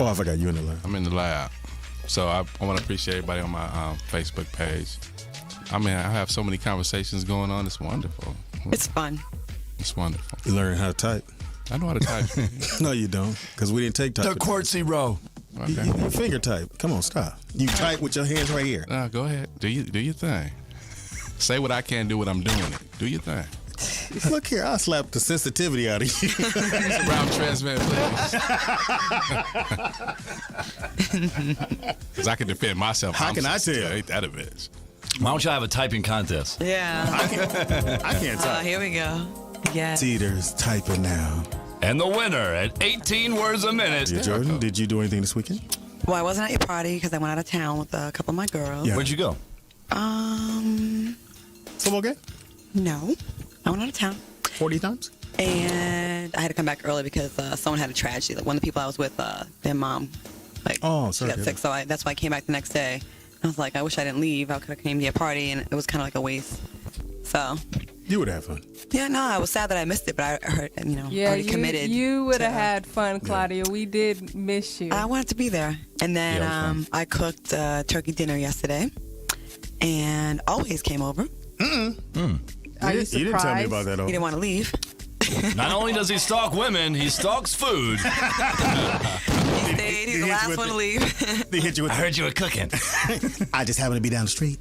Oh, I forgot you in the lab. I'm in the lab. So I want to appreciate everybody on my Facebook page. I mean, I have so many conversations going on. It's wonderful. It's fun. It's wonderful. You learn how to type. I know how to type. No, you don't, because we didn't take type. The QWERTY row. Okay. You finger type. Come on, stop. You type with your hands right here. Go ahead. Do your thing. Say what I can do, what I'm doing it. Do your thing. Look here, I'll slap the sensitivity out of you. Ralph Tresman, please. Because I can defend myself. How can I tell? Ain't that a bitch? Why don't you have a typing contest? Yeah. I can't type. Here we go. Yes. Teeter's typing now. And the winner at 18 words a minute. Yeah, Jordan, did you do anything this weekend? Well, I wasn't at your party because I went out of town with a couple of my girls. Yeah. Where'd you go? Football game? No. I went out of town. 40 times? And I had to come back early because someone had a tragedy. Like one of the people I was with, their mom, sorry, she got sick. So that's why I came back the next day. I was like, I wish I didn't leave. I could have came to your party, and it was kind of like a waste. So. You would have fun. Yeah, no, I was sad that I missed it, but I heard, already committed. You would have had fun, Claudia. We did miss you. I wanted to be there. And then I cooked turkey dinner yesterday, and Always came over. Are you surprised? You didn't tell me about that. He didn't want to leave. Not only does he stalk women, he stalks food. He stayed. He's the last one to leave. They hit you with I heard you were cooking. I just happened to be down the street.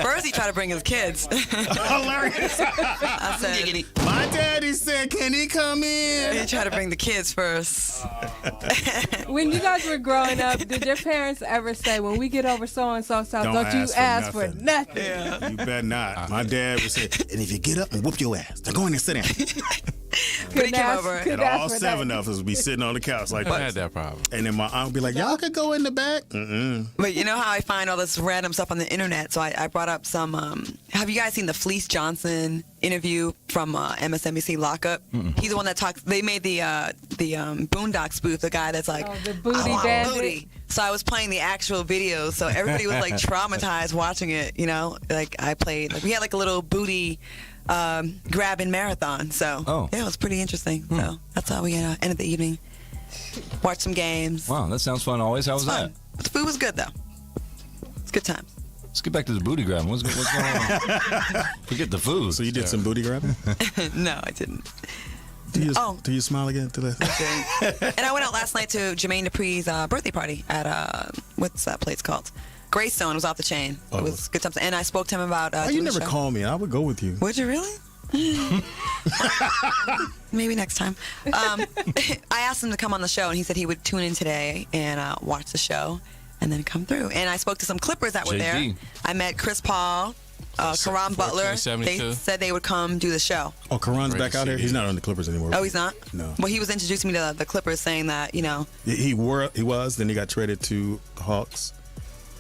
First, he tried to bring his kids. Hilarious. I said, my daddy said, can he come in? He tried to bring the kids first. When you guys were growing up, did your parents ever say, when we get over so-and-so's house, don't you ask for nothing? Yeah. You better not. My dad would say, and if you get up and whoop your ass, then go in and sit down. But he came over. And all 7 of us would be sitting on the couch like I had that problem. And then my aunt would be like, y'all could go in the back. But you know how I find all this random stuff on the internet? So I brought up some, have you guys seen the Fleece Johnson interview from MSNBC Lockup? He's the one that talks, they made the Boondock spoof, the guy that's like, the booty bandit. Booty. So I was playing the actual video, so everybody was like traumatized watching it, like I played, like we had like a little booty grabbing marathon. So yeah, it was pretty interesting. So that's how we ended the evening. Watch some games. Wow, that sounds fun always. How was that? But the food was good though. It's a good time. Let's get back to the booty grabbing. What's going on? Forget the food. So you did some booty grabbing? No, I didn't. Do you smile again to that? And I went out last night to Jermaine Dupri's birthday party at what's that place called? Greystone. It was off the chain. It was good times. And I spoke to him about. You never call me. I would go with you. Would you really? Maybe next time. I asked him to come on the show, and he said he would tune in today and watch the show and then come through. And I spoke to some Clippers that were there. I met Chris Paul, Karan Butler. They said they would come do the show. Oh, Karan's back out here? He's not on the Clippers anymore. Oh, he's not? No. Well, he was introducing me to the Clippers, saying that, He was, then he got traded to the Hawks.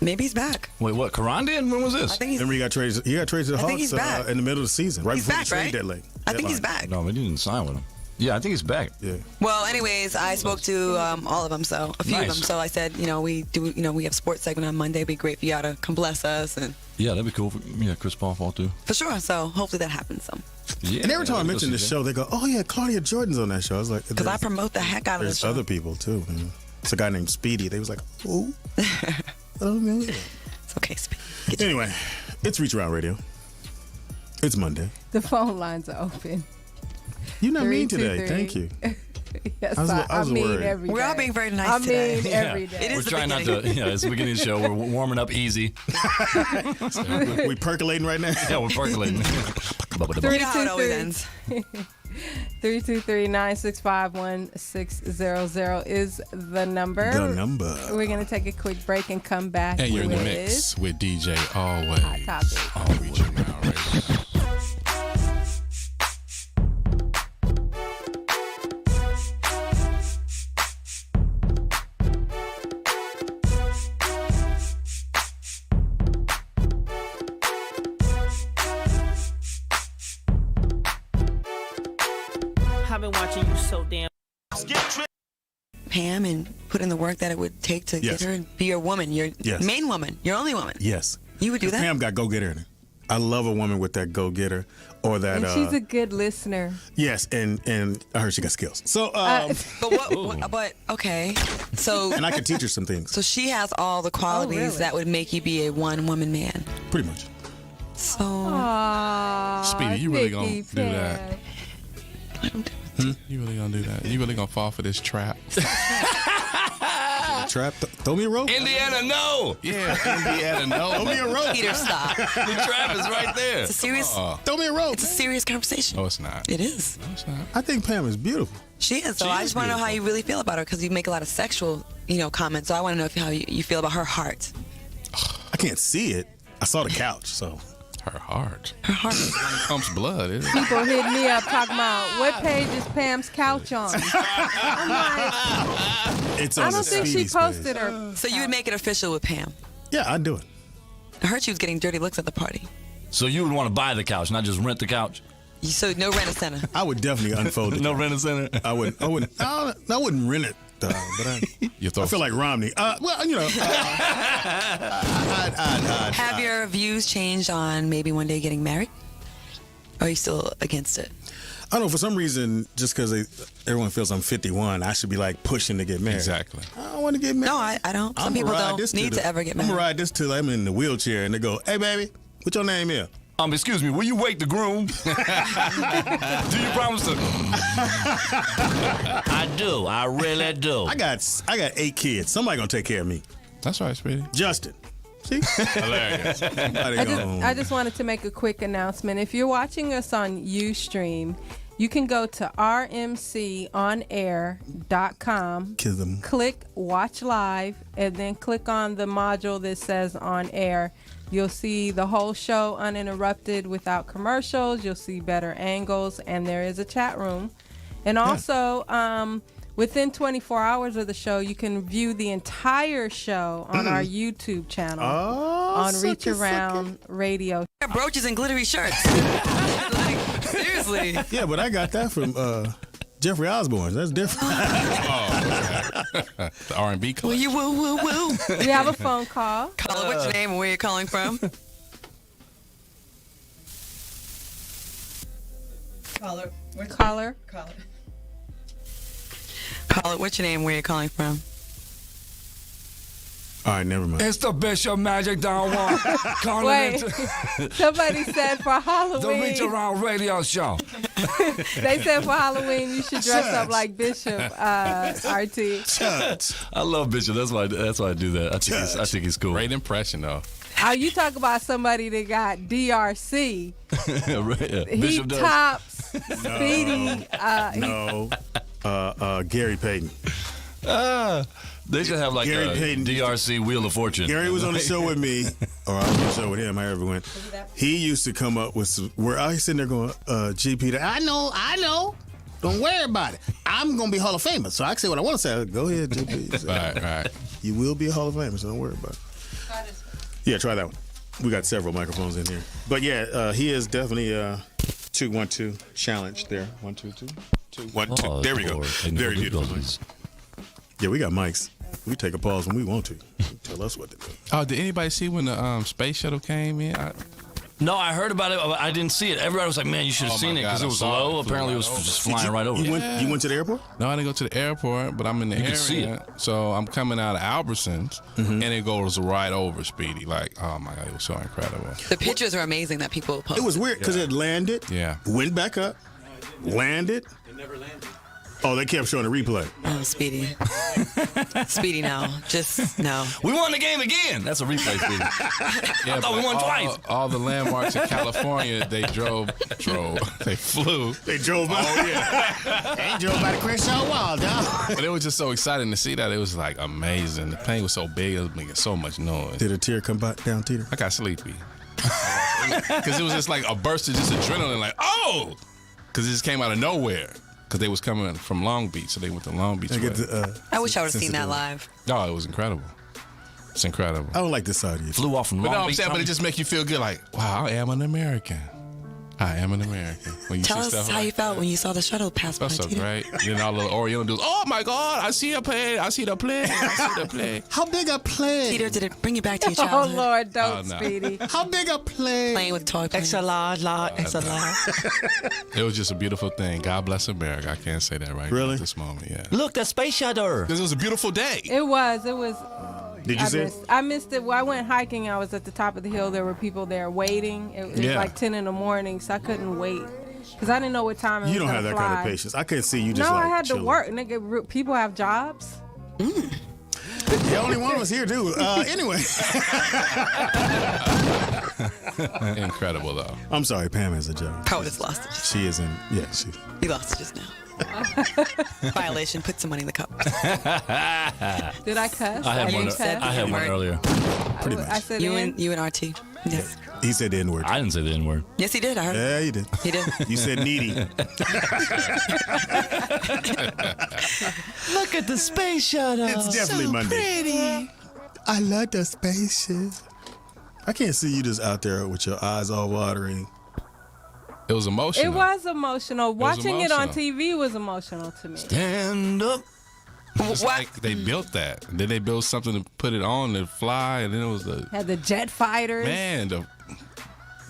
Maybe he's back. Wait, what? Karan did? When was this? I think he's. Remember he got traded to the Hawks he's back. in the middle of the season, right He's before back, the trade right? deadline. I think he's back. No, we didn't sign with him. Yeah, I think he's back. Yeah. Well, anyways, I spoke to all of them, so a few of them. So I said, we have sports segment on Monday. It'd be great for y'all to come bless us and. Yeah, that'd be cool. Chris Paul fall too. For sure. So hopefully that happens. Yeah. And every time I mention this show, they go, "Oh yeah, Claudia Jordan's on that show." I was like, because I promote the heck out of the show. There's other people too. Man. It's a guy named Speedy. They was like, "Who?" Oh man. It's okay, Speedy. Anyway, it's Reach Around Radio. It's Monday. The phone lines are open. You're not mean today. Thank you. Yes, I was mean worried. every day. We're all being very nice today. Every day. It is We're trying not to. It's the beginning of the show. We're warming up easy. We percolating right now. Yeah, we're percolating. You know how it always ends. 323-965-1600 is the number. We're going to take a quick break and come back. And you're in the mix with DJ Always. Hot Topic. Reach Around Radio. I've been watching you so damn. Pam, and put in the work that it would take to get her to be your woman, your main woman, your only woman. Yes. You would do that? Pam got go-getter in her. I love a woman with that go-getter or that. And she's a good listener. Yes, and I heard she got skills. So, but okay, so. And I can teach her some things. So she has all the qualities that would make you be a one-woman man. Pretty much. So. Speedy, you really gonna do that? I don't do You really gonna do that? You really gonna fall for this trap? trap. Throw me a rope. Indiana, no. Yeah, Indiana, no. Throw me a rope. Peter, stop. The trap is right there. It's a serious. Throw me a rope. It's a serious conversation. No, it's not. It is. No, it's not. I think Pam is beautiful. She is. So I just want to know how you really feel about her because you make a lot of sexual, comments. So I want to know how you feel about her heart. I can't see it. I saw the couch, so. Her heart. Her heart. Pumps blood, isn't it? People hit me up talking about what page is Pam's couch on. I'm like, It's on I don't think she Speedy's posted page. her. So you would make it official with Pam. Yeah, I'd do it. I heard she was getting dirty looks at the party. So you would want to buy the couch, not just rent the couch? So no rent-a-center. I would definitely unfold it. No rent-a-center? I wouldn't rent it. But I feel like Romney. Have your views changed on maybe one day getting married? Or are you still against it? I don't know. For some reason, just because everyone feels I'm 51, I should be like pushing to get married. Exactly. I don't want to get married. No, I don't. Some people don't need to ever get married. I'm going to ride this till I'm in the wheelchair and they go, hey, baby, what your name is? Excuse me, will you wake the groom? Do you promise to? I do. I really do. I got 8 kids. Somebody going to take care of me. That's right, Speedy. Justin. See? Hilarious. I just wanted to make a quick announcement. If you're watching us on Ustream, you can go to rmconair.com, click Watch Live, and then click on the module that says On Air. You'll see the whole show uninterrupted without commercials. You'll see better angles, and there is a chat room. And also, within 24 hours of the show, you can view the entire show on our YouTube channel on Reach Around Radio. Brooches and glittery shirts. Seriously. Yeah, but I got that from Jeffrey Osborne. That's different. The R&B collection. Will you woo, woo, woo? We have a phone call. Caller, what's your name and where you're calling from? Caller, what's your name and where you're calling from? All right, never mind. It's the Bishop Magic Don Juan. Wait, somebody said for Halloween. The Reach Around Radio Show. They said for Halloween you should dress up like Bishop, RT. I love Bishop. That's why I do that. I think he's cool. Great impression, though. You talk about somebody that got DRC. He Bishop tops Speedy. Gary Payton. They should have like Gary a Payton. DRC Wheel of Fortune. Gary was on the show with me, or I was on the show with him, however it went. He used to come up with where I was sitting there going, GP, I know. Don't worry about it. I'm going to be Hall of Famer, so I can say what I want to say. Go ahead, GP. Right. You will be a Hall of Famer, so don't worry about it. Yeah, try that one. We got several microphones in here. But yeah, he is definitely 2-1-2 challenge there. 1 2 2 2 1 2. There we go. Very beautiful. Yeah, we got mics. We take a pause when we want to. Tell us what to do. Oh, did anybody see when the space shuttle came in? No, I heard about it. I didn't see it. Everybody was like, man, you should have seen it because it was low. Apparently, it was just flying right over. You went to the airport? No, I didn't go to the airport, but I'm in the area. You could see it. So I'm coming out of Albertsons, and it goes right over Speedy. Like, oh, my God, it was so incredible. The pictures are amazing that people posted. It was weird because it landed, went back up, landed. It never landed. Oh, they kept showing the replay. Oh, Speedy. Speedy, no. Just, no. We won the game again. That's a replay, Speedy. Yeah, I thought we won twice. All the landmarks in California, they they flew. They drove by. Oh, yeah. They drove by the Crenshaw Wall, dog. But it was just so exciting to see that. It was like amazing. The plane was so big, it was making so much noise. Did a tear come down, Teeter? I got sleepy. Because it was just like a burst of just adrenaline, like, oh! Because it just came out of nowhere. Because they was coming from Long Beach, so they went to Long Beach. I wish I would have seen that live. Oh, it was incredible. It's incredible. I don't like this side of you. Flew off from Long Beach. But it just makes you feel good, like, wow, I am an American. I am an American. When you Tell see us stuff how you felt when you saw the shuttle pass by. That's so great. Then all the Oriental dudes, oh my God, I see a plane. I see the plane. I see the plane. How big a plane? Peter, did it bring you back to your Oh, childhood? Lord, don't, Speedy. How big a plane? Playing with toy planes. Extra large. It was just a beautiful thing. God bless America. I can't say that right now at this moment. Yeah. Look, the space shuttle. Because it was a beautiful day. It was. Did you see it? I missed it. Well, I went hiking. I was at the top of the hill. There were people there waiting. It was like 10 in the morning, so I couldn't wait. Because I didn't know what time it was. You don't have that kind of patience. I couldn't see you just No, like I had chilling. to work. Nigga, people have jobs. Yeah, only one was here too. Anyway. Incredible though. I'm sorry, Pam has a job. Poet is lost. She is in. Yeah, she. He lost it just now. Violation. Put some money in the cup. Did I cuss? I had one. didn't I had one earlier. Pretty much. I said You and RT. Yes. He said the N-word. I didn't say the N-word. Yes, he did. I heard. Yeah, you did. He did. You said needy. Look at the space shuttle. It's definitely so Monday. Pretty. I love the spaceship. I can't see you just out there with your eyes all watering. It was emotional. It was emotional. Watching it on emotional. TV was emotional to me. Stand up. It's like they built that. And then they built something to put it on to fly, and then it was the Had the jet fighters. man. The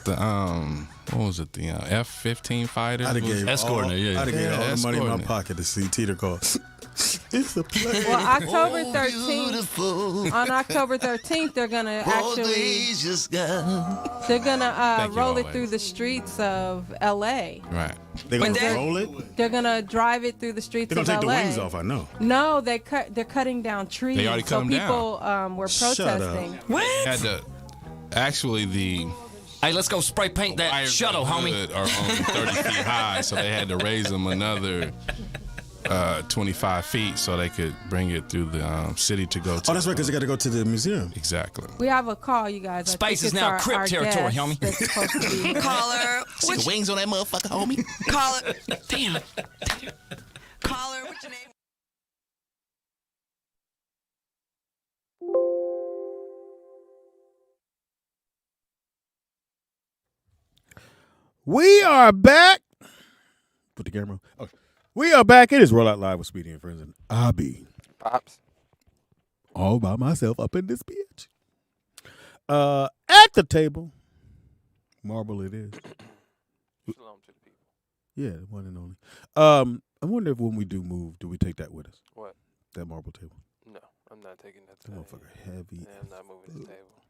what was it? The F-15 fighter. I'd have gave Escorting it, yeah. I'd have gave all the money in my escorting it. pocket to see Teeter call. It's a play. Well, October 13th. On October 13th, they're gonna actually roll it through the streets of L.A. Right. They're gonna roll it. They're gonna drive it through the streets They're of gonna take LA. the wings off. I know. No, they're cutting down trees. They already cut so them people were Shut up. protesting. What? Had to actually the Hey, let's go spray paint that wires shuttle, that homie. are only 30 feet high, so they had to raise them another 25 feet so they could bring it through the city to go to. Oh, that's right, because they got to go to the museum. Exactly. We have a call, you guys. Space is now crip territory, homie. Caller. See the wings on that motherfucker, homie. Caller. Damn. Caller. What's your name? We are back. Put the camera on. Oh, we are back. It is Rollout Live with Speedy and Friends, and I be Pops. all by myself up in this bitch. At the table, marble it is. Shalom to the people. Yeah, the one and only. I wonder if when we do move, do we take that with us? What? That marble table. No, I'm not taking that. That motherfucker heavy. Yeah, I'm not moving the table.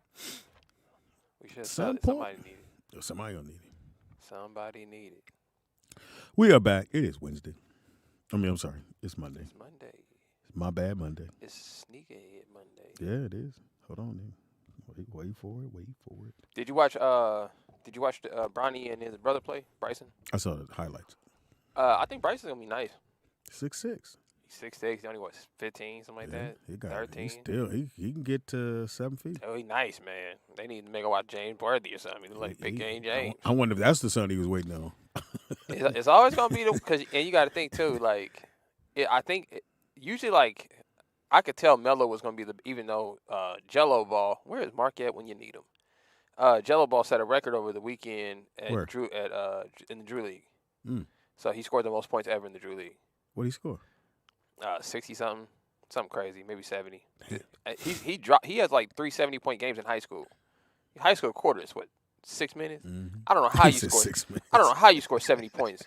We should Some sell it. Somebody need it. Somebody gonna need it. Somebody need it. We are back. It is Wednesday. I'm sorry. It's Monday. It's Monday. It's my bad Monday. It's sneakerhead Monday. Yeah, it is. Hold on, then. Wait for it. Wait for it. Did you watch? Did you watch Bronny and his brother play? Bryson. I saw the highlights. I think Bryson's gonna be nice. 6'6". He's 6'6". He only what 15, something like that. He got 13. He can get to 7 feet. Oh, he's nice, man. They need to make a watch James Worthy or something. Like big game James. I wonder if that's the son he was waiting on. It's always gonna be and you got to think too. Like, I think usually like I could tell Melo was gonna be even though Jello Ball. Where is Mark at when you need him? Jello Ball set a record over the weekend at Where? In the Drew League. Mm. So he scored the most points ever in the Drew League. What did he score? 60 something crazy, maybe 70. He has like 3 70-point games in high school. High school quarter is what 6 minutes. Mm-hmm. I don't know how you score 6 minutes. I don't know how you score 70 points.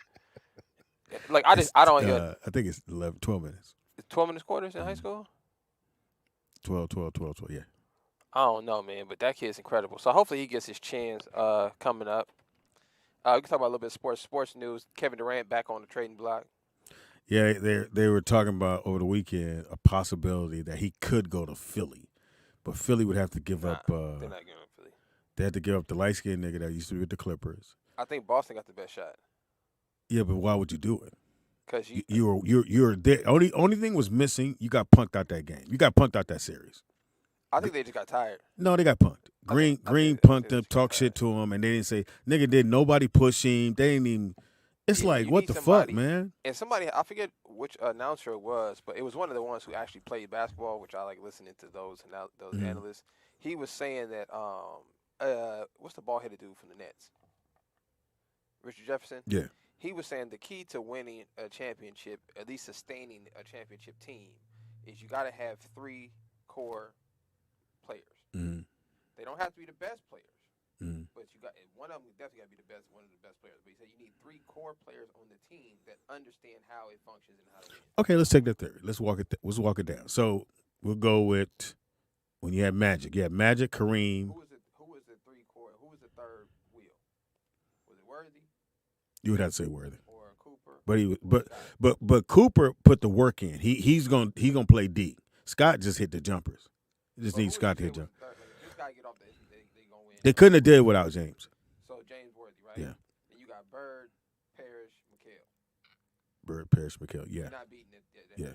Like I don't. I think it's 12 minutes. 12 minutes quarters in high school. 12. Yeah. I don't know, man, but that kid's incredible. So hopefully he gets his chance coming up. We can talk about a little bit of sports news. Kevin Durant back on the trading block. Yeah, they were talking about over the weekend a possibility that he could go to Philly, but Philly would have to give up. They're not giving up Philly. They had to give up the light skinned nigga that used to be with the Clippers. I think Boston got the best shot. Yeah, but why would you do it? Because you're there. Only thing was missing. You got punked out that game. You got punked out that series. I think they just got tired. No, they got punked. Green punked them, talked shit to him, and they didn't say nigga did nobody push him. They didn't even. It's like what the fuck, man. And somebody, I forget which announcer it was, but it was one of the ones who actually played basketball, which I like listening to those analysts. He was saying that what's the ball headed dude from the Nets? Richard Jefferson. Yeah. He was saying the key to winning a championship, at least sustaining a championship team, is you got to have 3 core players. Mm-hmm. They don't have to be the best players, mm-hmm. but one of them definitely got to be one of the best players. But he said you need 3 core players on the team that understand how it functions and how to win. Okay, let's take that theory. Let's walk it down. So we'll go with when you had Magic. You had Magic, Kareem. Who was the 3 core? Who was the third wheel? Was it Worthy? You would have to say Worthy. Or Cooper. But Cooper put the work in. He's gonna play D. Scott just hit the jumpers. Just need Scott to hit jump. They couldn't have did it without James. So James Worthy, right? Yeah. And you got Bird, Parrish, McHale. Bird, Parrish, McHale. Yeah. You're not beating it. Yeah.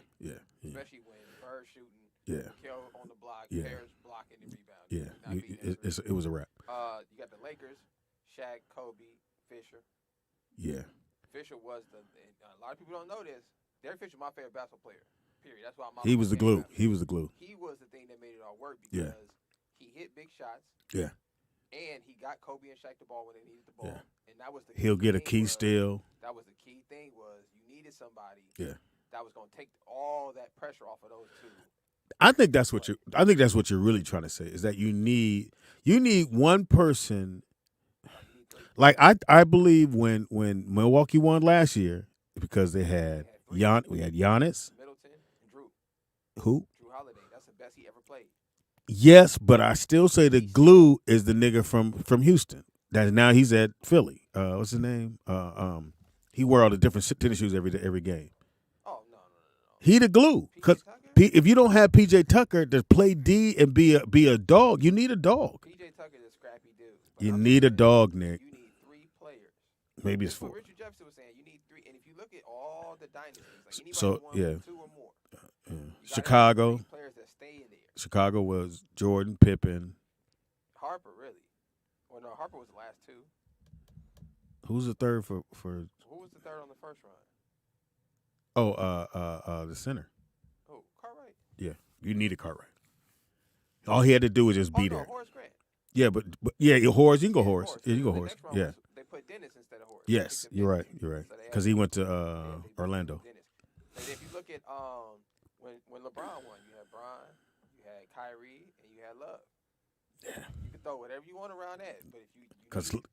Especially when Bird shooting. Yeah. McHale on the block. Yeah. Parrish blocking and rebounding. Yeah. It was a wrap. You got the Lakers, Shaq, Kobe, Fisher. Yeah. Fisher was a lot of people don't know this. Derek Fisher, my favorite basketball player. Period. That's why he was the glue. He was the glue. He was the thing that made it all work because he hit big shots. Yeah. And he got Kobe and Shaq the ball when they needed the ball. Yeah. And that was the He'll get a key steal. That was the key thing was you needed somebody that was going to take all that pressure off of those two. I think that's what you're really trying to say is that you need one person. Like I believe when Milwaukee won last year because they had we had Giannis. Middleton and Drew. Who? Drew Holiday. That's the best he ever played. Yes, but I still say the glue is the nigga from Houston. That now he's at Philly. What's his name? He wore all the different tennis shoes every game. Oh no. He the glue. Cause if you don't have PJ Tucker to play D and be a dog, you need a dog. PJ Tucker is a scrappy dude. You need a dog, Nick. You need 3 players. Maybe it's 4. What Richard Jefferson was saying, you need 3. And if you look at all the dynasties, like anybody So won 2 or more. Chicago. Players that stay in there. Chicago was Jordan, Pippen. Harper, really? Well, no, Harper was the last 2. Who's the third for? Who was the third on the first run? Oh, the center. Oh, Cartwright. Yeah, you needed Cartwright. All he had to do was just be there. Horace Grant. Yeah, but Horace. You can go Horace. Yeah, you can go Horace. Yeah. They put Dennis instead of Horace. Yes, you're right. Because he went to Orlando. And if you look at when LeBron won, you had Bron, you had Kyrie, and you had Love. Yeah. You can throw whatever you want around that, but if you need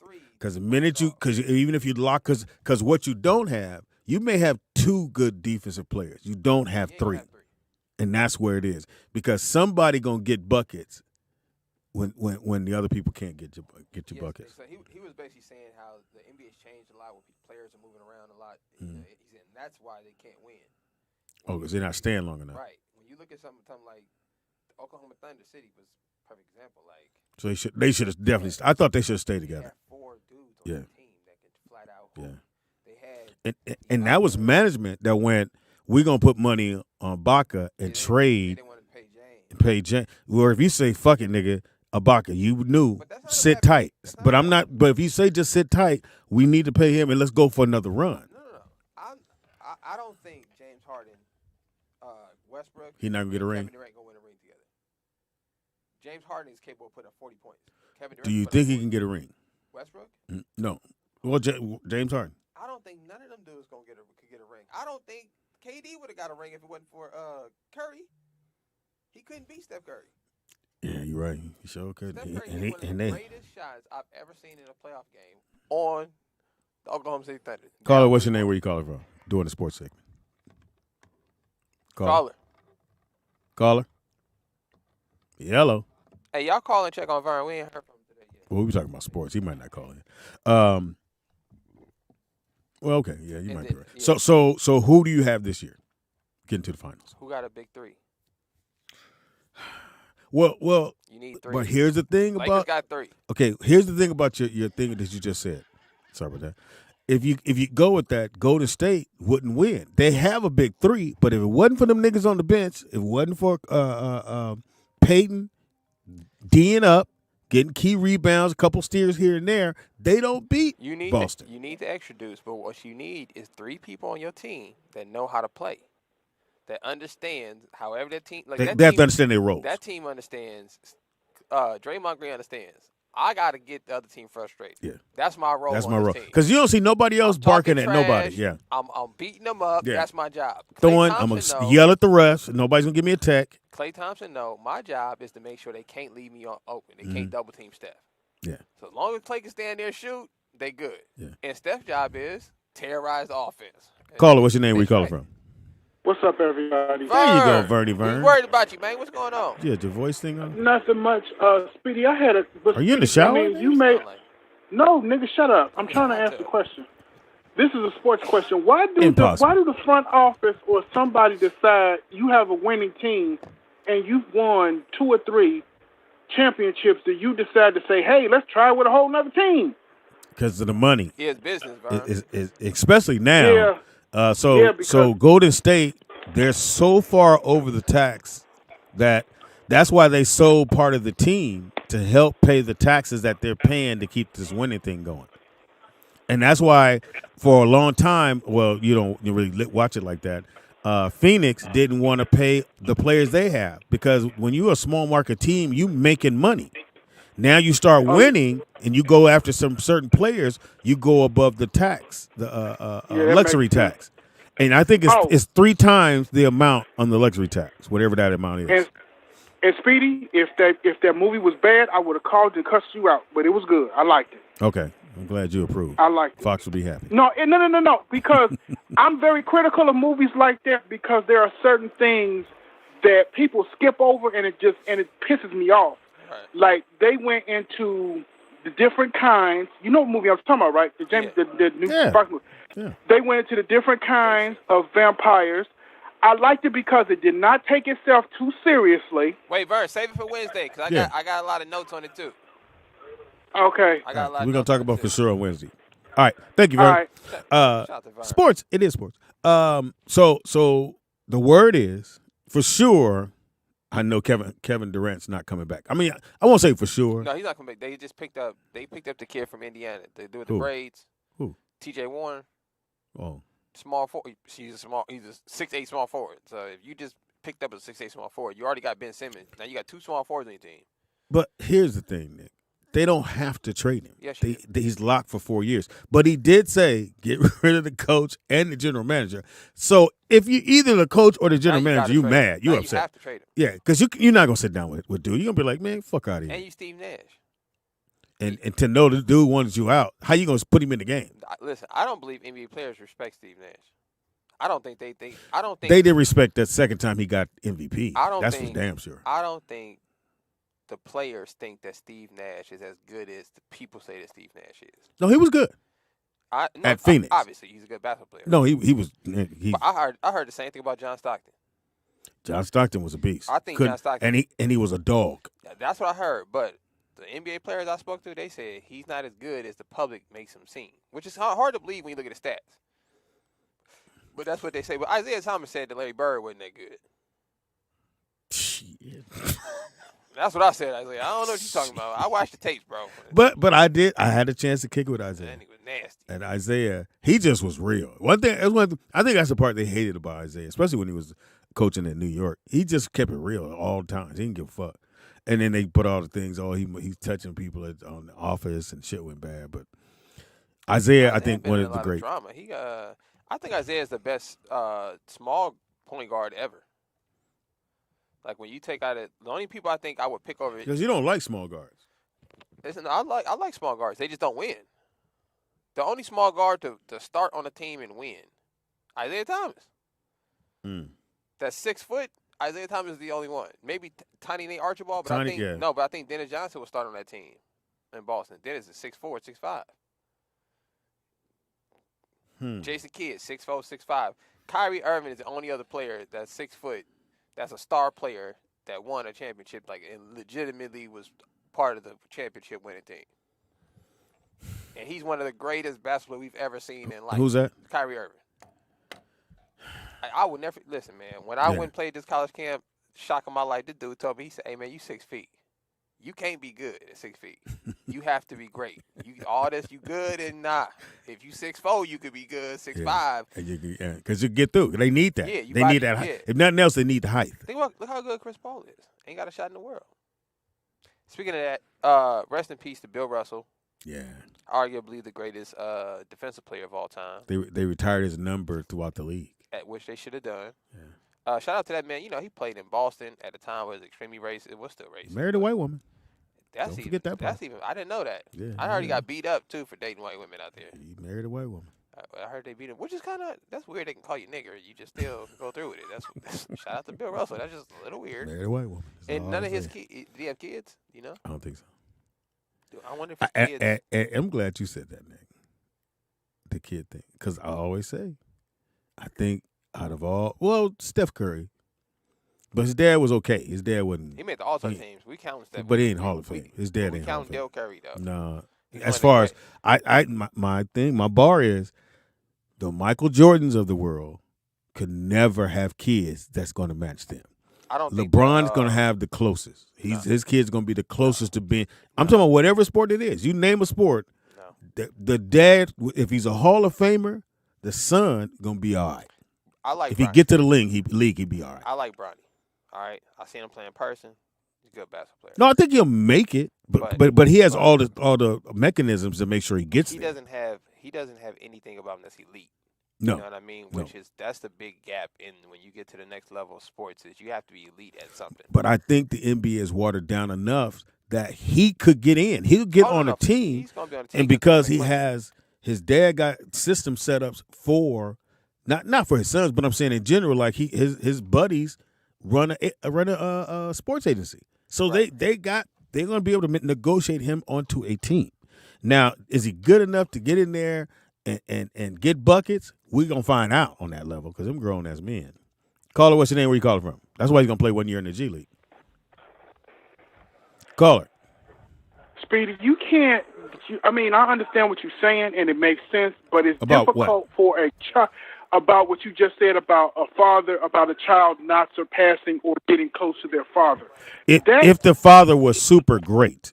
3, because the minute even if you lock, because what you don't have, you may have 2 good defensive players. You don't have 3, and that's where it is. Because somebody gonna get buckets when the other people can't get your buckets. So he was basically saying how the NBA's changed a lot, where players are moving around a lot. And that's why they can't win. Oh, because they're not staying long enough. Right. When you look at something like Oklahoma Thunder City was a perfect example. Like so they should have definitely. I thought they should have stayed together. They had 4 dudes on the team that could flat out. Yeah. They had and that was management that went. We're gonna put money on Baca and trade. They wanted to pay James. Pay James. Or if you say fuck it, nigga, Ibaka, you knew sit tight. But I'm not. But if you say just sit tight, we need to pay him and let's go for another run. No. I don't think James Harden, Westbrook, he not gonna get a ring. Kevin Durant gonna win a ring together. James Harden is capable of putting up 40 points. Kevin Durant. Do you think he can get a ring? Westbrook? No. Well, James Harden. I don't think none of them dudes could get a ring. I don't think KD would have got a ring if it wasn't for Curry. He couldn't beat Steph Curry. Yeah, you're right. He sure could. Steph Curry is one of the greatest shots I've ever seen in a playoff game on the Oklahoma City Thunder. Caller, what's your name? Where you calling from? Doing the sports segment. Caller. Hello. Hey, y'all call and check on Vern. We ain't heard from him today yet. Well, we were talking about sports. He might not call in. Well, okay. Yeah, you might be right. Yeah. So who do you have this year getting to the finals? Who got a big 3? Well. You need 3. But here's the thing Lakers about. got 3. Okay, here's the thing about your thing that you just said. Sorry about that. If you go with that, Golden State wouldn't win. They have a big 3, but if it wasn't for them niggas on the bench, if it wasn't for Peyton D'ing up, getting key rebounds, a couple steals here and there, they don't beat Boston. You need the extra dudes, but what you need is 3 people on your team that know how to play, that understands however that team. Like they have to understand their roles. That team understands. Draymond Green understands. I got to get the other team frustrated. Yeah. That's my role. That's on my this role. team. Because you don't see nobody else barking at nobody. Yeah. I'm beating them up. Yeah. That's my job. I'm going to yell at the refs. Nobody's going to give me a tech. Klay Thompson, no. My job is to make sure they can't leave me open. They can't double team Steph. Yeah. So as long as Klay can stand there and shoot, they good. Yeah. And Steph's job is terrorize the offense. Caller, what's your name? Where you calling from? What's up, everybody? There you go, Vern. We worried about you, man. What's going on? Yeah, your voice thing on? Nothing much. Speedy, I had a... Are you in the shower? I mean, you made... No, nigga, shut up. I'm trying to ask a question. This is a sports question. Why do the front office or somebody decide you have a winning team and you've won 2 or 3 championships that you decide to say, hey, let's try with a whole nother team? Because of the money. Yeah, it's business, bro. Especially now. Yeah. So Golden State, they're so far over the tax that's why they sold part of the team to help pay the taxes that they're paying to keep this winning thing going. And that's why for a long time, well, you don't really watch it like that, Phoenix didn't want to pay the players they have, because when you're a small market team, you making money. Now you start winning and you go after some certain players, you go above the tax, the luxury tax. And I think it's 3 times the amount on the luxury tax, whatever that amount is. And Speedy, if that movie was bad, I would have called you and cussed you out, but it was good. I liked it. Okay. I'm glad you approved. I liked it. Fox will be happy. No, because I'm very critical of movies like that, because there are certain things that people skip over and it pisses me off. Right. Like they went into the different kinds. You know what movie I was talking about, right? The new Fox movie. Yeah. They went into the different kinds of vampires. I liked it because it did not take itself too seriously. Wait, Vern, save it for Wednesday, because I got a lot of notes on it too. Okay. I got a lot. We're gonna talk about for sure on Wednesday. All right. Thank you, Vern. All right. Sports. It is sports. So the word is for sure. I know Kevin Durant's not coming back. I mean, I won't say for sure. No, he's not coming back. They just picked up the kid from Indiana. They do the braids. Who? TJ Warren. Oh. Small forward. He's a 6'8" small forward. So if you just picked up a 6'8" small forward, you already got Ben Simmons. Now you got 2 small forwards on your team. But here's the thing, Nick. They don't have to trade him. Yes, he's locked for 4 years. But he did say get rid of the coach and the general manager. So if you either the coach or the general manager, you mad. You upset. You have to trade him. Yeah, because you're not going to sit down with dude. You're going to be like, man, fuck out of here. And you Steve Nash. And to know the dude wants you out, how you going to put him in the game? Listen, I don't believe NBA players respect Steve Nash. I don't think they did respect that second time he got MVP. That's for damn sure. I don't think the players think that Steve Nash is as good as the people say that Steve Nash is. No, he was good. At Phoenix. Obviously, he's a good basketball player. No, he was. But I heard the same thing about John Stockton. John Stockton was a beast. I think John Stockton. And he was a dog. That's what I heard. But the NBA players I spoke to, they said he's not as good as the public makes him seem, which is hard to believe when you look at the stats. But that's what they say. But Isaiah Thomas said that Larry Bird wasn't that good. Shit. That's what I said, Isaiah. I don't know what you're talking about. I watched the tapes, bro. But I did. I had a chance to kick it with Isaiah. And he was nasty. And Isaiah, he just was real. I think that's the part they hated about Isaiah, especially when he was coaching in New York. He just kept it real at all times. He didn't give a fuck. And then they put all the things. Oh, he's touching people on the office and shit went bad. But Isaiah, I think one of the great. Drama. I think Isaiah is the best small point guard ever. Like when you take out the only people I think I would pick over because you don't like small guards. Listen, I like small guards. They just don't win. The only small guard to start on a team and win, Isaiah Thomas. That's 6 foot. Isaiah Thomas is the only one. Maybe Tiny Nate Archibald, but I think Dennis Johnson will start on that team in Boston. Dennis is 6'4", 6'5". Jason Kidd, 6'4", 6'5". Kyrie Irving is the only other player that's 6 foot. That's a star player that won a championship, and legitimately was part of the championship winning team. And he's one of the greatest basketball we've ever seen in life. Who's that? Kyrie Irving. I would never listen, man. When I went and played this college camp, shock of my life, this dude told me, he said, "Hey, man, you 6 feet. You can't be good at 6 feet. You have to be great. You good and not. If you 6'4", you could be good 6'5". Because you get through. They need that. Yeah, they need that height. If nothing else, they need the height. Look how good Chris Paul is. Ain't got a shot in the world. Speaking of that, rest in peace to Bill Russell. Yeah. Arguably the greatest defensive player of all time. They retired his number throughout the league. At which they should have done. Yeah. Shout out to that man. You know, he played in Boston at the time where it was extremely racist. It was still racist. Married a white woman. Don't forget that part. I didn't know that. Yeah, I heard he got beat up, too, for dating white women out there. He married a white woman. I heard they beat him, which is that's weird. They can call you nigger. You just still go through with it. That's shout out to Bill Russell. That's just a little weird. Married a white woman. And none of his kids, did he have kids? You know? I don't think so. Dude, I wonder if his kids. I'm glad you said that, Nick. The kid thing. Because I always say, I think out of all, Steph Curry, But his dad was okay. His dad wasn't. He made the All-Star teams. We count that. But he ain't Hall of Fame. His dad ain't Hall of Fame. We Fame. count Dale Curry, though. No. As far as my bar is, the Michael Jordans of the world could never have kids that's going to match them. I don't think LeBron's going to have the closest. His kid's going to be the closest to being. I'm talking about whatever sport it is. You name a sport. The dad, if he's a Hall of Famer, the son going to be all right. I like. If he get to the league, he'd be all right. I like Bronny. All right, I seen him play in person. He's a good basketball player. No, I think he'll make it, but he has all the mechanisms to make sure he gets there. He doesn't have anything about him that's elite. No. You know what I mean? That's the big gap in when you get to the next level of sports is you have to be elite at something. But I think the NBA is watered down enough that he could get in. He'll get on a team. He's gonna be on a team. And because he has his dad got system setups for not for his sons, but I'm saying in general, like his buddies run a sports agency. So they're gonna be able to negotiate him onto a team. Now, is he good enough to get in there and get buckets? We're gonna find out on that level because them grown as men. Caller, what's your name? Where you calling from? That's why he's gonna play 1 year in the G League. Caller. Speedy, you can't. I mean, I understand what you're saying, and it makes sense, but it's about difficult for a child. About what you just said about a child not surpassing or getting close to their father. If the father was super great,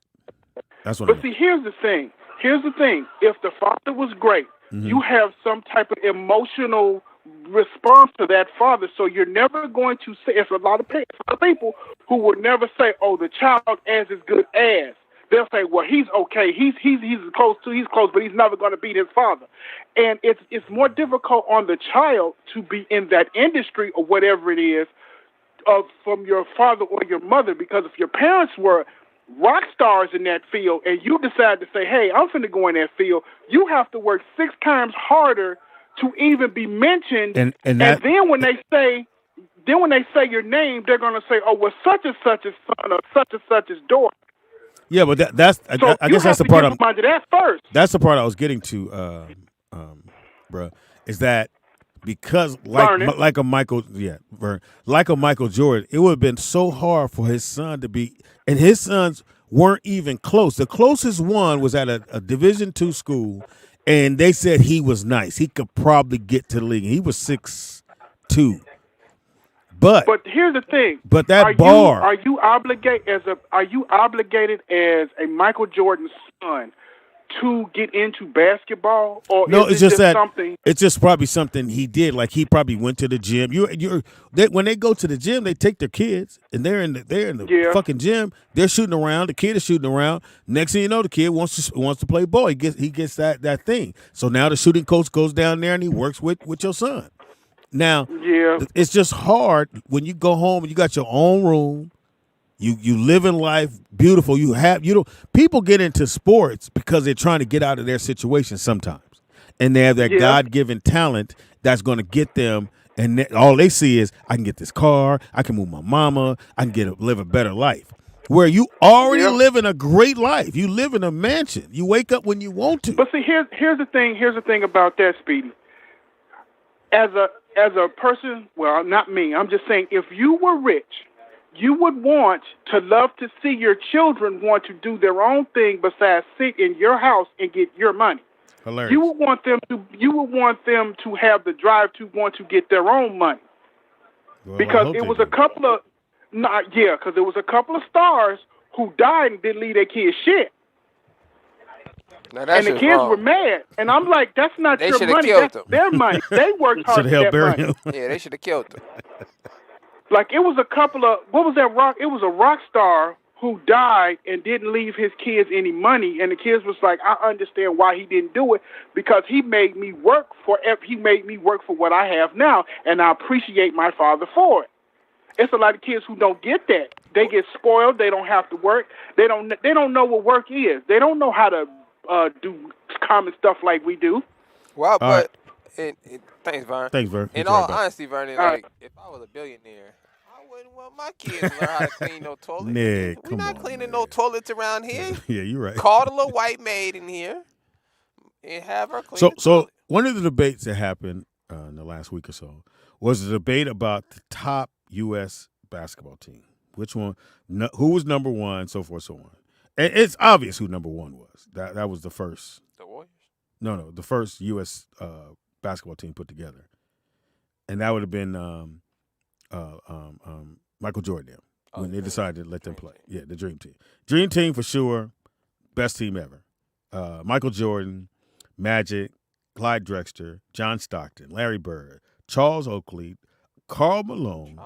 that's what. But see, here's the thing. If the father was great, you have some type of emotional response to that father. So you're never going to say. It's a lot of people who will never say, "Oh, the child as good as." They'll say, "Well, he's okay. He's close, but he's never going to beat his father." And it's more difficult on the child to be in that industry or whatever it is from your father or your mother, because if your parents were rock stars in that field and you decide to say, "Hey, I'm finna go in that field," you have to work 6 times harder to even be mentioned. And then when they say your name, they're going to say, "Oh, well, such and such is son or such and such is daughter." Yeah, but that's I guess that's the part I'm. That first. That's the part I was getting to, bruh, is that because like a Michael Jordan, it would have been so hard for his son to be, and his sons weren't even close. The closest one was at a Division II school, and they said he was nice. He could probably get to the league. He was 6'2". But here's the thing. But that are you obligated as a Michael Jordan son to get into basketball, or no? is It's just that something? It's just probably something he did. Like he probably went to the gym. When they go to the gym, they take their kids and they're in the fucking gym. They're shooting around. The kid is shooting around. Next thing you know, the kid wants to play ball. He gets that thing. So now the shooting coach goes down there and he works with your son. Now, it's just hard when you go home and you got your own room. You live in life beautiful. People get into sports because they're trying to get out of their situation sometimes, and they have that God-given talent that's going to get them. And all they see is, I can get this car, I can move my mama, I can live a better life. Where you already living a great life. You live in a mansion. You wake up when you want to. But see, here's the thing. Here's the thing about that, Speedy. As a person, well, not me. I'm just saying, if you were rich, you would want to love to see your children want to do their own thing besides sit in your house and get your money. Hilarious. You would want them to have the drive to want to get their own money. Well, because it was a couple of stars who died and didn't leave their kids shit. And the kids were mad. And I'm like, that's not your money. That's their money. They worked hard to get money. Yeah, they should have killed them. Like, it was a couple of, what was that rock? It was a rock star who died and didn't leave his kids any money. And the kids was like, I understand why he didn't do it, because he made me work for what I have now. And I appreciate my father for it. It's a lot of kids who don't get that. They get spoiled. They don't have to work. They don't know what work is. They don't know how to do common stuff like we do. Well, but thanks, Vern. Thanks, Vern. In all honesty, Vernon, if I was a billionaire, I wouldn't want my kids to learn how to clean no toilet. We're not cleaning no toilets around here. Yeah, you're right. Call the little white maid in here and have her clean the toilet. So one of the debates that happened in the last week or so was the debate about the top U.S. basketball team. Which one? No, who was number one? So forth, so on. And it's obvious who number one was. That was the first. The Warriors? No, the first U.S. Basketball team put together, and that would have been Michael Jordan when they decided to let them play. Yeah, the Dream Team. Dream Team for sure, best team ever. Michael Jordan, Magic, Clyde Drexler, John Stockton, Larry Bird, Charles Oakley, Karl Malone.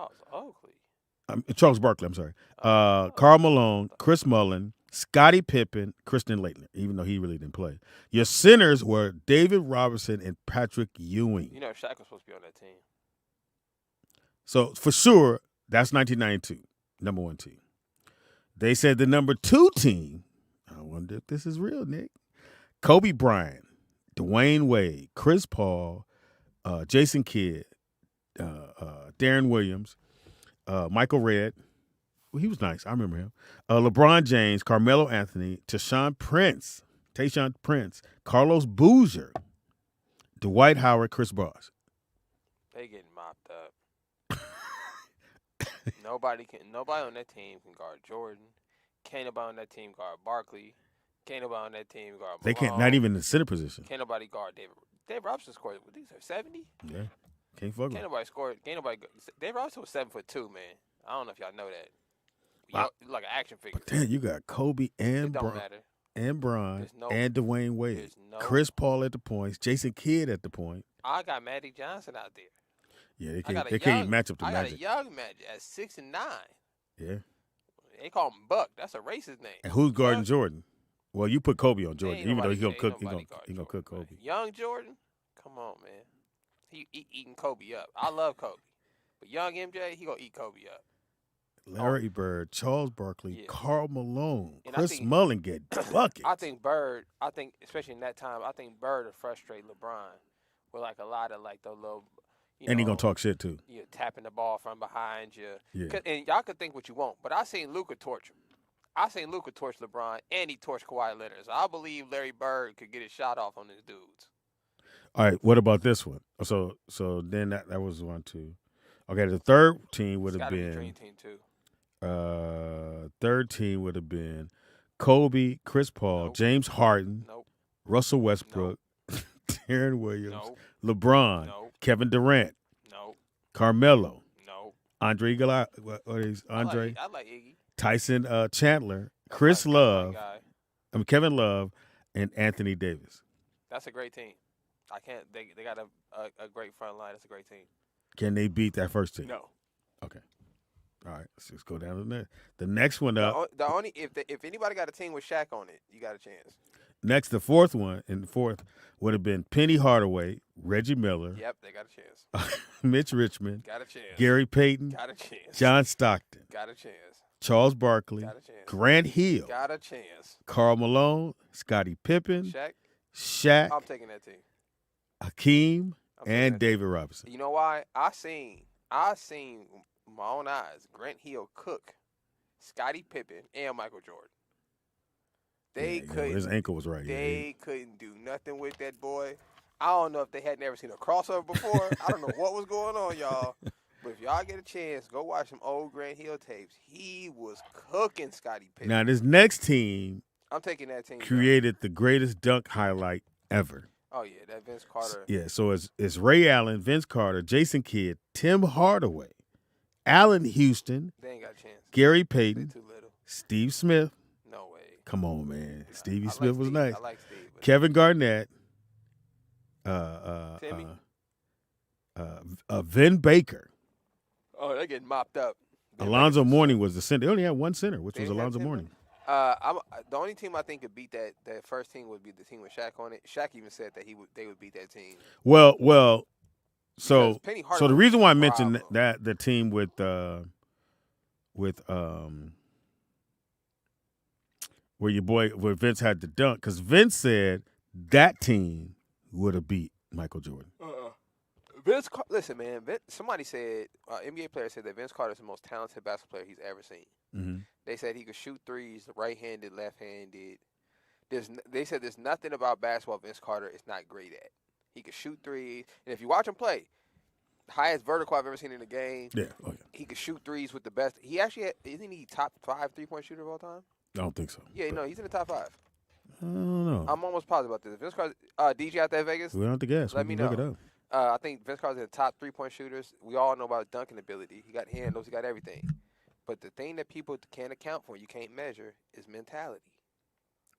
Charles Barkley, I'm sorry. Karl Malone, Chris Mullin, Scottie Pippen, Kristen Leitner, even though he really didn't play. Your centers were David Robinson and Patrick Ewing. You know, Shaq was supposed to be on that team. So, for sure, that's 1992, number one team. They said the number two team, I wonder if this is real, Nick. Kobe Bryant, Dwayne Wade, Chris Paul, Jason Kidd, Darren Williams, Michael Redd. Well, he was nice. I remember him. LeBron James, Carmelo Anthony, Tayshaun Prince, Carlos Boozer, Dwight Howard, Chris Bosh. They getting mopped up. Nobody on that team can guard Jordan. Can't nobody on that team guard Barkley. Can't nobody on that team guard Malone. They can't, not even in the center position. Can't nobody guard David. David Robinson scored, what these are 70? Yeah. Can't fuck with Can't nobody score. Can't nobody. David Robinson was 7'2", man. I don't know if y'all know that. Wow. Like an action figure. But then you got Kobe and Bron and Dwayne Wade. Chris Paul at the points, Jason Kidd at the point. I got Magic Johnson out there. Yeah, they can't even match up to Magic. Magic. I got a young Magic at 6 and 9. Yeah. They call him Buck. That's a racist name. And who's guarding Jordan? Well, you put Kobe on Jordan, even though he's gonna cook. He's gonna cook Kobe. Young Jordan, come on, man. He eating Kobe up. I love Kobe, but young MJ, he gonna eat Kobe up. Larry Bird, Charles Barkley, Karl Malone, Chris Mullin get buckets. I think Bird. Especially in that time, I think Bird would frustrate LeBron with like a lot of like the little. And he gonna talk shit too. You're tapping the ball from behind you. Yeah. And y'all could think what you want, but I seen Luka torch him. I seen Luka torch LeBron, and he torched Kawhi Leonard. So I believe Larry Bird could get his shot off on these dudes. All right, what about this one? So then that was 1, 2. Okay, the third team would have been Dream Team too. Third team would have been Kobe, Chris Paul, James Harden, Russell Westbrook, Darren Williams, LeBron, Kevin Durant, Carmelo, Andre Iguodala, Andre, I like Iggy. Tyson Chandler, Chris Love, Kevin Love, and Anthony Davis. That's a great team. I can't. They got a great front line. That's a great team. Can they beat that first team? No. Okay. All right. Let's just go down to the next. The next one up. The only if anybody got a team with Shaq on it, you got a chance. Next, the fourth one, and the fourth would have been Penny Hardaway, Reggie Miller. Yep, they got a chance. Mitch Richmond. Got a chance. Gary Payton. Got a chance. John Stockton. Got a chance. Charles Barkley. Got a chance. Grant Hill. Got a chance. Karl Malone. Scottie Pippen. Shaq. I'm taking that team. Hakeem and David Robinson. You know why? I seen with my own eyes Grant Hill cook Scottie Pippen and Michael Jordan. They couldn't. His ankle was right. They couldn't do nothing with that boy. I don't know if they had never seen a crossover before. I don't know what was going on, y'all. But if y'all get a chance, go watch some old Grant Hill tapes. He was cooking Scottie Pippen. Now this next team, I'm taking that team. Created the greatest dunk highlight ever. Oh yeah, that Vince Carter. Yeah, so it's Ray Allen, Vince Carter, Jason Kidd, Tim Hardaway, Allen Houston, They ain't got a chance. Gary Payton, They too little. Steve Smith. No way. Come on, man. Stevie Smith was Steve. nice. I like Steve. Kevin Garnett, Timmy. Vin Baker. Oh, they're getting mopped up. Alonzo Mourning was the center. They only had one center, which was Alonzo Mourning. The only team I think could beat that first team would be the team with Shaq on it. Shaq even said that they would beat that team. Well, so Penny the Hardaway reason why I was a mentioned problem. that the team with where Vince had the dunk, because Vince said that team would have beat Michael Jordan. Listen, man. Somebody said, NBA player said that Vince Carter is the most talented basketball player he's ever seen. Mm-hmm. They said he could shoot threes, right-handed, left-handed. They said there's nothing about basketball Vince Carter is not great at. He could shoot threes, and if you watch him play, highest vertical I've ever seen in a game. Yeah. Oh, yeah. He could shoot threes with the best. He actually isn't he top 5 3-point shooter of all time? I don't think so. Yeah, no, he's in the top 5. I don't know. I'm almost positive about this. Vince Carter, DJ out there in Vegas. We don't have to guess. Let we me can know. Look it up. I think Vince Carter's in the top 3-point shooters. We all know about his dunking ability. He got handles. He got everything. But the thing that people can't account for, you can't measure, is mentality.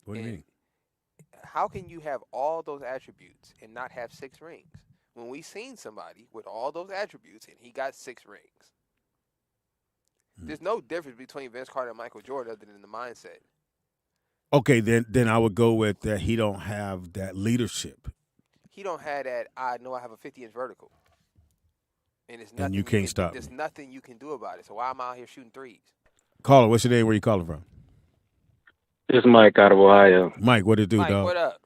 What do you mean? How can you have all those attributes and not have 6 rings? When we seen somebody with all those attributes and he got 6 rings. There's no difference between Vince Carter and Michael Jordan other than the mindset. Okay, then I would go with that he don't have that leadership. He don't have that, I know I have a 50-inch vertical. And it's nothing And you can't stop There's me. nothing you can do about it. So why am I out here shooting threes? Caller, what's your name? Where you calling from? This is Mike out of Ohio. Mike, what it do, Mike, dog? what up?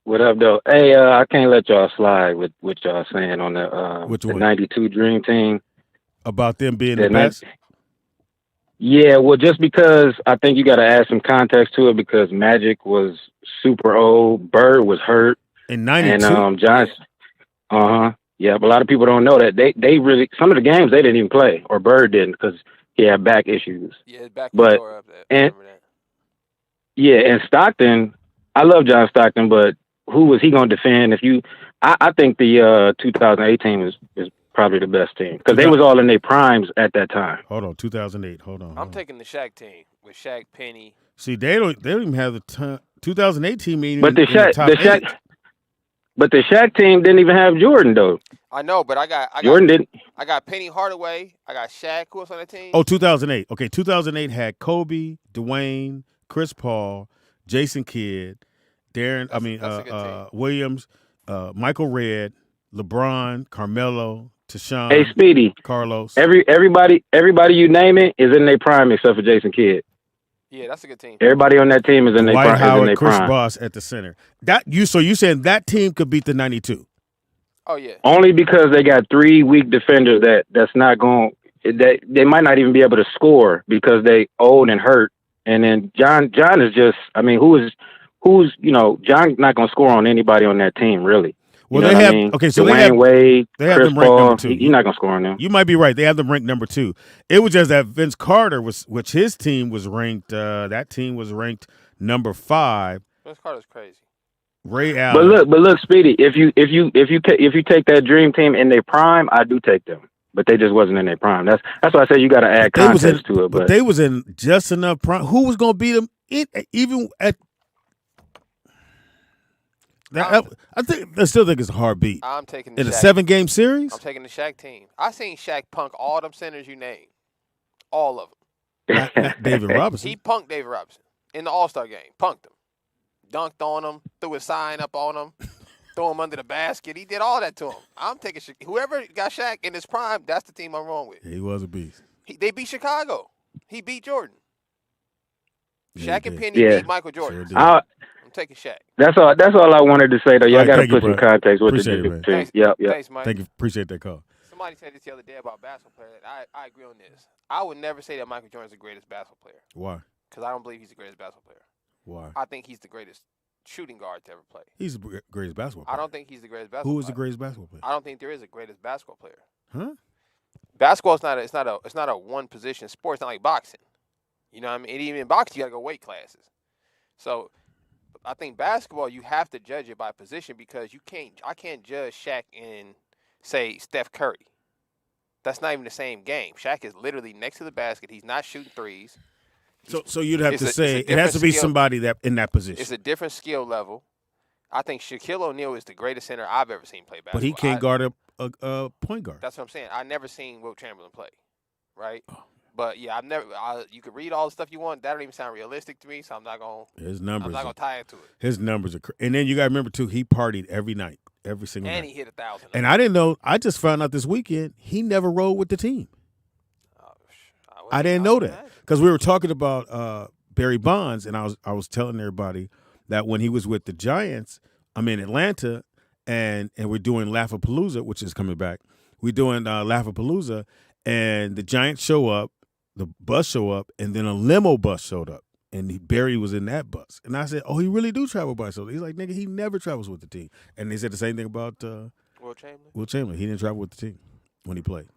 What up, though? Hey, I can't let y'all slide with what y'all saying on the one? 92 Dream Team. About them being the That best? Yeah, well, just because I think you got to add some context to it because Magic was super old, Bird was hurt, in '92, and Johnson. Yeah, but a lot of people don't know that they really some of the games they didn't even play or Bird didn't because he had back issues. Yeah, his back but was up there. and yeah, and Stockton, I love John Stockton, but who was he going to defend? I think the 2018 is probably the best team because they was all in their primes at that time. Hold on, 2008. Hold on. I'm taking the Shaq team with Shaq, Penny. See, they don't even have the time. 2018 meaning. But the Shaq team didn't even have Jordan though. I know, but I got Jordan didn't. I got Penny Hardaway. I got Shaq. Who else on that team? Oh, 2008. Okay, 2008 had Kobe, Dwayne, Chris Paul, Jason Kidd, Williams, Michael Redd, LeBron, Carmelo, Tashawn. Hey, Speedy, Carlos. Everybody you name it is in their prime except for Jason Kidd. Yeah, that's a good team. Everybody on that team is in their prime. Dwight Howard, Chris Bosh at the center. So you saying that team could beat the 92? Oh yeah. Only because they got 3 weak defenders that's not going. They might not even be able to score because they old and hurt. And then John is just. I mean, who's John's not going to score on anybody on that team really. Well, you know they have okay. So Dwayne Wade, they have Chris them ranked Paul, number 2. You're not going to score on them. You might be right. They have them ranked number 2. It was just that Vince Carter which his team was ranked. That team was ranked number 5. Vince Carter's crazy. Ray Allen. But look, Speedy. If you take that Dream Team in their prime, I do take them. But they just wasn't in their prime. That's why I said you got to add context to it. But they was in just enough prime. Who was going to beat them? Even at. I still think it's a hard beat. I'm taking in a 7-game series. I'm taking the Shaq team. I seen Shaq punk all them centers you named, all of them. Not David Robinson. He punked David Robinson in the All-Star game. Punked him, dunked on him, threw a sign up on him, threw him under the basket. He did all that to him. I'm taking whoever got Shaq in his prime. That's the team I'm wrong with. He was a beast. They beat Chicago. He beat Jordan. Yeah, Shaq and Penny beat Michael Jordan. Sure I'm taking Shaq. That's all I wanted to say though. Y'all got to put some context with Appreciate the it, team. man. Yep. Thanks, Mike. Thank you. Appreciate that call. Somebody said this the other day about basketball players. I agree on this. I would never say that Michael Jordan's the greatest basketball player. Why? Because I don't believe he's the greatest basketball player. Why? I think he's the greatest shooting guard to ever play. He's the greatest basketball player. I don't think he's the greatest basketball Who is player. the greatest basketball player? I don't think there is a greatest basketball player. Huh? Basketball is not a one position sport. It's not like boxing. You know what I mean? And even in boxing, you got to go weight classes. So I think basketball, you have to judge it by position because I can't judge Shaq and say Steph Curry. That's not even the same game. Shaq is literally next to the basket. He's not shooting threes. So you'd have to say it has to be somebody that in that position. It's a different skill level. I think Shaquille O'Neal is the greatest center I've ever seen play basketball. But he can't guard a point guard. That's what I'm saying. I never seen Wilt Chamberlain play, right? Oh. But yeah, you could read all the stuff you want. That don't even sound realistic to me, so I'm not gonna. His numbers. I'm not gonna tie into it. His numbers are, and then you got to remember too. He partied every night, every single night. And he hit 1,000. And I didn't know. I just found out this weekend he never rode with the team. I didn't know that because we were talking about Barry Bonds, and I was telling everybody that when he was with the Giants, I'm in Atlanta, and we're doing Laugh-A-Palooza, which is coming back. We're doing Laugh-A-Palooza, and the Giants show up. The bus show up, and then a limo bus showed up, and Barry was in that bus. And I said, "Oh, he really do travel by himself." He's like, "Nigga, he never travels with the team." And they said the same thing about Will Chamberlain. He didn't travel with the team when he played.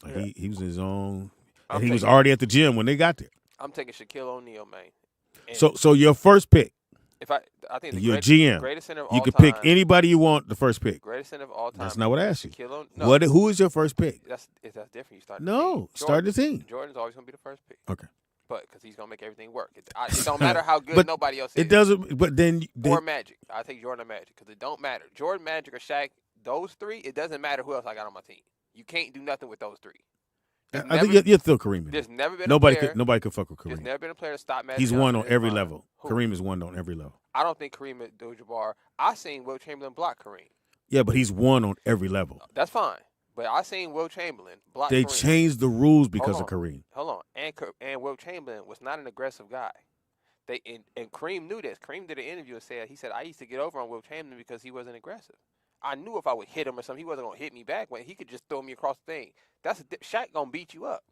Like he was his own, and he was already at the gym when they got there. I'm taking Shaquille O'Neal, man. And So your first pick. If I think the you're a GM. Greatest center of all you can time, pick anybody you want. The first pick. Greatest center of all time. That's not what I asked you. No. Who is your first pick? That's different. You start. Start the team. Jordan's always gonna be the first pick. Okay. But because he's gonna make everything work. It don't matter how good nobody else is. It doesn't. But then or Magic. I take Jordan or Magic because it don't matter. Jordan, Magic, or Shaq. Those three. It doesn't matter who else I got on my team. You can't do nothing with those three. I think you'll throw Kareem in. There's never been nobody a player, nobody could fuck with Kareem. There's never been a player to stop Magic. He's won on every line. level. Who? Kareem is won on every level. I don't think Kareem Abdul-Jabbar. I seen Will Chamberlain block Kareem. Yeah, but he's won on every level. That's fine. But I seen Will Chamberlain block They Kareem. changed the rules because of Kareem. Hold on. And Will Chamberlain was not an aggressive guy. And Kareem knew this. Kareem did an interview and said, I used to get over on Will Chamberlain because he wasn't aggressive. I knew if I would hit him or something, he wasn't going to hit me back. When he could just throw me across the thing. Shaq going to beat you up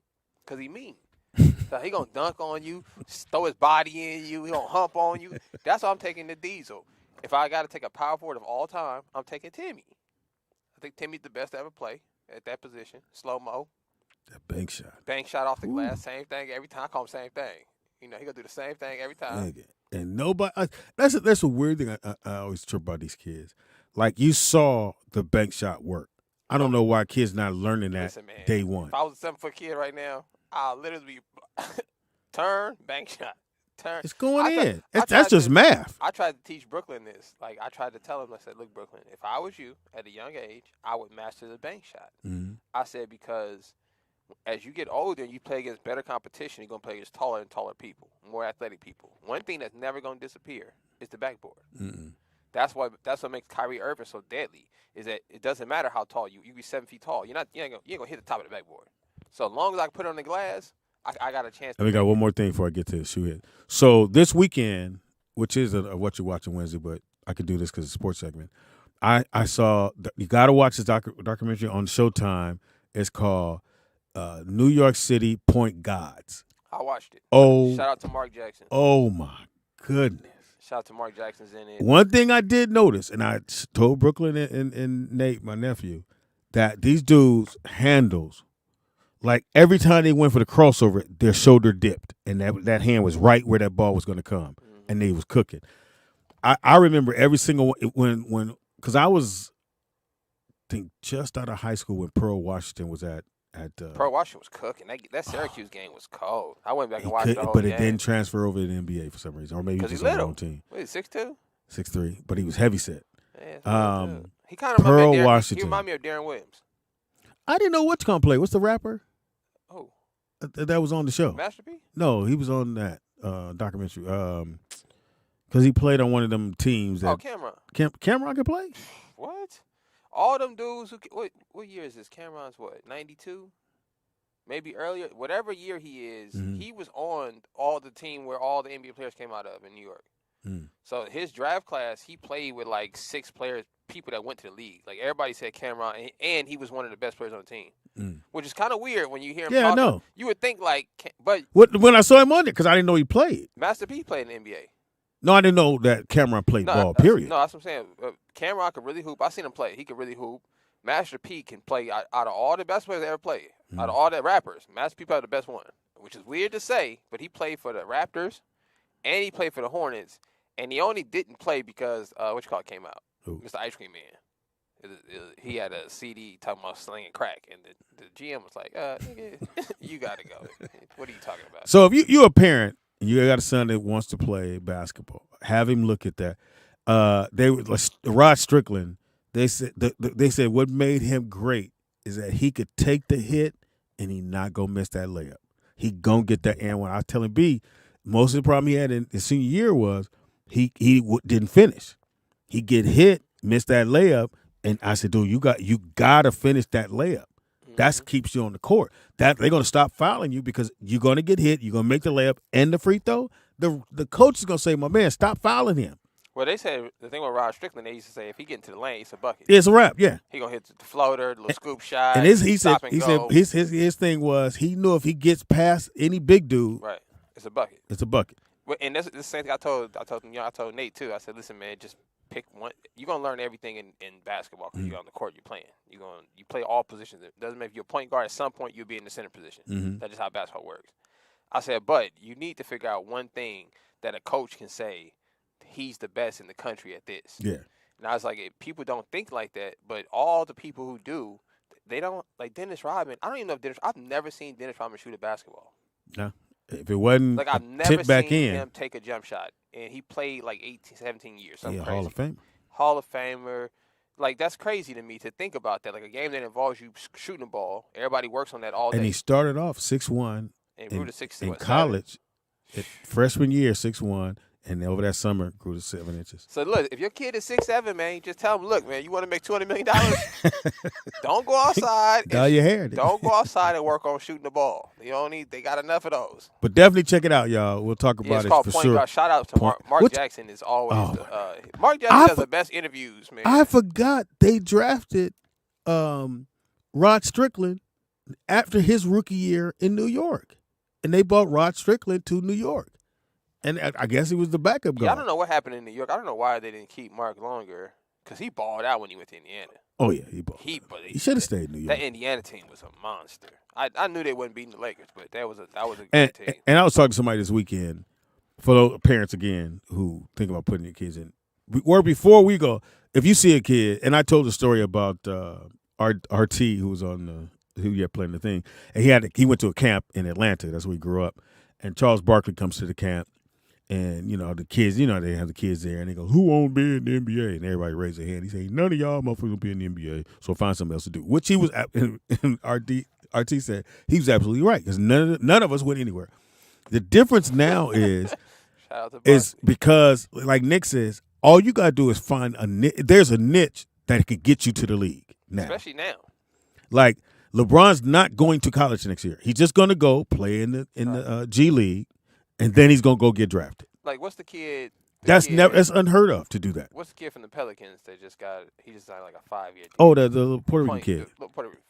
because he mean. So he going to dunk on you, throw his body in you, he going to hump on you. That's why I'm taking the Diesel. If I got to take a power forward of all time, I'm taking Timmy. I think Timmy's the best to ever play at that position. Slow-mo. That bank shot. Bank shot off the glass. Same thing every time. I call him same thing. He going to do the same thing every time. And nobody that's a weird thing I always trip about these kids. Like you saw the bank shot work. I don't know why kids not learning that day one. If I was a 7-foot kid right now, I'll literally be turn, bank shot. Turn. It's going in. That's just math. I tried to teach Brooklyn this. Like I tried to tell him, I said, look, Brooklyn, if I was you at a young age, I would master the bank shot. Mm-hmm. I said because as you get older and you play against better competition, you're gonna play against taller and taller people, more athletic people. One thing that's never gonna disappear is the backboard. Mm-mm. That's what makes Kyrie Irving so deadly. Is that it doesn't matter how tall you be 7 feet tall. You ain't gonna hit the top of the backboard. So as long as I can put it on the glass, I got a chance. We got one more thing before I get to the shoe hit. So this weekend, which is a What You're Watching Wednesday, but I could do this because it's a sports segment. I saw you got to watch this documentary on Showtime. It's called New York City Point Gods. I watched it. Oh, shout out to Mark Jackson. Oh my goodness. Shout out to Mark Jackson's in it. One thing I did notice, and I told Brooklyn and Nate, my nephew, that these dudes handles. Like every time they went for the crossover, their shoulder dipped, and that hand was right where that ball was going to come, and they was cooking. I remember every single when because I was, I think just out of high school when Pearl Washington was at Pearl Washington was cooking. That Syracuse game was cold. I went back and watched the whole but game. it didn't transfer over to the NBA for some reason, or maybe he was on his own team. What is 6'2"? 6'3", but he was heavy set. Yeah, he kind of Pearl Washington. He reminded me of Darren Williams. I didn't know what's gonna play. What's the rapper? Oh, that was on the show. Master P? No, he was on that documentary. Because he played on one of them teams. That Cameron. Cameron could play? What? All them dudes what year is this? Cameron's what? 92? Maybe earlier. Whatever year he is, he was on all the team where all the NBA players came out of in New York. So his draft class, he played with like 6 players, people that went to the league. Like everybody said Cameron, and he was one of the best players on the team. Which is kind of weird when you hear him talking. I know. You would think like, but when I saw him on it, because I didn't know he played. Master P played in the NBA. No, I didn't know that Cameron played ball, period. No, that's what I'm saying. Cameron could really hoop. I seen him play. He could really hoop. Master P can play out of all the best players that ever played. Out of all the rappers, Master P probably the best one, which is weird to say, but he played for the Raptors and he played for the Hornets, and he only didn't play because came out. Mr. Ice Cream Man. He had a CD talking about slinging crack, and the GM was like, nigga, you got to go. What are you talking about? So if you're a parent, and you got a son that wants to play basketball, have him look at that. Rod Strickland, they said what made him great is that he could take the hit and he not gonna miss that layup. He gonna get that and one. I was telling B, most of the problem he had in his senior year was he didn't finish. He get hit, miss that layup, and I said, dude, you gotta finish that layup. That keeps you on the court. That they're gonna stop fouling you because you're gonna get hit. You're gonna make the layup and the free throw. The coach is gonna say, my man, stop fouling him. Well, they said the thing with Rod Strickland, they used to say if he get into the lane, it's a bucket. It's a wrap, yeah. He gonna hit the floater, the little scoop shot. And he said his thing was he knew if he gets past any big dude, right, it's a bucket. It's a bucket. Well, and that's the same thing I told Nate too. I said, listen, man, just pick one. You're gonna learn everything in basketball because you're on the court. You're playing. You play all positions. It doesn't matter if you're a point guard. At some point, you'll be in the center position. That's just how basketball works. I said, but you need to figure out one thing that a coach can say. He's the best in the country at this. Yeah. And I was like, people don't think like that, but all the people who do, they don't. Like Dennis Rodman. I don't even know if I've never seen Dennis Rodman shoot a basketball. No. If it wasn't like I've never back seen in. him take a jump shot, and he played like 18, 17 years. Something crazy. Hall of Famer. Hall of Famer. Like that's crazy to me to think about that. Like a game that involves you shooting the ball. Everybody works on that all day. And he started off 6'1". In what, college, freshman year 6'1". And over that summer, grew to 7 inches. So look, if your kid is 6'7", man, just tell him, look, man, you want to make $200 million? Don't go outside. Dye your hair. Don't go outside and work on shooting the ball. You don't need. They got enough of those. But definitely check it out, y'all. We'll talk about it's it called for Point sure. Guard. Shout out to Mark Jackson. Is always Mark Jackson does the best interviews, man. I forgot they drafted Rod Strickland after his rookie year in New York, and they brought Rod Strickland to New York. And I guess he was the backup guy. Yeah, I don't know what happened in New York. I don't know why they didn't keep Mark longer because he balled out when he went to Indiana. Oh, yeah, he balled. He should have stayed in New York. That Indiana team was a monster. I knew they wasn't beating the Lakers, but that was a good team. And I was talking to somebody this weekend, for those parents, again, who think about putting their kids in. Or before we go, if you see a kid, and I told the story about RT, who was on who yet playing the thing, and he went to a camp in Atlanta. That's where he grew up. And Charles Barkley comes to the camp. And, the kids, they have the kids there, and they go, who won't be in the NBA? And everybody raised their hand. He said, none of y'all motherfuckers will be in the NBA, so find something else to do. Which he was, and RT said, he was absolutely right, because none of us went anywhere. The difference now is because, like Nick says, all you got to do is find there's a niche that could get you to the league now. Especially now. Like, LeBron's not going to college next year. He's just going to go play in the G League. And then he's gonna go get drafted. Like, what's the kid? That's unheard of to do that. What's the kid from the Pelicans that he just signed like a 5-year deal? Oh, the Puerto Rican kid.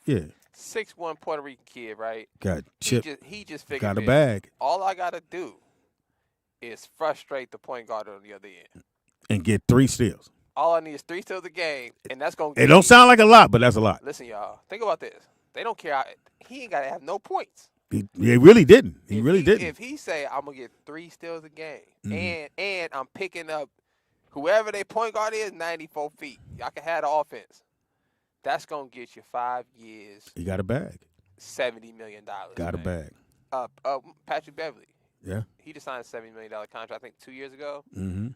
Yeah. 6'1" Puerto Rican kid, right? Got chipped. He just figured got a bag. All I gotta do is frustrate the point guard on the other end and get 3 steals. All I need is 3 steals a game, and that's gonna. It don't sound like a lot, but that's a lot. Listen, y'all, think about this. They don't care. He ain't gotta have no points. He really didn't. He really didn't. If he say, I'm going to get 3 steals a game, and I'm picking up whoever their point guard is, 94 feet. Y'all can have the offense. That's going to get you 5 years. He got a bag. $70 million. Got a bag. Patrick Beverly. Yeah. He just signed a $70 million contract, I think, 2 years ago. Mm-hmm.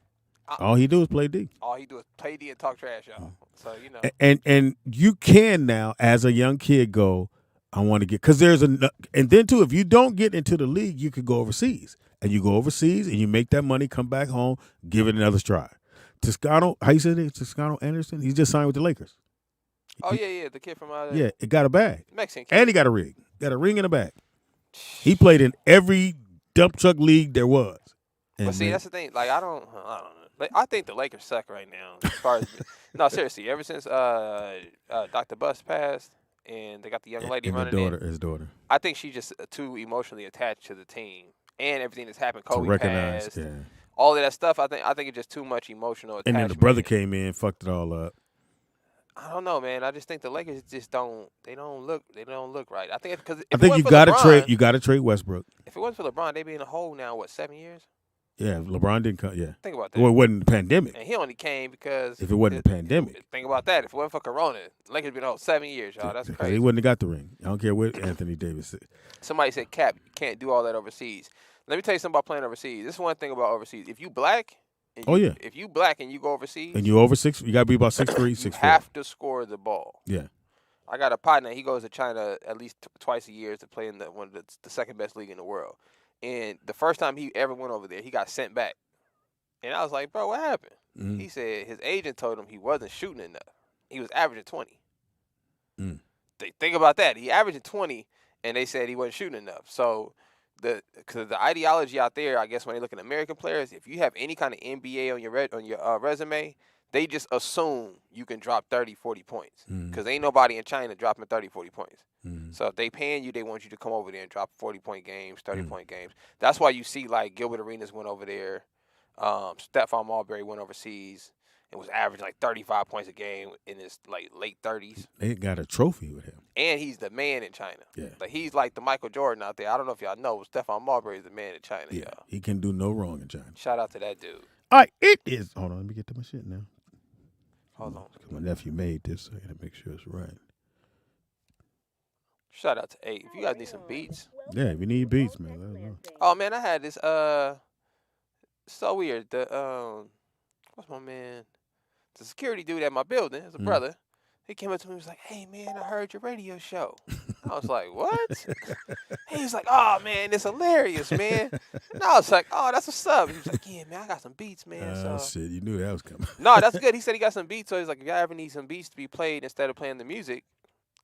All he do is play D. All he do is play D and talk trash, y'all. So, And you can now, as a young kid, go, I want to get, because and then too, if you don't get into the league, you could go overseas, and you go overseas and you make that money, come back home, give it another try. Toscano, how you say it? Toscano Anderson, he just signed with the Lakers. Oh yeah, the kid from yeah, it got a bag, Mexican kid. And he got a ring, and a bag. He played in every dump truck league there was. But see, that's the thing. Like I don't know. Like, I think the Lakers suck right now. As far as no, seriously, ever since Dr. Bus passed. And they got the young lady running his daughter. I think she's just too emotionally attached to the team and everything that's happened. Kobe to recognize, passed, all of that stuff. I think it's just too much emotional attachment. And then the brother came in, fucked it all up. I don't know, man. I just think the Lakers just don't look right. I think because you got to trade Westbrook. If it wasn't for LeBron, they'd be in a hole now. What, 7 years? Yeah, LeBron didn't come. Yeah, think about that. Well, it wasn't the pandemic. And he only came because if it wasn't the pandemic. Think about that. If it wasn't for Corona, the Lakers been 7 years, y'all. That's crazy. He wouldn't have got the ring. I don't care what Anthony Davis said. Somebody said, "Cap, you can't do all that overseas." Let me tell you something about playing overseas. This is one thing about overseas. If you black, if you black and you go overseas, and you over 6, you got to be about 6'3", 6'4". You have to score the ball. Yeah. I got a partner. He goes to China at least twice a year to play in one of the second best league in the world. And the first time he ever went over there, he got sent back. And I was like, bro, what happened? Mm-hmm. He said his agent told him he wasn't shooting enough. He was averaging 20. Think about that. He averaging 20, and they said he wasn't shooting enough. So because the ideology out there, I guess when they look at American players, if you have any kind of NBA on your resume, they just assume you can drop 30, 40 points. Because ain't nobody in China dropping 30, 40 points. So if they paying you, they want you to come over there and drop 40-point games, 30-point games. That's why you see, like, Gilbert Arenas went over there. Stephon Marbury went overseas and was averaging like 35 points a game in his like late 30s. They got a trophy with him. And he's the man in China. Yeah. Like, he's like the Michael Jordan out there. I don't know if y'all know, but Stephon Marbury is the man in China, Yeah, y'all. he can do no wrong in China. Shout out to that dude. All right, it is. Hold on, let me get to my shit now. Hold on. My nephew made this, so I got to make sure it's right. Shout out to A. If you guys need some beats. Yeah, if you need beats, man, let us know. Oh, man, I had this, so weird. What's my man? The security dude at my building, his brother. He came up to me and was like, "Hey, man, I heard your radio show." I was like, "What?" He was like, "Oh, man, it's hilarious, man." And I was like, "Oh, that's what's up." He was like, "Yeah, man, I got some beats, man." Shit, you knew that was coming. No, that's good. He said he got some beats. So he's like, if y'all ever need some beats to be played instead of playing the music,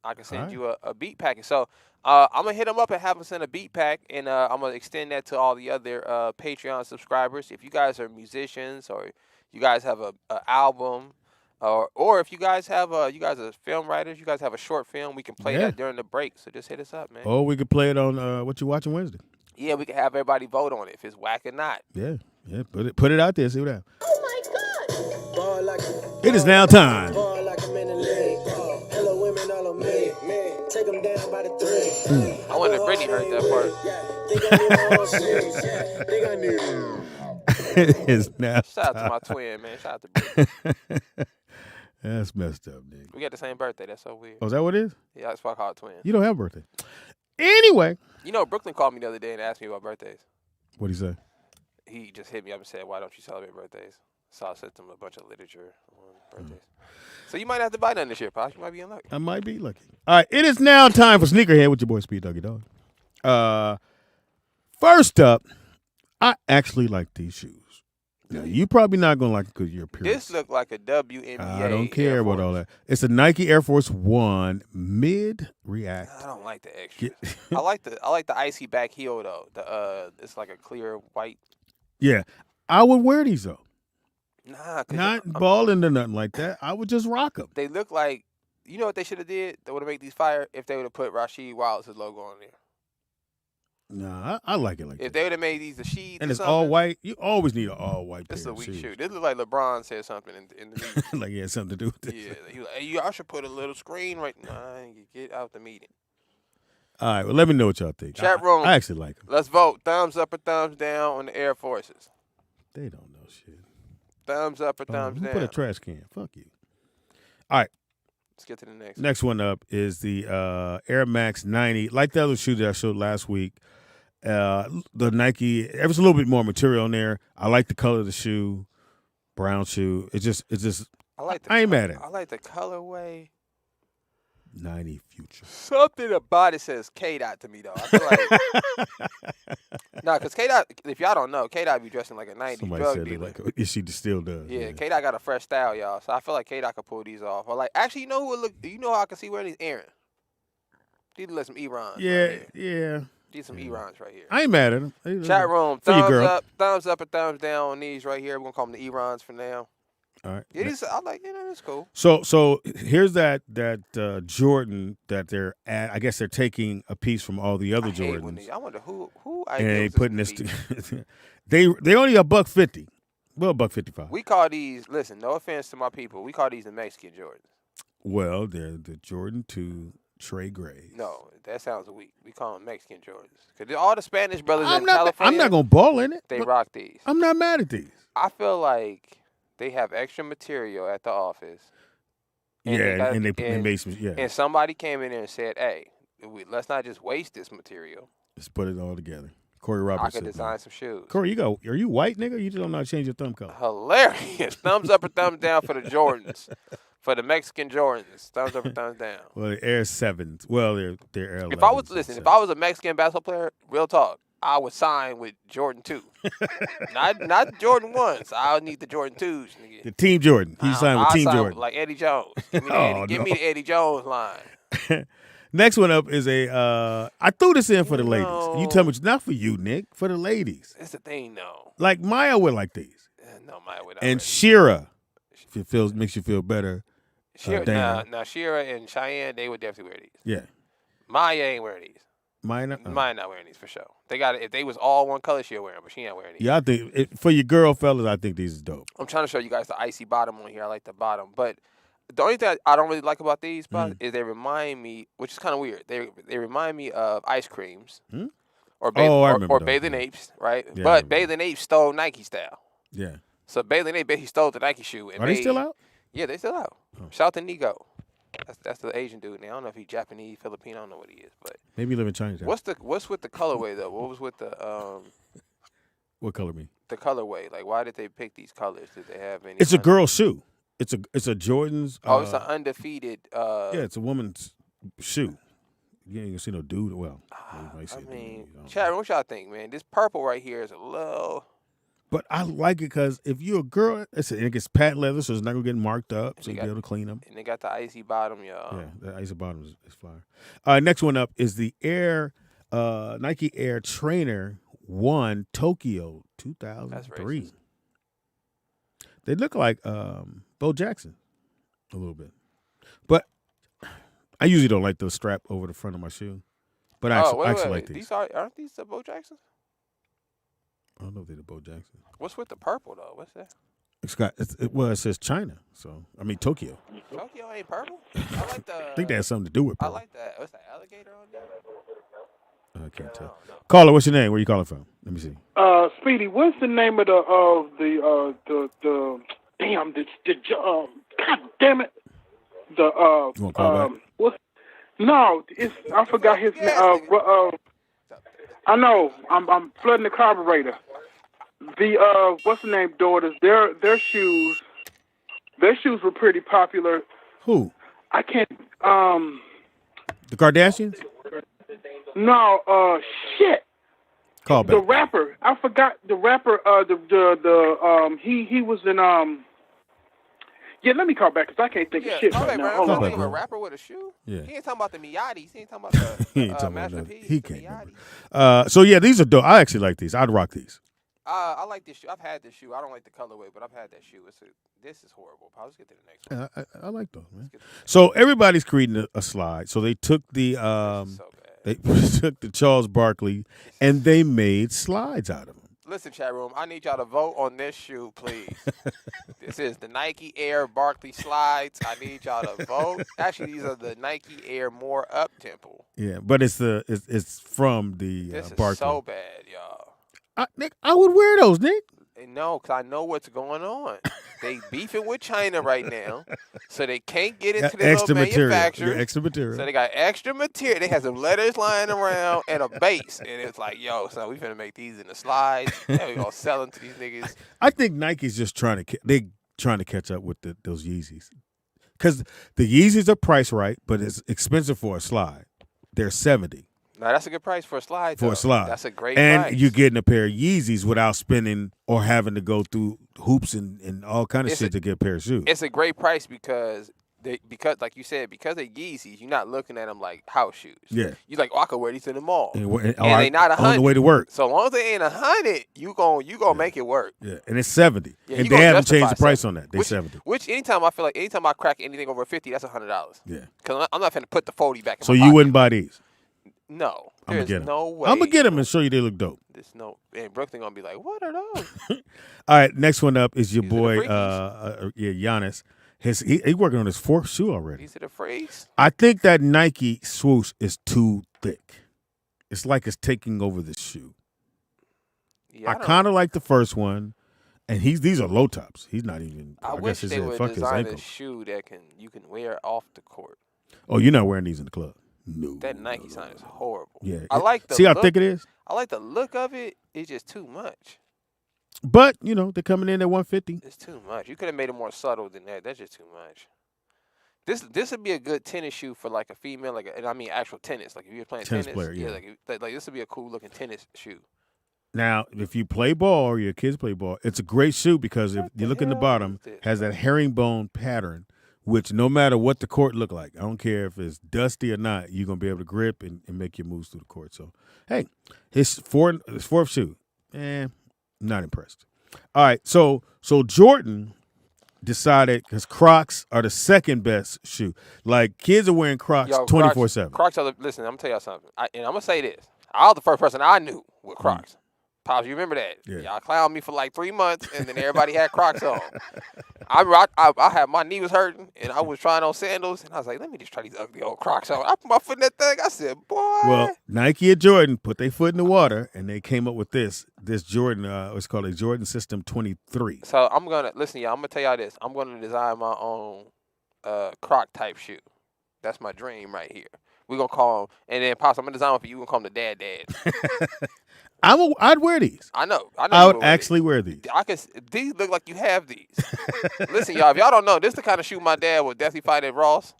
I can send you a beat package. So I'm going to hit him up and have him send a beat pack, and I'm going to extend that to all the other Patreon subscribers. If you guys are musicians or you guys have a album, or if you guys have you guys are film writers, you guys have a short film, we can play that during the break. So just hit us up, man. Or we could play it on What You Watching Wednesday. Yeah, we can have everybody vote on it if it's whack or not. Yeah, put it out there, see what happens. Oh my God! It is now time. I wonder if Brittany heard that part. It is now. Shout out to my twin, man. Shout out to Brittany. That's messed up, nigga. We got the same birthday. That's so weird. Oh, is that what it is? Yeah, that's why I call it twin. You don't have a birthday. Anyway. You know, Brooklyn called me the other day and asked me about birthdays. What'd he say? He just hit me up and said, "Why don't you celebrate birthdays?" So I sent him a bunch of literature on birthdays. So you might have to buy none this year, Posh. You might be unlucky. I might be lucky. All right, it is now time for Sneakerhead with your boy Speed Doggy Dog. First up, I actually like these shoes. Now, you probably not going to like it because you're a purist. This look like a WNBA. I don't care about all that. It's a Nike Air Force One Mid React. I don't like the extras. I like the icy back heel though. It's like a clear white. Yeah, I would wear these though. Nah, not balling or nothing like that. I would just rock them. They look like, you know what they should have did? They would have made these fire if they would have put Rasheed Wallace's logo on there. Nah, I like it like that. If they would have made these the sheets, and it's all white. You always need an all white. This is a weak shoes. shoe. This looks like LeBron said something in the meeting. Like he had something to do with this. Yeah, he was like, "Hey, y'all should put a little screen right now. Get out the meeting." All right, well, let me know what y'all think. Chat room. I actually like them. Let's vote. Thumbs up or thumbs down on the Air Forces. They don't know shit. Thumbs up or thumbs down. Put a trash can. Fuck you. All right. Let's get to the next. Next one up is the Air Max 90. Like the other shoe that I showed last week, the Nike. There was a little bit more material in there. I like the color of the shoe, brown shoe. It's just. I ain't mad at it. I like the colorway. 90 Future. Something about it says K-Dot to me, though. I feel like... Nah, because K-Dot, if y'all don't know, K-Dot be dressing like a 90s Somebody drug said dealer. she still does. Yeah, K-Dot got a fresh style, y'all. So I feel like K-Dot could pull these off. Or like, actually, you know who would look? You know how I can see wearing these? Aaron. These look some E-Rons. Yeah, yeah. These some E-Rons right here. I ain't mad at them. Chat room, For your girl. thumbs up or thumbs down on these right here. We're going to call them the E-Rons for now. All right. Yeah, I like, that's cool. So here's that Jordan that they're at. I guess they're taking a piece from all the other Jordans. I wonder who and they putting this together. They only $150. Well, $155. We call these, listen, no offense to my people, we call these the Mexican Jordans. Well, they're the Jordan 2 Trey Grays. No, that sounds weak. We call them Mexican Jordans. Because all the Spanish brothers in California, I'm not going to ball in it. They rock these. I'm not mad at these. I feel like they have extra material at the office. And they made some, And somebody came in there and said, "Hey, let's not just waste this material. Let's put it all together." Corey Roberts. I could design some shoes. Corey, are you white, nigga? You just don't know how to change your thumb color. Hilarious. Thumbs up or thumbs down for the Jordans. For the Mexican Jordans. Thumbs up or thumbs down. Well, the Air 7s. Well, they're Air 11s. If I was a Mexican basketball player, real talk, I would sign with Jordan 2. not Jordan 1s. I need the Jordan 2s, nigga. The Team Jordan. He signed with Team Jordan. Like Eddie Jones. Give me the Eddie Jones line. Next one up is I threw this in for the ladies. You tell me, it's not for you, Nick. For the ladies. That's the thing, though. Like Maya would like these. No, Maya would not. And Shira. If it makes you feel better. Now Shira and Cheyenne, they would definitely wear these. Yeah. Maya ain't wearing these. Maya not wearing these for sure. They got it. If they was all one color, she'll wear them, but she ain't wearing these. Yeah, I think for your girl fellas, I think these is dope. I'm trying to show you guys the icy bottom on here. I like the bottom, but the only thing I don't really like about these is they remind me, which is kind of weird. They remind me of ice creams or Bathing Apes, right? Yeah, but Bathing Apes stole Nike style. Yeah. So Bathing Apes basically stole the Nike shoe. And Are they still out? Yeah, they still out. Shout out to Nigo. That's the Asian dude. Now I don't know if he's Japanese, Filipino. I don't know what he is, but maybe he live in China. What's with the colorway though? What was with the What color mean? The colorway. Like, why did they pick these colors? Did they have any? It's a girl shoe. It's a Jordan's. It's an undefeated. Yeah, it's a woman's shoe. You ain't gonna see no dude. Well, Chad, what y'all think, man? This purple right here is a little. But I like it because if you're a girl, it gets patent leather, so it's not gonna get marked up, so you'll be able to clean them. And they got the icy bottom, y'all. Yeah, the icy bottom is fire. All right, next one up is the Nike Air Trainer 1 Tokyo 2003. They look like Bo Jackson a little bit, but I usually don't like the strap over the front of my shoe. But I actually like these. Aren't these the Bo Jacksons? I don't know if they're the Bo Jackson. What's with the purple though? What's that? It says China, so I mean Tokyo. Tokyo ain't purple. I like the. I think that has something to do with purple. I like that. What's that alligator on there? I can't tell. Caller, what's your name? Where you calling from? Let me see. Speedy, what's the name of the God damn it, you want to call back? I forgot his name. I know. I'm flooding the carburetor. The what's the name? Daughters. Their shoes were pretty popular. Who? I can't. The Kardashians? No. Shit. Call back. The rapper. I forgot the rapper. He was in Yeah, let me call back because I can't think of shit right now. Hold on. A rapper with a shoe? Yeah. He ain't talking about the Miatis. He ain't talking about the he ain't talking about masterpiece. He can't remember. So yeah, these are dope. I actually like these. I'd rock these. I like this shoe. I've had this shoe. I don't like the colorway, but I've had that shoe. This is horrible. Let's get to the next one. I like those, man. So everybody's creating a slide. So they took the they took the Charles Barkley and they made slides out of them. Listen, chat room, I need y'all to vote on this shoe, please. This is the Nike Air Barkley slides. I need y'all to vote. Actually, these are the Nike Air More Up Temple. Yeah, but it's from the this Barkley. Is so bad, y'all. Nick, I would wear those, Nick. No, because I know what's going on. They beefing with China right now, so they can't get into the little manufacturers. Yeah, extra material. So they got extra material. They have some letters lying around and a base, and it's like, yo, so we finna make these in the slides. And we gonna sell them to these niggas. I think Nike's just trying to catch up with those Yeezys, because the Yeezys are priced right, but it's expensive for a slide. They're $70. No, that's a good price for a slide. For a slide. That's a great price. And you're getting a pair of Yeezys without spending or having to go through hoops and all kind of shit to get a pair of shoes. It's a great price because like you said, because they're Yeezys, you're not looking at them like house shoes. Yeah. You're like, I could wear these to the mall. And they not 100. On the way to work. So long as they ain't 100, you gonna make it work. Yeah, and it's 70. Yeah, and they haven't changed the price on that. They're 70. Which anytime I crack anything over 50, that's $100. Yeah. Because I'm not finna put the 40 back in so my you pocket. wouldn't buy these? No. I'm gonna get them. No way. I'm gonna get them and show you they look dope. And Brooklyn gonna be like, what are those? All right, next one up is your boy, Giannis. He's working on his 4th shoe already. Is it a phrase? I think that Nike swoosh is too thick. It's like it's taking over the shoe. Yeah, I kind of like the first one, and these are low tops. He's not even. I wish they would design a shoe that you can wear off the court. Oh, you're not wearing these in the club. No. That Nike sign is horrible. Yeah. I like the See how look, thick it is? I like the look of it. It's just too much. But, they're coming in at $150. It's too much. You could have made it more subtle than that. That's just too much. This would be a good tennis shoe for like a female, actual tennis. Like if you're playing tennis player, yeah. Like this would be a cool looking tennis shoe. Now, if you play ball or your kids play ball, it's a great shoe because if you look in the bottom, it has that herringbone pattern, which no matter what the court look like, I don't care if it's dusty or not, you're going to be able to grip and make your moves through the court. So, hey, his 4th shoe, not impressed. All right, so Jordan decided because Crocs are the second best shoe. Like kids are wearing Crocs 24/7. Crocs are listen. I'm gonna tell y'all something. And I'm gonna say this. I was the first person I knew with Crocs. Pops, you remember that? Yeah. Y'all clowned me for like 3 months, and then everybody had Crocs on. I had my knee was hurting, and I was trying on sandals, and I was like, let me just try these ugly old Crocs on. I put my foot in that thing. I said, boy. Well, Nike and Jordan put their foot in the water, and they came up with this Jordan. It's called a Jordan System 23. So I'm gonna listen, y'all. I'm gonna tell y'all this. I'm gonna design my own Croc type shoe. That's my dream right here. We're gonna call them, and then Pops, I'm gonna design one for you. We're gonna call them the Dad. I'd wear these. I know. I would actually wear these. These look like you have these. Listen, y'all, if y'all don't know, this is the kind of shoe my dad would definitely fight at Ross.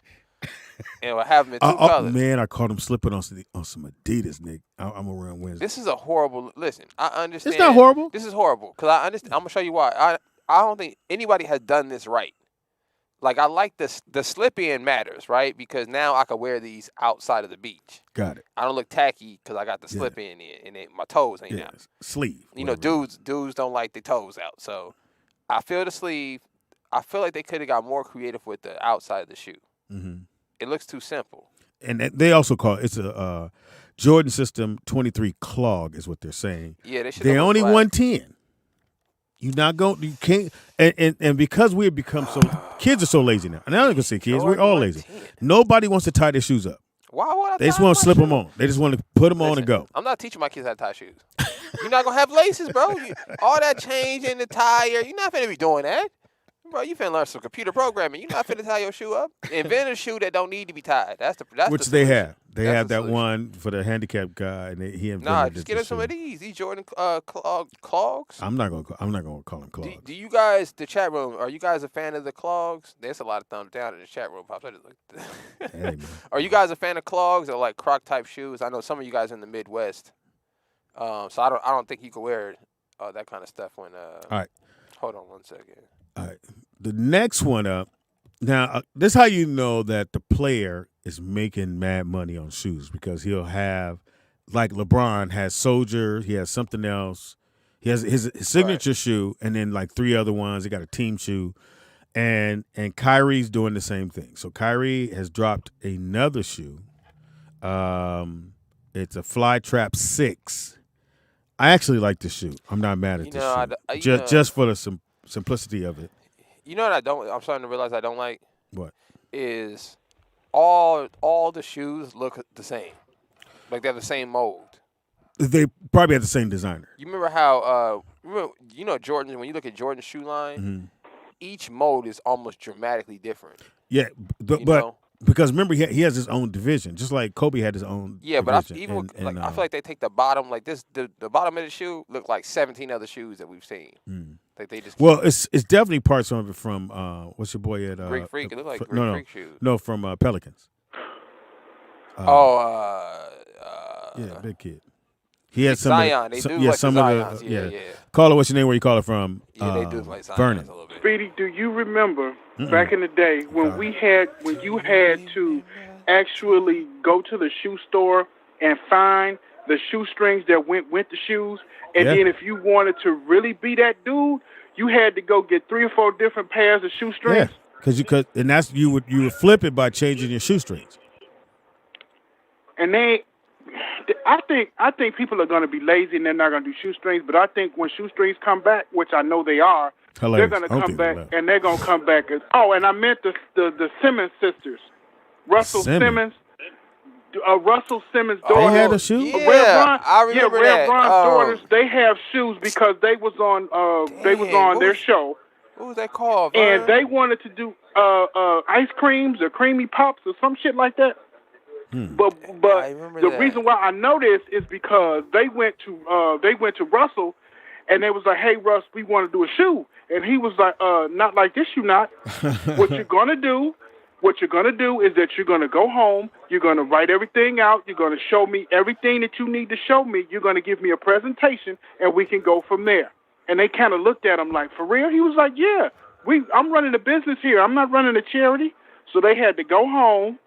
And would have them in two colors. Man, I caught him slipping on some Adidas, Nick. I'm gonna run Wednesday. This is a horrible. Listen, I understand. It's not horrible. This is horrible because I understand. I'm gonna show you why. I don't think anybody has done this right. Like, I like this. The slip-in matters, right? Because now I can wear these outside of the beach. Got it. I don't look tacky because I got the slip-in in, and my toes ain't out. Sleeve. You know, dudes don't like their toes out. So I feel the sleeve. I feel like they could have got more creative with the outside of the shoe. Mm-hmm. It looks too simple. And they also call it's a Jordan System 23 clog is what they're saying. Yeah, they should. They only 110. You can't, and because we have become kids are so lazy now. And I'm not gonna say kids, we're all lazy. Nobody wants to tie their shoes up. Why would I? They just want to slip them on. They just want to put them on and go. I'm not teaching my kids how to tie shoes. You're not gonna have laces, bro. All that change in the tire. You're not gonna be doing that. Bro, you finna learn some computer programming. You're not finna tie your shoe up. Invent a shoe that don't need to be tied. That's which they have. They have that one for the handicapped guy, and he invented Nah, just get him some of these. These Jordan clogs. I'm not gonna call them clogs. Do you guys, the chat room, are you guys a fan of the clogs? There's a lot of thumbs down in the chat room, Pops. Hey, are you guys a fan of clogs or like Croc type shoes? I know some of you guys are in the Midwest, so I don't think you can wear that kind of stuff when. All right. Hold on 1 second. All right. The next one up. Now, this is how you know that the player is making mad money on shoes because he'll have, like LeBron has Soldier, he has something else. He has his signature shoe and then like 3 other ones. He got a team shoe. And Kyrie's doing the same thing. So Kyrie has dropped another shoe. It's a Flytrap 6. I actually like this shoe. I'm not mad at this shoe. Just for the simplicity of it. You know what I'm starting to realize I don't like? What? Is all the shoes look the same. Like they're the same mold. They probably have the same designer. You remember how Jordan, when you look at Jordan's shoe line, each mold is almost dramatically different. Yeah, but because remember he has his own division, just like Kobe had his own. Yeah, but division. I feel like they take the bottom like this. The bottom of the shoe look like 17 other shoes that we've seen. Like they just. Well, it's definitely parts of it from what's your boy at Greek Freak. It look like Greek Freak shoes. No, from Pelicans. Yeah, big kid. He had some. Zion. They do like some Zions. of the. Yeah. Call it what's your name? Where you call it from? Yeah, they do like Zions Vernon. a little bit. Speedy, do you remember back in the day when you had to actually go to the shoe store and find the shoestrings that went with the shoes, and then if you wanted to really be that dude, you had to go get 3 or 4 different pairs of shoestrings. Yeah, and that's you would flip it by changing your shoestrings. And I think people are going to be lazy and they're not going to do shoestrings. But I think when shoestrings come back, which I know they are, they're going to come back and they're going to come back as. Oh, and I meant the Simmons sisters, Russell Simmons. Russell Simmons' daughter. They had a shoe. I remember that. Bron's daughters. They have shoes because they was on their show. What was that called? And they wanted to do ice creams or creamy pops or some shit like that. But the reason why I know this is because they went to Russell, and they was like, "Hey Russ, we want to do a shoe," and he was like, "Not like this, you not. What you're gonna do is that you're gonna go home, you're gonna write everything out, you're gonna show me everything that you need to show me, you're gonna give me a presentation, and we can go from there." And they kind of looked at him like, "For real?" He was like, "Yeah, I'm running a business here. I'm not running a charity." So they had to go home.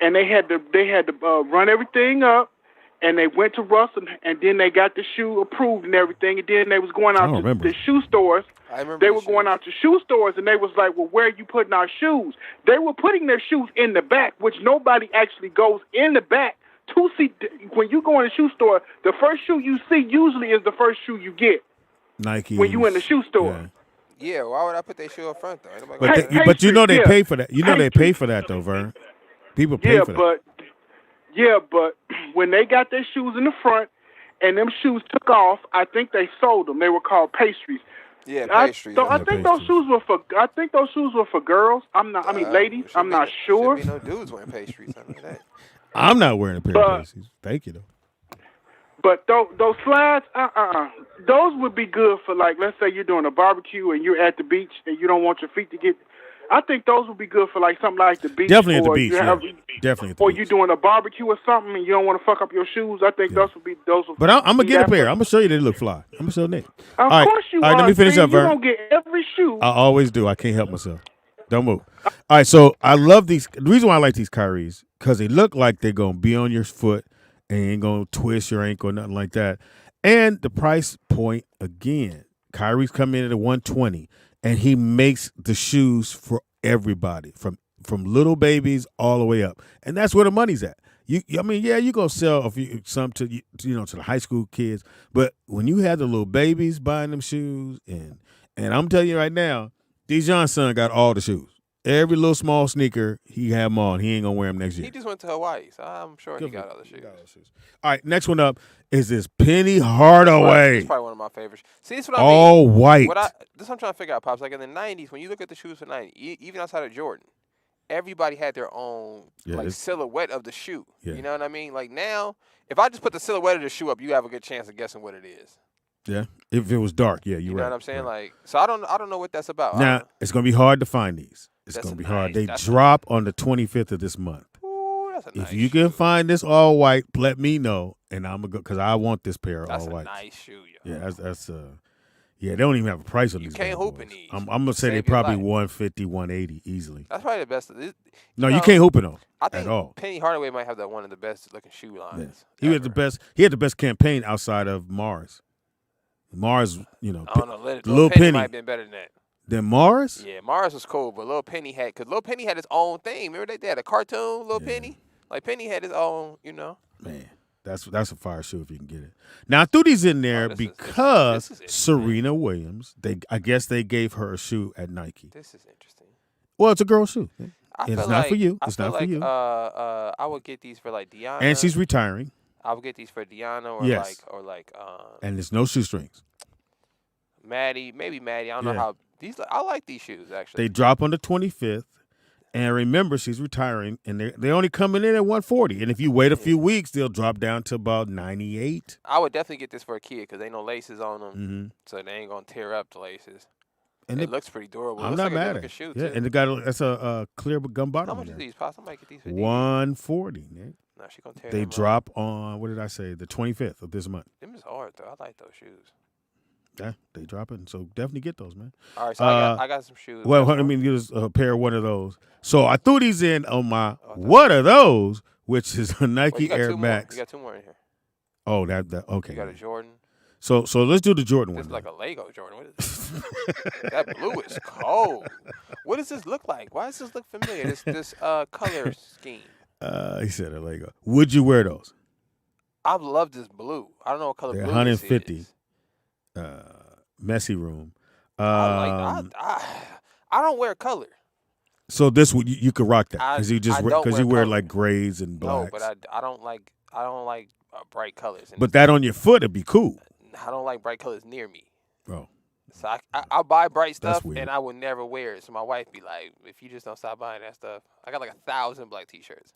And they had to run everything up, and they went to Russell, and then they got the shoe approved and everything, and then they was going out to the shoe stores. They were going out to shoe stores, and they was like, well, where are you putting our shoes? They were putting their shoes in the back, which nobody actually goes in the back to see. When you go in a shoe store, the first shoe you see usually is the first shoe you get. Nike. When you in the shoe store. Yeah, why would I put that shoe up front, though? But you know they pay for that. You know they pay for that, though, Vern. People pay for that. But when they got their shoes in the front and them shoes took off, I think they sold them. They were called pastries. Yeah, pastries. I think those shoes were for. I think those shoes were for girls. Ladies. I'm not sure. Should be no dudes wearing pastries. Something like that. I'm not wearing a pair of pastries. Thank you, though. But those slides, those would be good for, like, let's say you're doing a barbecue and you're at the beach and you don't want your feet to get. I think those would be good for, like, something like the beach. Definitely at the beach. Definitely at the or beach. you're doing a barbecue or something and you don't want to fuck up your shoes. I think those would be those. But I'm gonna get a pair. I'm gonna show you they look fly. I'm gonna show Nick. Of course you are. All right, let me finish up, You're Vern. gonna get every shoe. I always do. I can't help myself. Don't move. All right, so I love these. The reason why I like these Kyries because they look like they're gonna be on your foot and ain't gonna twist your ankle or nothing like that. And the price point again, Kyrie's come in at $120, and he makes the shoes for everybody, from little babies all the way up, and that's where the money's at. You gonna sell some to to the high school kids, but when you have the little babies buying them shoes, and I'm telling you right now, Dijon's son got all the shoes. Every little small sneaker, he have them on. He ain't gonna wear them next year. He just went to Hawaii, so I'm sure he got other shoes. All right, next one up is this Penny Hardaway. It's probably one of my favorites. See, this is what I all mean. white. This I'm trying to figure out, Pops. Like in the 90s, when you look at the shoes for 90s, even outside of Jordan, everybody had their own silhouette of the shoe. Yeah. You know what I mean? Like now, if I just put the silhouette of the shoe up, you have a good chance of guessing what it is. Yeah, if it was dark, you're right. You know what I'm saying? Right. Like, so I don't know what that's about. Now it's gonna be hard to find these. It's gonna be hard. They drop on the 25th of this month. Ooh, that's a nice if you can find this all white, let me know, and I'm gonna go because I want this pair all white. That's a nice shoe, yo. Yeah, that's they don't even have a price on these. You can't hoop in these. I'm gonna say they're probably 150, 180 easily. That's probably the best. You can't hoop in them at all. Penny Hardaway might have that one of the best looking shoe lines. Yeah. He had the best. He had the best campaign outside of Mars. Mars, I don't know. Lil Penny might have been better than that. Than Mars? Yeah, Mars was cool, but Lil Penny had his own thing. Remember they had a cartoon, Lil Penny? Like Penny had his own, Man, that's a fire shoe if you can get it. Now I threw these in there because this is Serena Williams. I guess they gave her a shoe at Nike. This is interesting. Well, it's a girl shoe. It's not for you. It's not for you. I would get these for like Deanna. And she's retiring. I would get these for Deanna or like. And there's no shoestrings. Maddie, maybe Maddie. I don't know how these. I like these shoes actually. They drop on the 25th, and remember she's retiring, and they're only coming in at 140. And if you wait a few weeks, they'll drop down to about 98. I would definitely get this for a kid because they no laces on them, so they ain't gonna tear up the laces. And it looks pretty durable. I'm not mad at it. Shoe yeah, too. and it got that's a clear gum bottom. How much are these, Pops? I might get these for 140. Nick. No, she gonna tear They them drop up. on, what did I say, the 25th of this month. Them is hard though. I like those shoes. Yeah, they drop it. So definitely get those, man. All right, so I got some shoes. Well, let me get a pair of one of those. So I threw these in on my what are those, which is a Nike Air Max. You got two more in here. Oh, that okay. You got a Jordan. So let's do the Jordan one. This is like a Lego Jordan. What is this? That blue is cold. What does this look like? Why does this look familiar? This color scheme. He said a Lego. Would you wear those? I love this blue. I don't know what color They're blue 150. this is. Messy room. I don't wear color. So this you could rock that because you wear like grays and blacks. No, but I don't like bright colors. But that on your foot would be cool. I don't like bright colors near me. Oh. So I buy bright stuff and I would never wear it. So my wife be like, if you just don't stop buying that stuff. I got like 1,000 black T-shirts.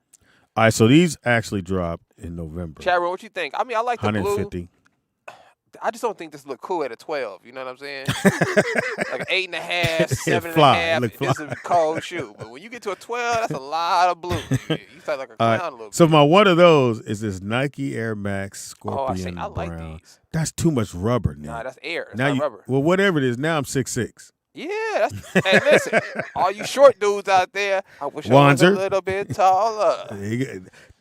All right, so these actually dropped in November. Chad, what you think? I mean, I like the 150. blue. I just don't think this look cool at a 12. You know what I'm saying? Like 8.5, 7.5. This is a cold shoe. But when you get to a 12, that's a lot of blue. You start like a clown a little bit. So my one of those is this Nike Air Max Scorpion I like Brown. these. That's too much rubber now. Nah, that's air. That's not rubber. Well, whatever it is, now I'm 6'6". Yeah, hey, listen, all you short dudes out there, I wish I was a little bit taller.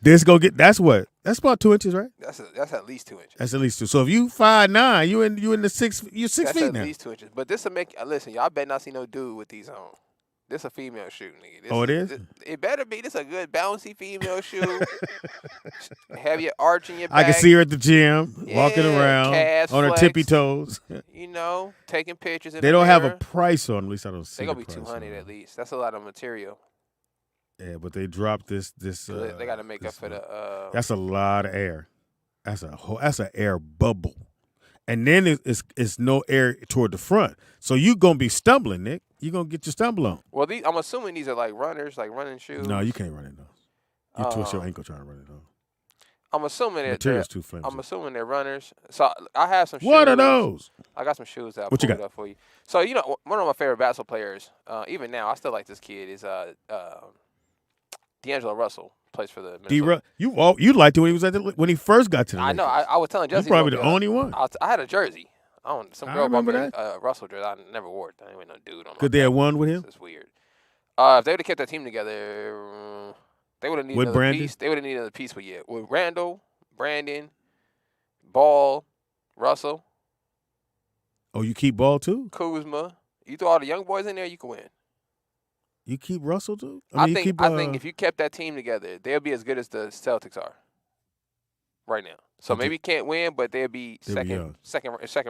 This go get that's about 2 inches, right? That's at least 2 inches. That's at least 2. So if you 5'9", you in the 6. You're 6 That's feet at now. least 2 inches. But this will make listen. Y'all better not see no dude with these on. This a female shoe, nigga. It is. It better be. This a good bouncy female shoe. Have your arch in your back. I can see her at the gym, walking around on her tippy toes. You know, taking pictures. They don't have a price on. At least I don't see. They gonna be $200 at least. That's a lot of material. Yeah, but they dropped this. They got to make up for the. That's a lot of air. That's an air bubble, and then it's no air toward the front. So you gonna be stumbling, Nick. You gonna get your stumble on. Well, I'm assuming these are like runners, like running shoes. No, you can't run in those. You twist your ankle trying to run in those. I'm assuming material's too flimsy. I'm assuming they're runners. So I have some shoes. What are those? I got some shoes that I what you pulled got? up for you. So you know, one of my favorite basketball players, even now, I still like this kid. Is D'Angelo Russell. Plays for the Minnesota. You liked it when he was when he first got to the Lakers. I know. I was telling Jesse. You're probably the only one. I had a jersey. Some girl bought me a Russell jersey. I never wore it. I ain't no dude on. Could they have won with him? It's weird. If they would have kept that team together, they would have needed another piece. They would have needed another piece with Randall, Brandon, Ball, Russell. Oh, you keep Ball too? Kuzma. You throw all the young boys in there, you can win. You keep Russell too? I think if you kept that team together, they'll be as good as the Celtics are right now. So maybe can't win, but they'll be second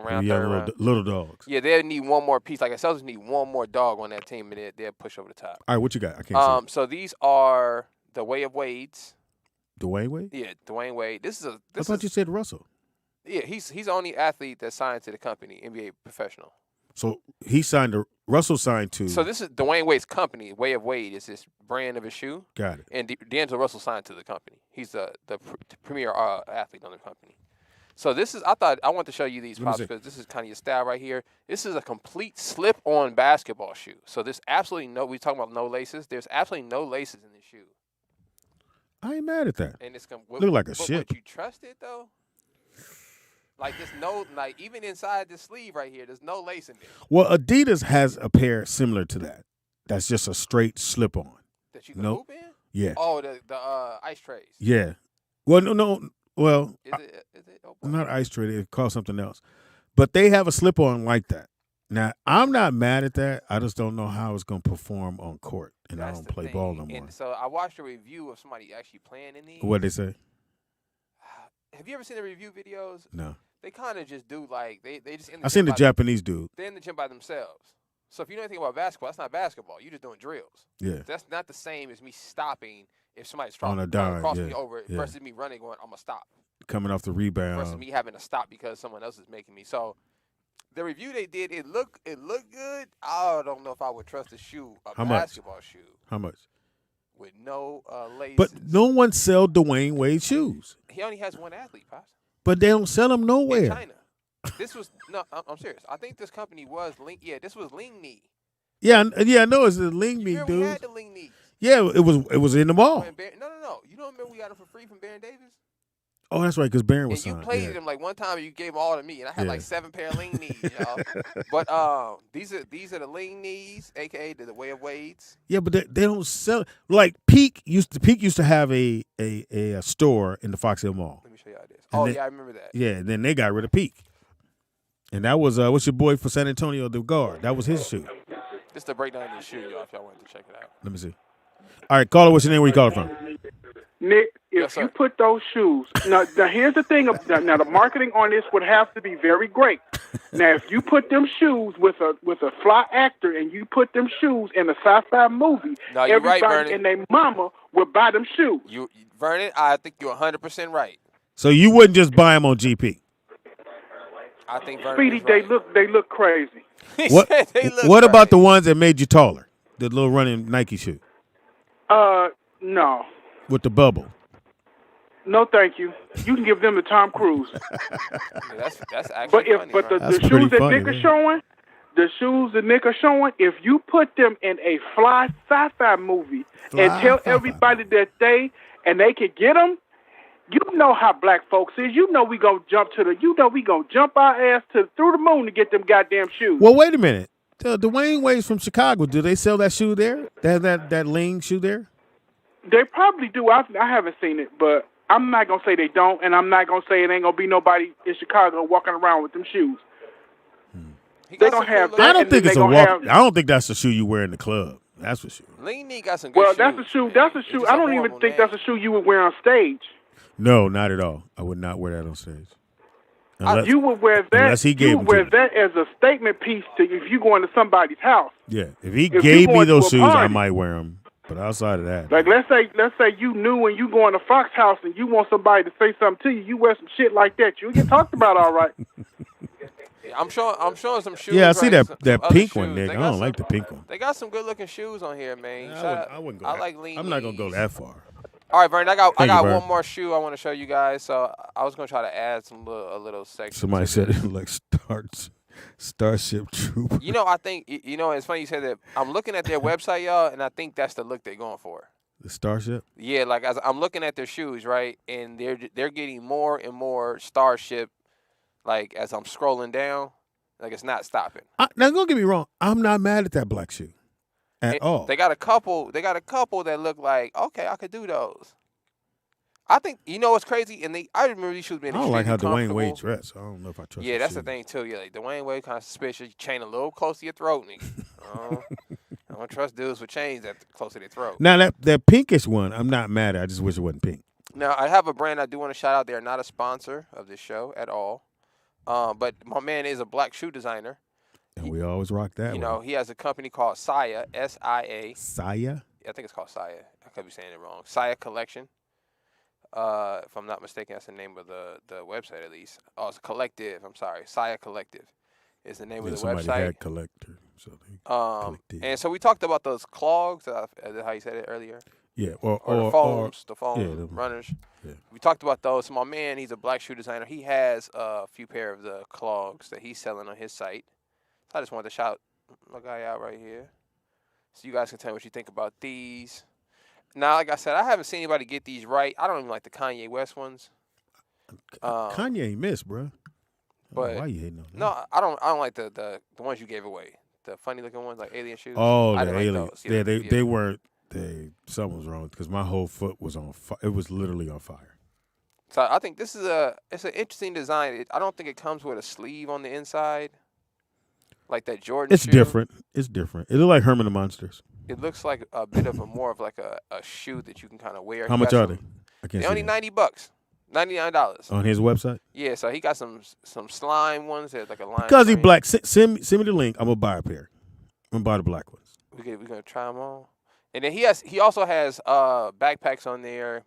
round, third round. Little dogs. Yeah, they'll need one more piece. Like the Celtics need one more dog on that team, and they'll push over the top. All right, what you got? I can't see. So these are the Way of Wade's. Dwayne Wade? Yeah, Dwayne Wade. I thought you said Russell. Yeah, he's the only athlete that's signed to the company, NBA professional. So Russell signed to. So this is Dwayne Wade's company. Way of Wade is this brand of his shoe. Got it. And D'Angelo Russell signed to the company. He's the premier athlete on the company. So this is. I want to show you these props because this is kind of your style right here. This is a complete slip-on basketball shoe. So there's absolutely we talking about no laces. There's absolutely no laces in this shoe. I ain't mad at that. And it's look like a ship. Would you trust it though? Like even inside the sleeve right here, there's no lace in there. Well, Adidas has a pair similar to that. That's just a straight slip-on. That you can hoop in? Yeah. Oh, the ice trays. Yeah. Well, no. Well, is it not ice tray. It called something else. But they have a slip-on like that. Now, I'm not mad at that. I just don't know how it's going to perform on court, and I don't play ball no more. And so I watched a review of somebody actually playing in these. What'd they say? Have you ever seen the review videos? No. They kind of just do they just in the I seen the Japanese dude. They're in the gym by themselves. So if you know anything about basketball, that's not basketball. You're just doing drills. Yeah. That's not the same as me stopping if somebody's on a dime, cross me over versus me running going, I'm going to stop. Coming off the rebound. Versus me having to stop because someone else is making me. So the review they did, it looked good. I don't know if I would trust a shoe, basketball shoe. How much? With no laces. But no one sell Dwayne Wade shoes. He only has one athlete, Pops. But they don't sell them nowhere. In China. This was I'm serious. I think this company was Ling. Yeah, this was Ling Knee. Yeah, I know it's the Ling Knee, dude. We had the Ling Knees. Yeah, it was in the mall. No. You don't remember we got them for free from Baron Davis? Oh, that's right, because Baron was signed. You played them like one time. You gave them all to me, and I had like 7 pair of Ling Knees, y'all. But these are the Ling Knees, aka the Way of Wade's. Yeah, but they don't sell. Like Peak used to have a store in the Fox Hill Mall. Let me show y'all this. I remember that. Yeah, and then they got rid of Peak, and that was what's your boy for San Antonio, the guard. That was his shoe. This is the breakdown of the shoe, y'all. If y'all wanted to check it out. Let me see. All right, caller, what's your name? Where you calling from? Nick, if you put those shoes, now here's the thing. Now the marketing on this would have to be very great. Now, if you put them shoes with a fly actor and you put them shoes in a sci-fi movie, everybody and their mama would buy them shoes. Vernon, I think you're 100% right. So you wouldn't just buy them on GP? I think Vernon Speedy, they look crazy. What about the ones that made you taller? The little running Nike shoe? No. With the bubble? No, thank you. You can give them to Tom Cruise. That's actually the shoes that Nick are showing, if you put them in a fly sci-fi movie and tell everybody that they could get them, you know how black folks is. You know we gonna jump our ass through the moon to get them goddamn shoes. Well, wait a minute. Dwayne Wade's from Chicago. Do they sell that shoe there? They have that lean shoe there? They probably do. I haven't seen it, but I'm not going to say they don't, and I'm not going to say it ain't going to be nobody in Chicago walking around with them shoes. They don't have that. I don't think it's a walk. I don't think that's the shoe you wear in the club. That's for sure. Lean knee got some good shoes. That's a shoe. That's a shoe. I don't even think that's a shoe you would wear on stage. No, not at all. I would not wear that on stage. You would wear that. Unless he gave you would wear that as a statement piece to if you go into somebody's house. Yeah, if he gave me those shoes, I might wear them. But outside of that, like let's say you knew when you go in a Fox house and you want somebody to say something to you, you wear some shit like that, you get talked about all right. I'm showing some shoes. Yeah, I see right? that pink one, shoes. nigga. I don't like the pink one. They got some good looking shoes on here, man. I wouldn't go. I'm not gonna go that far. All right, Vernon. I got Vern. one more shoe I want to show you guys. So I was gonna try to add a little section. Somebody said it like Starship Trooper. You know, I think it's funny you said that. I'm looking at their website, y'all, and I think that's the look they're going for. The Starship. Yeah, like as I'm looking at their shoes, right, and they're getting more and more Starship. Like as I'm scrolling down, like it's not stopping. Now don't get me wrong. I'm not mad at that black shoe at all. They got a couple. That look like okay, I could do those. I think what's crazy, and I remember these shoes being. I don't like how Dwayne Wade dressed. I don't know if I trust. Yeah, that's the thing too. Yeah, like Dwayne Wade kind of suspicious. You chain a little close to your throat, nigga. I don't trust dudes with chains that close to their throat. Now that pinkish one, I'm not mad at. I just wish it wasn't pink. Now I have a brand I do want to shout out. They're not a sponsor of this show at all. But my man is a black shoe designer. And we always rock that. He has a company called Saya, S-I-A. Saya? I think it's called Saya. I could be saying it wrong. Saya Collection. If I'm not mistaken, that's the name of the website at least. Oh, it's a collective. I'm sorry. Saya Collective is the name of the somebody website. Had collector. So and so we talked about those clogs. How you said it earlier. Yeah, or the foam runners. Yeah. We talked about those. So my man, he's a black shoe designer. He has a few pair of the clogs that he's selling on his site. So I just wanted to shout my guy out right here, so you guys can tell me what you think about these. Now, like I said, I haven't seen anybody get these right. I don't even like the Kanye West ones. Kanye ain't missed, bro. But why you hating on that? No, I don't like the ones you gave away. The funny looking ones, like alien shoes. Oh, I the didn't alien. like those. They weren't. Something was wrong because my whole foot was on fire. It was literally on fire. So I think this is it's an interesting design. I don't think it comes with a sleeve on the inside, like that Jordan. It's shoe. different. It's different. It looks like Herman the Monsters. It looks like a bit of more of like a shoe that you can kind of wear. How much are they? I can't They're only $90, $99 on his website. Yeah, so he got some slime ones that like a line. Because he black. Send me the link. I'm gonna buy a pair. I'm gonna buy the black ones. We're gonna try them on. And then he also has backpacks on there.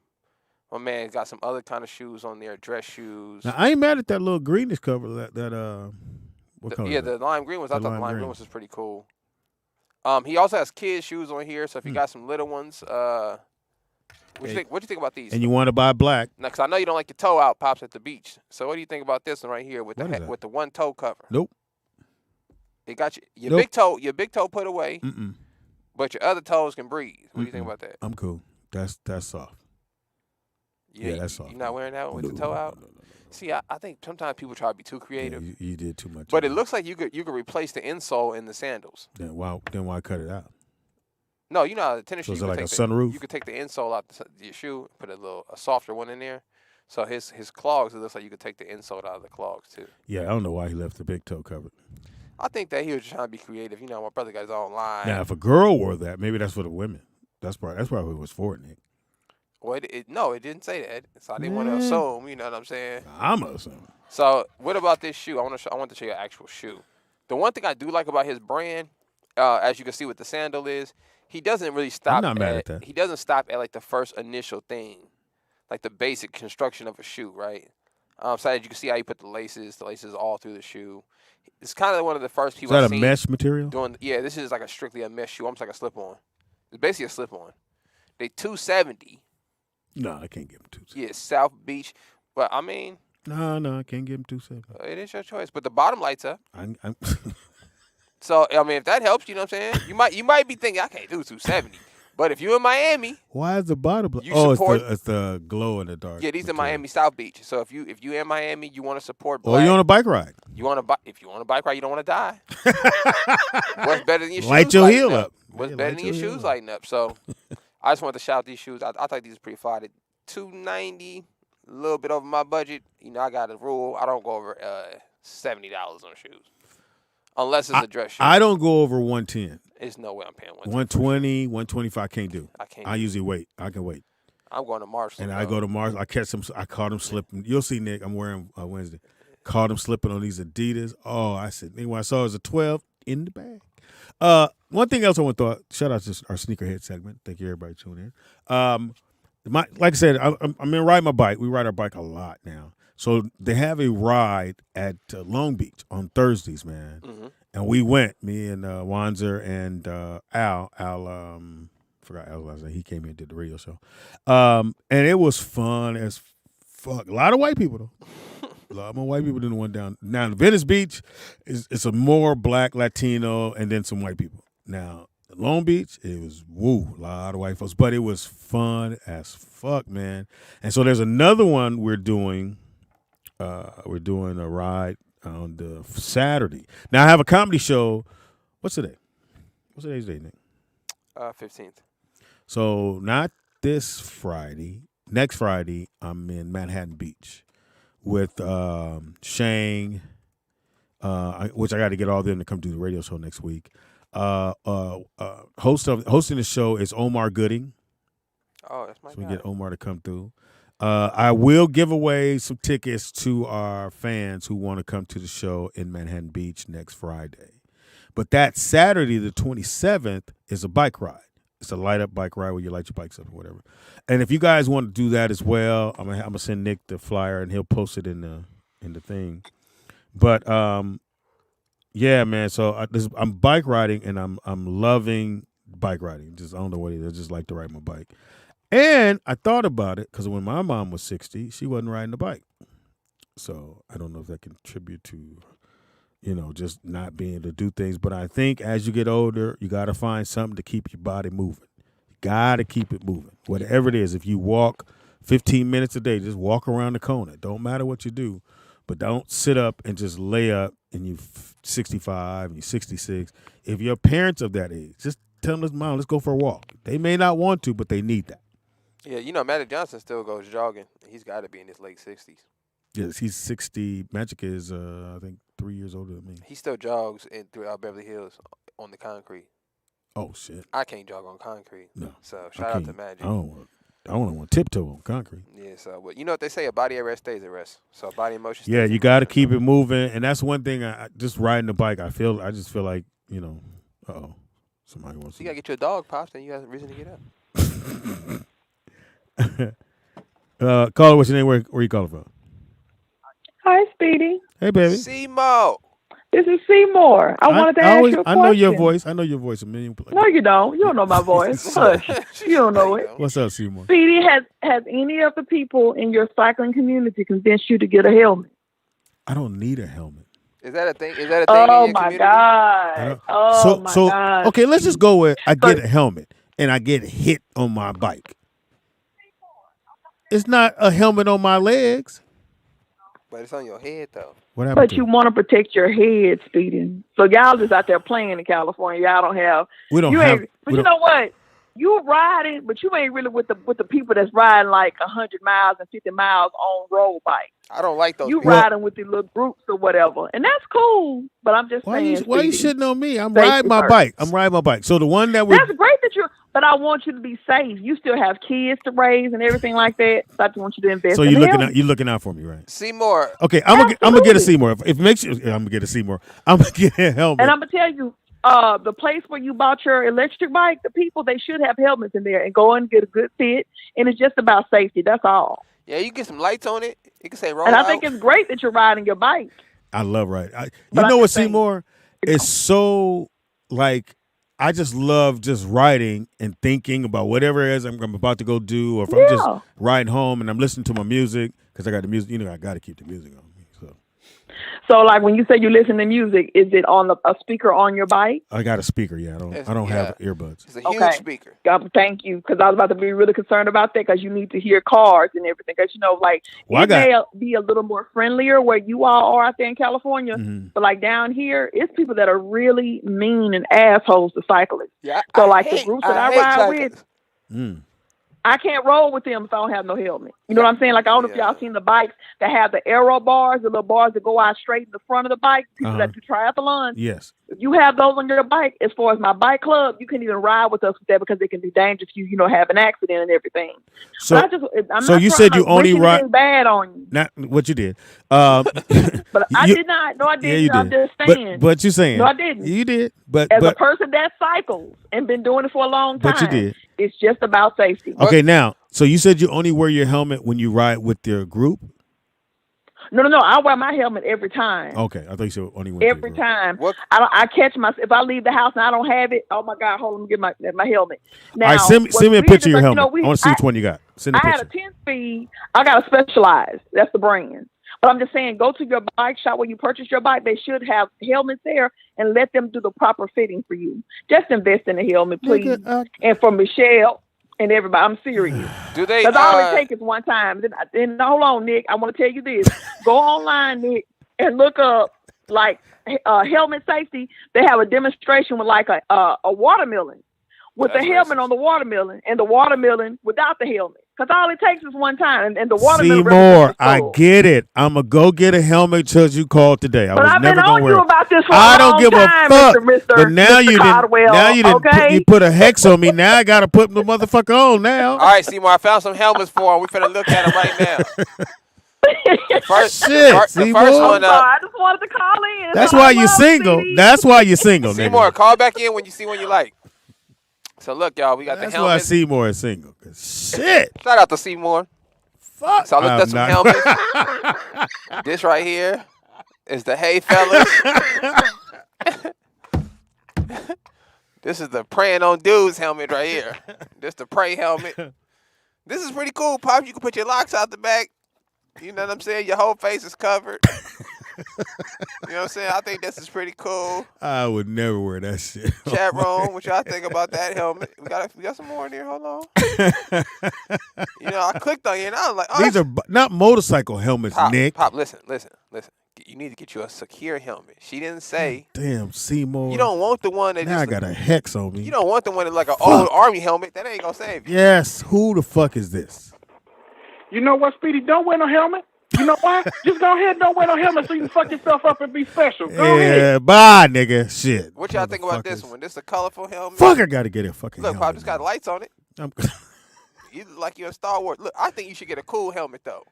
My man got some other kind of shoes on there, dress shoes. Now I ain't mad at that little greenish cover. What color? Yeah, the lime green ones. I thought the lime green ones was pretty cool. He also has kids shoes on here. So if you got some little ones, what you think about these? And you want to buy black? Now, because I know you don't like your toe out pops at the beach. So what do you think about this one right here with the one toe cover? Nope. It got your big toe put away. But your other toes can breathe. What do you think about that? I'm cool. That's soft. Yeah, that's soft. You're not wearing that one with the toe out? No. See, I think sometimes people try to be too creative. Yeah, you did too much. But it looks like you could replace the insole in the sandals. Then why cut it out? No, you know, the tennis shoe. So is it like a sunroof? You could take the insole out your shoe, put a softer one in there. So his clogs, it looks like you could take the insole out of the clogs too. Yeah, I don't know why he left the big toe covered. I think that he was just trying to be creative. You know, my brother got his own line. Now, if a girl wore that, maybe that's for the women. That's probably what it was for, Nick. Well, it didn't say that, so I didn't want to assume. You know what I'm saying? I'm assuming. So, what about this shoe? I want to show you an actual shoe. The one thing I do like about his brand, as you can see what the sandal is, he doesn't really stop. I'm not mad at that. He doesn't stop at like the first initial thing, like the basic construction of a shoe, right? So as you can see how he put the laces all through the shoe. It's kind of one of the first people. Is that a mesh material? Yeah, this is like strictly a mesh shoe, almost like a slip-on. It's basically a slip-on. They $270. No, I can't give them $270. Yeah, South Beach. But I mean. No, I can't give them $270. It is your choice, but the bottom lights up. So I mean, if that helps, you know what I'm saying. You might be thinking I can't do $270, But if you're in Miami, why is the bottom? It's the glow in the dark. Yeah, these are Miami South Beach. So if you in Miami, you want to support. Or you on a bike ride. If you on a bike ride, you don't want to die. What's better than your shoes? Light your heel up. What's better than your shoes lighting up? So I just want to shout these shoes. I think these are pretty fire. $290, a little bit over my budget. You know, I got a rule. I don't go over $70 on shoes, unless it's a dress shoe. I don't go over 110. There's no way I'm paying 120, 125. I can't do. I usually wait. I can wait. I'm going to Marshall. And I go to Marshall. I caught him slipping. You'll see, Nick. I'm wearing Wednesday. Caught him slipping on these Adidas. Oh, I said, when I saw it was a 12 in the bag. One thing else I want to throw. Shout out to our sneakerhead segment. Thank you, everybody, tuning in. Like I said, I'm in riding my bike. We ride our bike a lot now. So they have a ride at Long Beach on Thursdays, man. Mm-hmm. And we went, me and Wanzer and Al. Forgot Al's last name. He came here and did the radio show. And it was fun as fuck. A lot of white people, though. A lot more white people than the one down. Now, Venice Beach, it's a more black, Latino, and then some white people. Now, Long Beach, it was, a lot of white folks. But it was fun as fuck, man. And so there's another one we're doing. We're doing a ride on the Saturday. Now, I have a comedy show. What's today? What's today's date, Nick? 15th. So not this Friday. Next Friday, I'm in Manhattan Beach with Shane, which I got to get all of them to come do the radio show next week. Hosting the show is Omar Gooding. Oh, that's my guy. So we get Omar to come through. I will give away some tickets to our fans who want to come to the show in Manhattan Beach next Friday. But that Saturday, the 27th, is a bike ride. It's a light-up bike ride where you light your bikes up or whatever. And if you guys want to do that as well, I'm gonna send Nick the flyer and he'll post it in the thing. But yeah, man. So I'm bike riding and I'm loving bike riding. Just I don't know what it is. I just like to ride my bike. And I thought about it because when my mom was 60, she wasn't riding a bike. So I don't know if that contribute to, just not being able to do things. But I think as you get older, you got to find something to keep your body moving. You got to keep it moving. Whatever it is, if you walk 15 minutes a day, just walk around the corner. Don't matter what you do, but don't sit up and just lay up and you're 65 and you're 66. If your parents of that age, just tell them, Mom, let's go for a walk. They may not want to, but they need that. Yeah, Magic Johnson still goes jogging. He's got to be in his late 60s. Yes, he's 60. Magic is, I think, 3 years older than me. He still jogs throughout Beverly Hills on the concrete. Oh, shit. I can't jog on concrete. No. So shout out to Magic. I don't want to tiptoe on concrete. Yeah, so but you know what they say, a body at rest stays at rest. So body in motion stays Yeah, you got to keep it moving. And that's one thing, just riding the bike, I just feel like, somebody wants to. You got to get your dog, Pops, then you have a reason to get up. Caller, what's your name? Where you calling from? Hi, Speedy. Hey, baby. Seymour. This is Seymour. I wanted to ask you a question. I know your voice. I know your voice a million. No, you don't. You don't know my voice. Hush. You don't know it. What's up, Seymour? Speedy, has any of the people in your cycling community convinced you to get a helmet? I don't need a helmet. Is that a thing? Is that a thing? Oh my God! Oh my God! Okay, let's just go with I get a helmet and I get hit on my bike. It's not a helmet on my legs. But it's on your head, though. What happened? But you want to protect your head, Speedy. So y'all just out there playing in California. Y'all don't have. We don't have. But you know what? You riding, but you ain't really with the people that's riding like 100 miles and 50 miles on road bikes. I don't like those. You riding with the little groups or whatever, and that's cool. But I'm just saying. Why you shitting on me? I'm riding my bike. So the one that that's great that you. But I want you to be safe. You still have kids to raise and everything like that. So I just want you to invest. So you're looking out for me, right? Seymour. Okay, I'm gonna get a Seymour. If it makes you, I'm gonna get a Seymour. I'm gonna get a helmet. And I'm gonna tell you, the place where you bought your electric bike, the people they should have helmets in there and go and get a good fit. And it's just about safety. That's all. Yeah, you get some lights on it. You can say roll. And I think it's great that you're riding your bike. I love riding. You know what, Seymour? It's so like. I just love just writing and thinking about whatever it is I'm about to go do, or if I'm just riding home and I'm listening to my music because I got the music. I got to keep the music on me. So So, like when you say you listen to music, is it on a speaker on your bike? I got a speaker. Yeah, I don't have earbuds. It's a huge speaker. God, thank you, because I was about to be really concerned about that because you need to hear cars and everything. Because it may be a little more friendlier where you all are out there in California, but like down here, it's people that are really mean and assholes to cyclists. Yeah, so the groups that I ride with. Mm. I can't roll with them if I don't have no helmet. You know what I'm saying? Like, I don't know if y'all seen the bikes that have the aero bars, the little bars that go out straight in the front of the bike, people that do triathlons. Yes. If you have those on your bike, as far as my bike club, you can even ride with us with that because it can be dangerous if you have an accident and everything. So, I'm you not said trying you to only wish ride. anything bad on you. Not what you did. But I did not. No, I didn't. Yeah, you I'm did. just saying. But you're saying. No, I didn't. You did. But as a person that cycles and been doing it for a long time, but you did. It's just about safety. Okay, now, so you said you only wear your helmet when you ride with your group? No. I wear my helmet every time. Okay, I thought you said only every time. I catch myself if I leave the house and I don't have it. Oh my God! Hold on, let me get my helmet. Now, all right, send me a picture of your helmet. I want to see which one you got. Send a I picture. had a 10-speed. I got a Specialized. That's the brand. But I'm just saying, go to your bike shop where you purchase your bike. They should have helmets there and let them do the proper fitting for you. Just invest in a helmet, please. And for Michelle and everybody, I'm serious. Do they? Because all it takes is one time. Then hold on, Nick. I want to tell you this. Go online, Nick, and look up helmet safety. They have a demonstration with a watermelon with the helmet on the watermelon and the watermelon without the helmet. Because all it takes is one time, and the watermelon. Seymour, I get it. I'm gonna go get a helmet because you called today. But I've been on you about this for I a don't long give time, a fuck. Mr. But now Mr. you Caldwell, didn't. Now you didn't. okay? You put a hex on me. Now I gotta put the motherfucker on now. All right, Seymour, I found some helmets for him. We're finna look at them right now. Shit, the first Seymour. one. I just wanted to call in. That's why you're single. That's why you're single, nigga. Seymour, call back in when you see one you like. So look, y'all, we got the helmets. That's why Seymour is single. Shit. Shout out to Seymour. Fuck. So I looked at some helmets. This right here is the Hey Fellas. This is the Praying on Dudes helmet right here. This the Pray helmet. This is pretty cool, Pop. You can put your locks out the back. You know what I'm saying? Your whole face is covered. You know what I'm saying? I think this is pretty cool. I would never wear that shit. Chat room, what y'all think about that helmet? We got some more in there. Hold on. I clicked on you and I was like, oh, these are not motorcycle helmets, Nick. Pop, listen. You need to get you a secure helmet. She didn't say. Damn, Seymour. You don't want the one that now I got a hex on me. You don't want the one that's like an old army helmet. That ain't gonna save you. Yes. Who the fuck is this? You know what, Speedy? Don't wear no helmet. You know why? Just go ahead and don't wear no helmet so you can fuck yourself up and be special. Go ahead. Bye, nigga. Shit. What y'all think about this one? This is a colorful helmet. Fuck, I gotta get a fucking Look, helmet. Pop, just got lights on it. You look like you're in Star Wars. Look, I think you should get a cool helmet, though.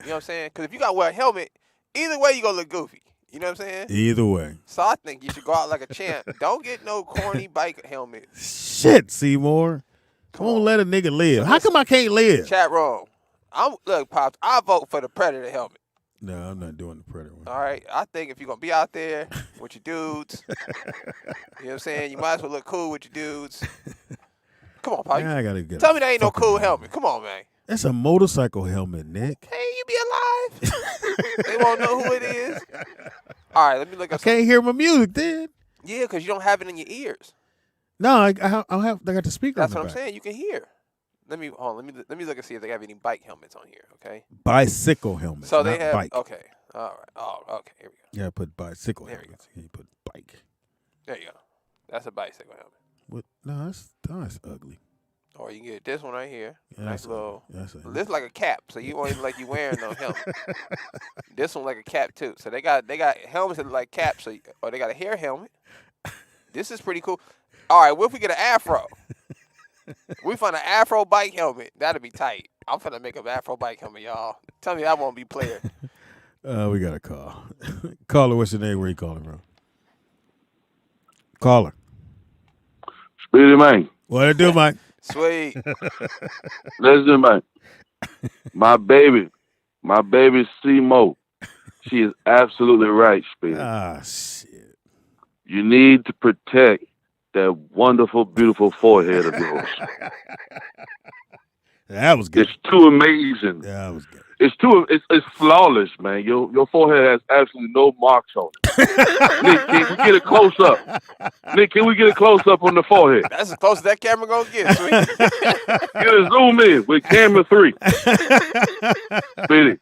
You know what I'm saying? Because if you got to wear a helmet, either way you going to look goofy. You know what I'm saying? Either way. So I think you should go out like a champ. Don't get no corny bike helmet. Shit, Seymour. Come on, let a nigga live. How come I can't live? Chat wrong. Look, Pops, I vote for the Predator helmet. No, I'm not doing the Predator one. All right. I think if you're going to be out there with your dudes, you know what I'm saying? You might as well look cool with your dudes. Come on, Pop. Now I gotta get Tell me that ain't no cool helmet. Come on, man. That's a motorcycle helmet, Nick. Hey, you be alive. They won't know who it is. All right, let me look up. I can't hear my music then. Yeah, because you don't have it in your ears. No, I got the speaker. That's on the what I'm back. saying. You can hear. Let me look and see if they have any bike helmets on here. Okay. Bicycle helmets. So they not have. bike. Okay. All right. Oh, okay. Here we go. Yeah, put bicycle There we helmets. You put bike. There you go. That's a bicycle helmet. What? No, that's ugly. Or you can get this one right here. Yeah, nice little. This This like a cap, so you won't even like you wearing no helmet. This one like a cap too. So they got helmets that look like caps, or they got a hair helmet. This is pretty cool. All right, what if we get an afro? We find an afro bike helmet. That'd be tight. I'm finna make an afro bike helmet, y'all. Tell me that won't be player. We got a call. Caller, what's your name? Where you calling from? Caller. Speedy, man. What it do, Mike? Sweet. Listen, man. My baby C-Mo. She is absolutely right, Speedy. Ah, shit. You need to protect that wonderful, beautiful forehead of yours. That was good. It's too amazing. Yeah, that was good. It's flawless, man. Your forehead has absolutely no marks on it. Nick, can we get a close up? Nick, can we get a close up on the forehead? That's as close as that camera gonna get, Sweet. Get a zoom in with camera 3. Speedy.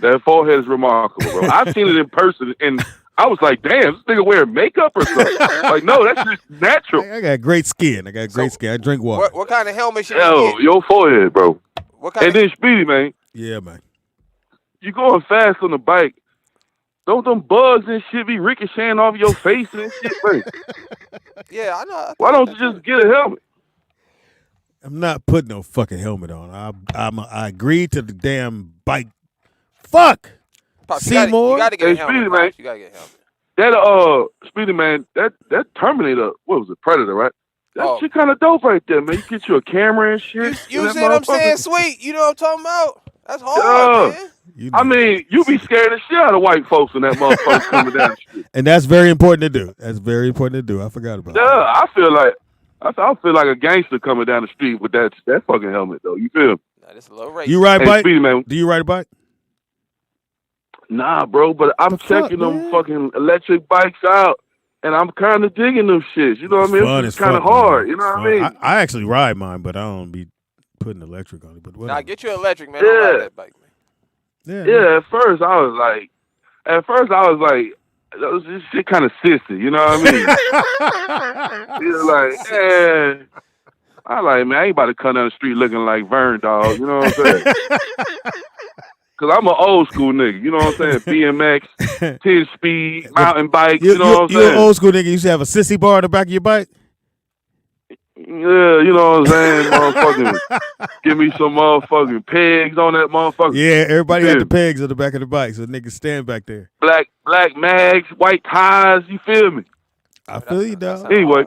That forehead is remarkable, bro. I've seen it in person, and I was like, damn, this nigga wearing makeup or something. Like, no, that's just natural. I got great skin. I drink water. What kind of helmet should you Yo, get? your forehead, bro. What kind And then Speedy, man. Yeah, man. You going fast on the bike. Don't them bugs and shit be ricocheting off your face and shit, man? Yeah, I know. Why don't you just get a helmet? I'm not putting no fucking helmet on. I agreed to the damn bike. Fuck. Pops, Seymour. You gotta get a helmet, Speedy, Pops. man. You gotta get a helmet. That Speedy, man, that Terminator, what was it, Predator, right? That shit kind of dope right there, man. You get you a camera and shit. You see what I'm saying, Sweet? You know what I'm talking about? That's hard, man. I mean, you be scared the shit out of white folks when that motherfucker coming down the street. And that's very important to do. I forgot about Yeah, I feel like a gangster coming down the street with that fucking helmet, though. You feel me? Nah, this a little racist. You ride bike? Speedy, man. Do you ride a bike? Nah, bro, but I'm checking them fucking electric bikes out, and I'm kind of digging them shits. You know what I mean? It's kind of hard. You know what I mean? I actually ride mine, but I don't be putting electric on it. But whatever. Nah, get you electric, man. Don't ride that bike, man. Yeah. At first I was like, this shit kind of sissy. You know what I mean? You're like, man, I ain't about to come down the street looking like Vern, dog. You know what I'm saying? Because I'm an old school nigga. You know what I'm saying? BMX, 10-speed, mountain bike. You know what I'm saying? You're an old school nigga. You used to have a sissy bar on the back of your bike? Yeah, you know what I'm saying? Motherfucking, give me some motherfucking pegs on that motherfucker. Yeah, everybody had the pegs on the back of the bike, so niggas stand back there. Black mags, white ties. You feel me? I feel you, dog. Anyway,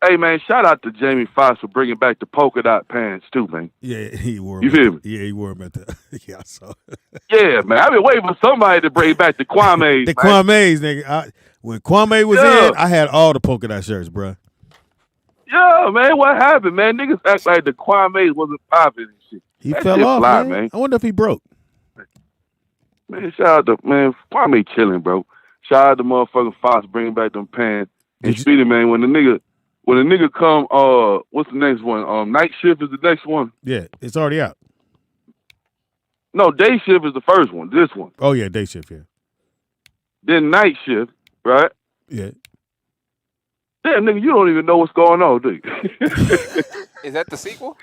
hey man, shout out to Jamie Foxx for bringing back the polka dot pants too, man. Yeah, he wore. You feel me? Yeah, he wore them at the. Yeah, I saw. Yeah, man, I've been waiting for somebody to bring back the Kwame's. The Kwame's, nigga. When Kwame was in, I had all the polka dot shirts, bro. Yeah, man, what happened, man? Niggas act like the Kwame's wasn't popping and shit. He that fell shit off, fly, man. I wonder if he broke. Man, shout out to Kwame chilling, bro. Shout out to motherfucking Fox bringing back them pants. And Speedy, man, when the nigga come, what's the next one? Night Shift is the next one. Yeah, it's already out. No, Day Shift is the first one. This one. Oh yeah, Day Shift. Yeah. Then Night Shift, right? Yeah. Damn, nigga, you don't even know what's going on, do you? Is that the sequel?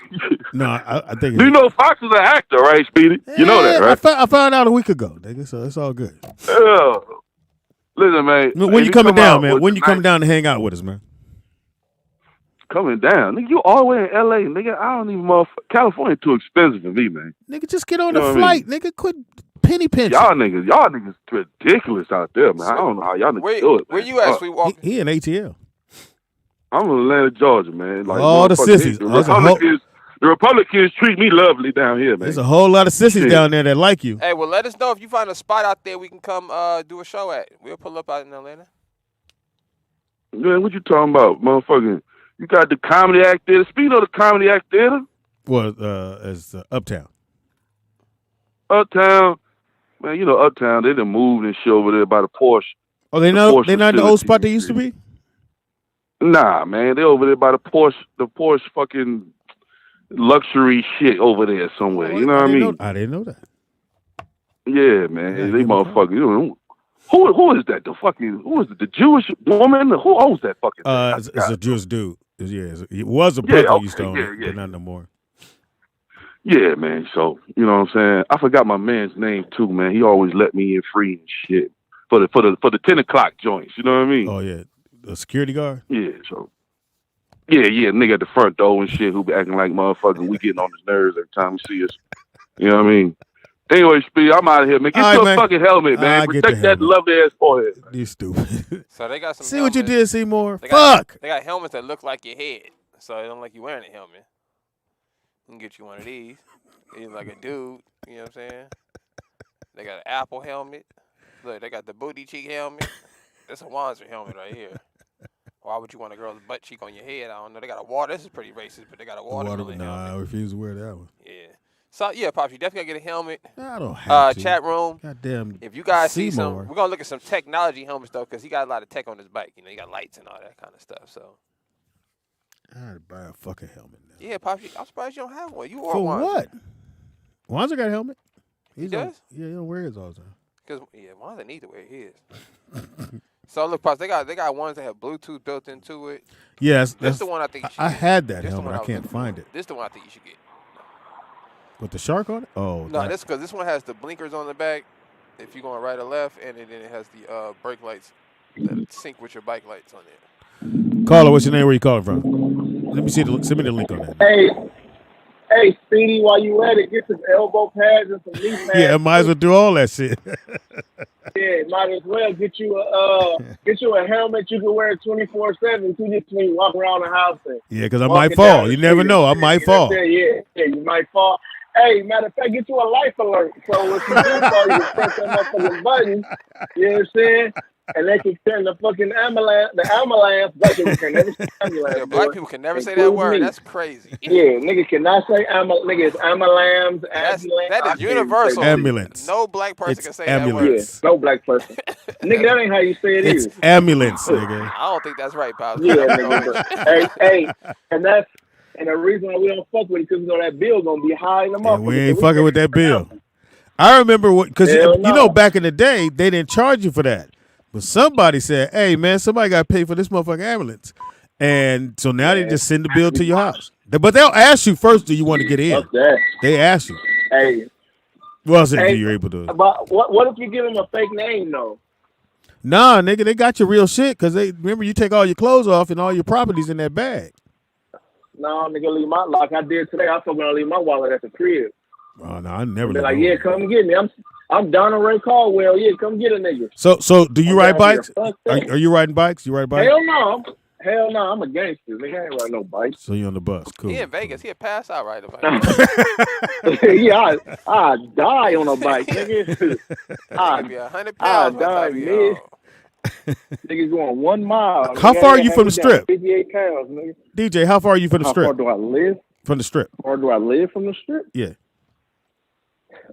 No, I think. You know Fox is an actor, right, Speedy? You know that, right? I found out a week ago, nigga. So it's all good. Yeah. Listen, man. When you coming down, man? When you coming down to hang out with us, man? Coming down, nigga. You all the way in L.A., nigga. I don't even California too expensive for me, man. Nigga, just get on the flight, nigga. Quit penny pinching. Y'all niggas ridiculous out there, man. I don't know how y'all niggas do it. Where you at, Sweet Walker? He in ATL. I'm in Atlanta, Georgia, man. Like, all the sissies. The Republicans treat me lovely down here, man. There's a whole lot of sissies down there that like you. Hey, well, let us know if you find a spot out there we can come do a show at. We'll pull up out in Atlanta. Man, what you talking about, motherfucking? You got the Comedy Act Theater. Speaking of the Comedy Act Theater. Well, as Uptown. Uptown, man, you know Uptown, they done moved and shit over there by the Porsche. Oh, they're not the old spot they used to be? Nah, man, they over there by the Porsche fucking luxury shit over there somewhere. You know what I mean? I didn't know that. Yeah, man, they motherfuckers. You know, who is that? Who is it? The Jewish woman? Who owns that fucking thing? It's a Jewish dude. It was a brother used to own it, but not no more. Yeah, man. So, you know what I'm saying? I forgot my man's name too, man. He always let me in free and shit. For the 10 o'clock joints, you know what I mean? Oh yeah. The security guard? Yeah, so yeah, nigga at the front door and shit who be acting like motherfucking we getting on his nerves every time he see us. You know what I mean? Anyway, Speedy, I'm out of here, man. Get your fucking helmet, man. Protect that lovely ass forehead. You stupid. So they got some. See what you did, Seymour. They Fuck. They got helmets that look like your head, so it don't like you wearing a helmet. We can get you one of these. You're like a dude. You know what I'm saying? They got an Apple helmet. Look, they got the booty cheek helmet. That's a Wanzer helmet right here. why would you want a girl's butt cheek on your head? I don't know. They got a water. This is pretty racist, but they got a watermelon helmet. I refuse to wear that one. Yeah. So yeah, Pops, you definitely gotta get a helmet. I don't have to. Chat room. Goddamn. If you guys see some, we're gonna look at some technology helmets though, because he got a lot of tech on his bike. You know, he got lights and all that kind of stuff. So. I had to buy a fucking helmet now. Yeah, Pops, I'm surprised you don't have one. You wore For one. what? Wanza got a helmet. He does? Yeah, he don't wear his all the time. Because Wanza need to wear his. So look, Pops, they got ones that have Bluetooth built into it. Yes, that's the one I think you should I get. had that This the helmet. one I can't was find looking it. for. This is the one I think you should get. With the shark on it? Oh, No, this because this one has the blinkers on the back if you're going right or left, and then it has the brake lights that sync with your bike lights on it. Caller, what's your name? Where you calling from? Let me see. Send me the link on that. Hey, Speedy, while you at it, get some elbow pads and some knee pads. Yeah, I might as well do all that shit. Yeah, might as well get you a helmet you can wear 24/7. You just when you walk around the house. Yeah, because I might fall. You never know. I might fall. Yeah, you might fall. Hey, matter of fact, get you a life alert. So if you do fall, you can press that motherfucking button. You know what I'm saying? And they can turn the fucking ambulance. Black people can never say ambulance. Yeah, black people can never say that word. Me. That's crazy. Yeah, nigga cannot say nigga. It's ambulance. That is universal. Ambulance. No black person can say ambulance. that word. Yeah, no black person. Nigga, that ain't how you say it It's either. ambulance, nigga. I don't think that's right, Pops. Yeah, nigga. hey, and the reason why we don't fuck with it because we know that bill gonna be high in the motherfucker. We ain't fucking with that bill. I remember because you know back in the day they didn't charge you for that. But somebody said, hey, man, somebody got to pay for this motherfucking ambulance. And so now they just send the bill to your house. But they'll ask you first, do you want to get in? They ask you. Hey. Well, if you're able to. But what if you give them a fake name, though? Nah, nigga, they got your real shit because they remember you take all your clothes off and all your properties in that bag. No, nigga, leave like I did today. I thought gonna leave my wallet at the crib. Oh, no, I never. They're like, yeah, come get me. I'm Donna Ray Caldwell. Yeah, come get a nigga. So do you ride bikes? Are you riding bikes? You ride a bike? Hell no. I'm a gangster. Nigga, I ain't riding no bike. So you on the bus? Cool. He in Vegas. He'll pass out riding a bike. Yeah, I die on a bike, nigga. Be 100 pounds. I die, man. Niggas going 1 mile. How far are you from the strip? 58 pounds, nigga. DJ, how far are you from the strip? How far do I live? From the strip. Or do I live from the strip? Yeah.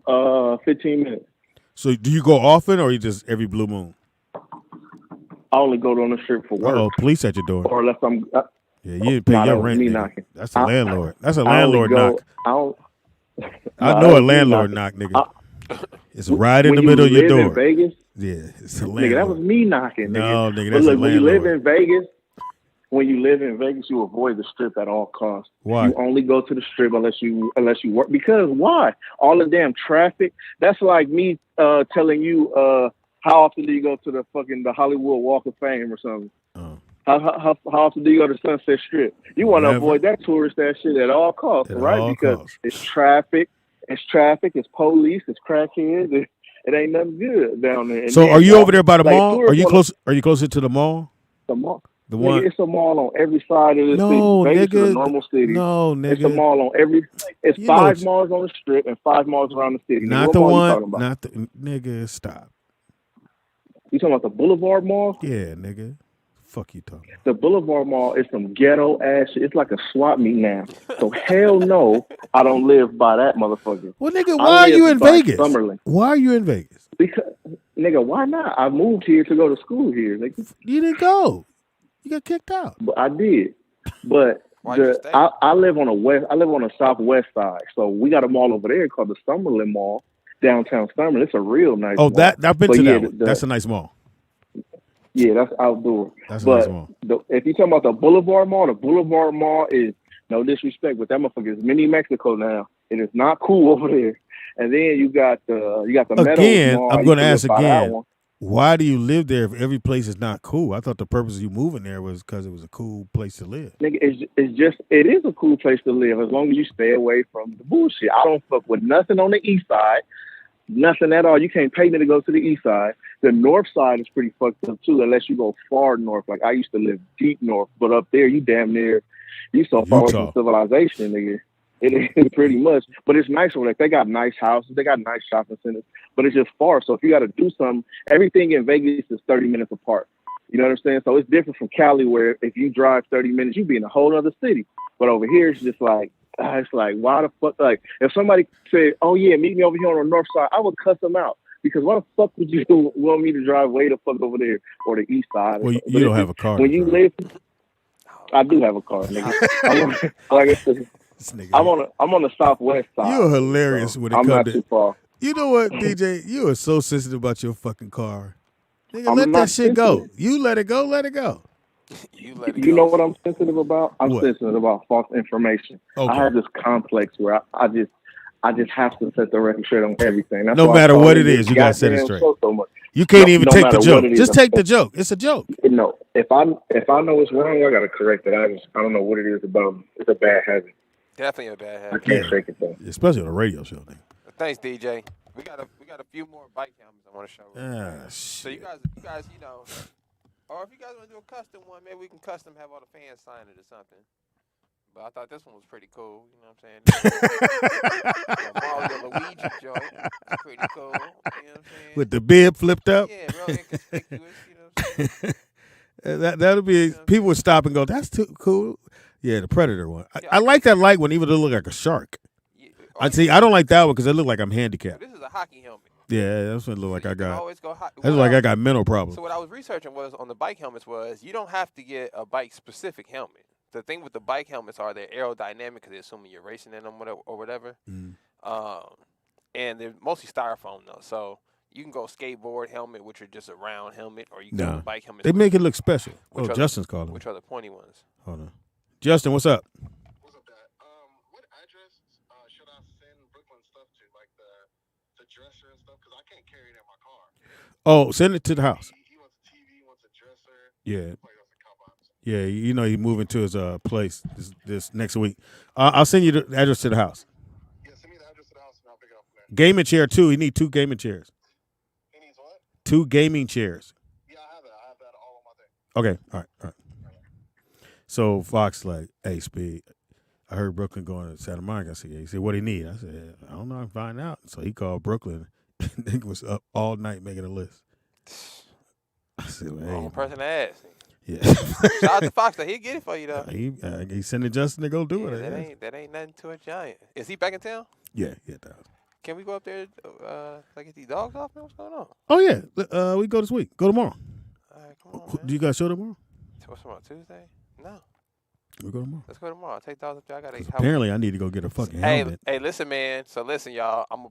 15 minutes. So do you go often or you just every blue moon? I only go on the strip for work. Oh, police at your door. Or unless I'm... yeah, you didn't pay your rent. Me knocking. That's a landlord. That's a landlord knock. I know a landlord knock, nigga. It's right in the middle of your door. In Vegas? Yeah, it's a landlord. Nigga, that was me knocking. No, nigga, that's look, a landlord. When you live in Vegas, you avoid the strip at all costs. Why? You only go to the strip unless you work. Because why? All the damn traffic. That's like me telling you how often do you go to the Hollywood Walk of Fame or something? Oh. How often do you go to Sunset Strip? You want to avoid that tourist that shit at all costs, right? Because it's traffic, it's police, it's crackheads. It ain't nothing good down there. And so are you over there by the mall? Are you close? Are you closer to the mall? The mall. The one. Nigga, it's a mall on every side of the city. Vegas is a normal city. No, nigga. It's a mall on every. It's 5 malls on the strip and 5 malls around the city. Not the one. Not the nigga. Stop. You talking about the Boulevard Mall? Yeah, nigga. Fuck you talking about. The Boulevard Mall is some ghetto ass shit. It's like a swap meet now. So hell no, I don't live by that motherfucker. Well, nigga, why are you in Vegas? Summerlin. Why are you in Vegas? Because, nigga, why not? I moved here to go to school here. Nigga. You didn't go. You got kicked out. But I did. But I live on the southwest side. So we got a mall over there called the Summerlin Mall, downtown Summerlin. It's a real nice mall. I've been to that one. That's a nice mall. Yeah, that's outdoor. That's a nice mall. If you're talking about the Boulevard Mall is, no disrespect, but that motherfucker is mini Mexico now. It is not cool over there. And then you got the Meadows Mall. I'm going to ask again. Why do you live there if every place is not cool? I thought the purpose of you moving there was because it was a cool place to live. Nigga, it is a cool place to live as long as you stay away from the bullshit. I don't fuck with nothing on the east side. Nothing at all. You can't pay me to go to the east side. The north side is pretty fucked up too, unless you go far north. Like I used to live deep north, but up there you damn near so far away from civilization, nigga. It is pretty much, but it's nice over there. They got nice houses, they got nice shopping centers, but it's just far. So if you got to do something, everything in Vegas is 30 minutes apart. You know what I'm saying? So it's different from Cali, where if you drive 30 minutes, you be in a whole other city. But over here, it's just like, why the fuck? Like, if somebody said, "Oh yeah, meet me over here on the north side," I would cuss them out, because why the fuck would you want me to drive way the fuck over there or the east side? Well, you don't have a car. When you live, I do have a car, nigga. Like I said, I'm on the southwest side. You're hilarious when it I'm comes not to. too far. You know what, DJ? You are so sensitive about your fucking car. Nigga, I'm let not that shit go. sensitive. You let it go. Let it go. You know what I'm sensitive about? I'm What? sensitive about false information. Okay. I have this complex where I just have to set the record straight on everything. That's No why I matter call what it it is, you gotta set it goddamn straight. show so much. You can't even No take the matter joke. what it is, Just take the joke. It's a joke. No, if I know it's wrong, I gotta correct it. I don't know what it is about. It's a bad habit. Definitely a bad I habit. can't shake it though. Especially on a radio show thing. Thanks, DJ. We got a few more bike helmets I want to show. So you guys, or if you guys want to do a custom one, maybe we can custom have all the fans sign it or something. But I thought this one was pretty cool. You know what I'm saying? Mario Luigi joint. It's pretty cool. You know what I'm saying? With the bib flipped up. Yeah, real inconspicuous. You know what I'm saying? That'll be. People would stop and go, "That's too cool." Yeah, the Predator one. I like that light one, even though it look like a shark. I don't like that one because it look like I'm handicapped. This is a hockey helmet. Yeah, that's what it look like I got. Always go That's like I got mental problems. So what I was researching was on the bike helmets was you don't have to get a bike specific helmet. The thing with the bike helmets are they're aerodynamic because they're assuming you're racing in them or whatever. And they're mostly styrofoam though. So you can go skateboard helmet, which are just a round helmet, or you can go bike helmet. They make it look special. Oh, are Justin's calling me. Which are the pointy ones? Hold on. Justin, what's up? What's up, Dad? What address should I send Brooklyn stuff to, like the dresser and stuff? Because I can't carry it in my car. Oh, send it to the house. He wants a TV, he wants a dresser. Yeah. Yeah, you know he's moving to his place this next week. I'll send you the address to the house. Yeah, send me the address to the house and I'll pick it up from there. Gaming chair too. He needs 2 gaming chairs. He needs what? 2 gaming chairs. Yeah, I have that. I have that all on my thing. Okay, all right. So Fox like, hey, Speed, I heard Brooklyn going to Santa Monica. I said, yeah. He said, what do he need? I said, I don't know. I can find out. So he called Brooklyn. Nigga was up all night making a list. I said, well, Wrong person to ask. Yeah. Shout out to Fox. He'll get it for you though. He sending Justin to go do it. That ain't nothing to a giant. Is he back in town? Yeah. Can we go up there, get these dogs off? What's going on? Oh yeah. We go this week. Go tomorrow. All right, come on, man. Do you guys show tomorrow? What's tomorrow? Tuesday? No. We go tomorrow. Let's go tomorrow. I'll take dogs up there. I gotta. Apparently, I need to go get a fucking helmet. Hey, listen, man. So listen, y'all. I'm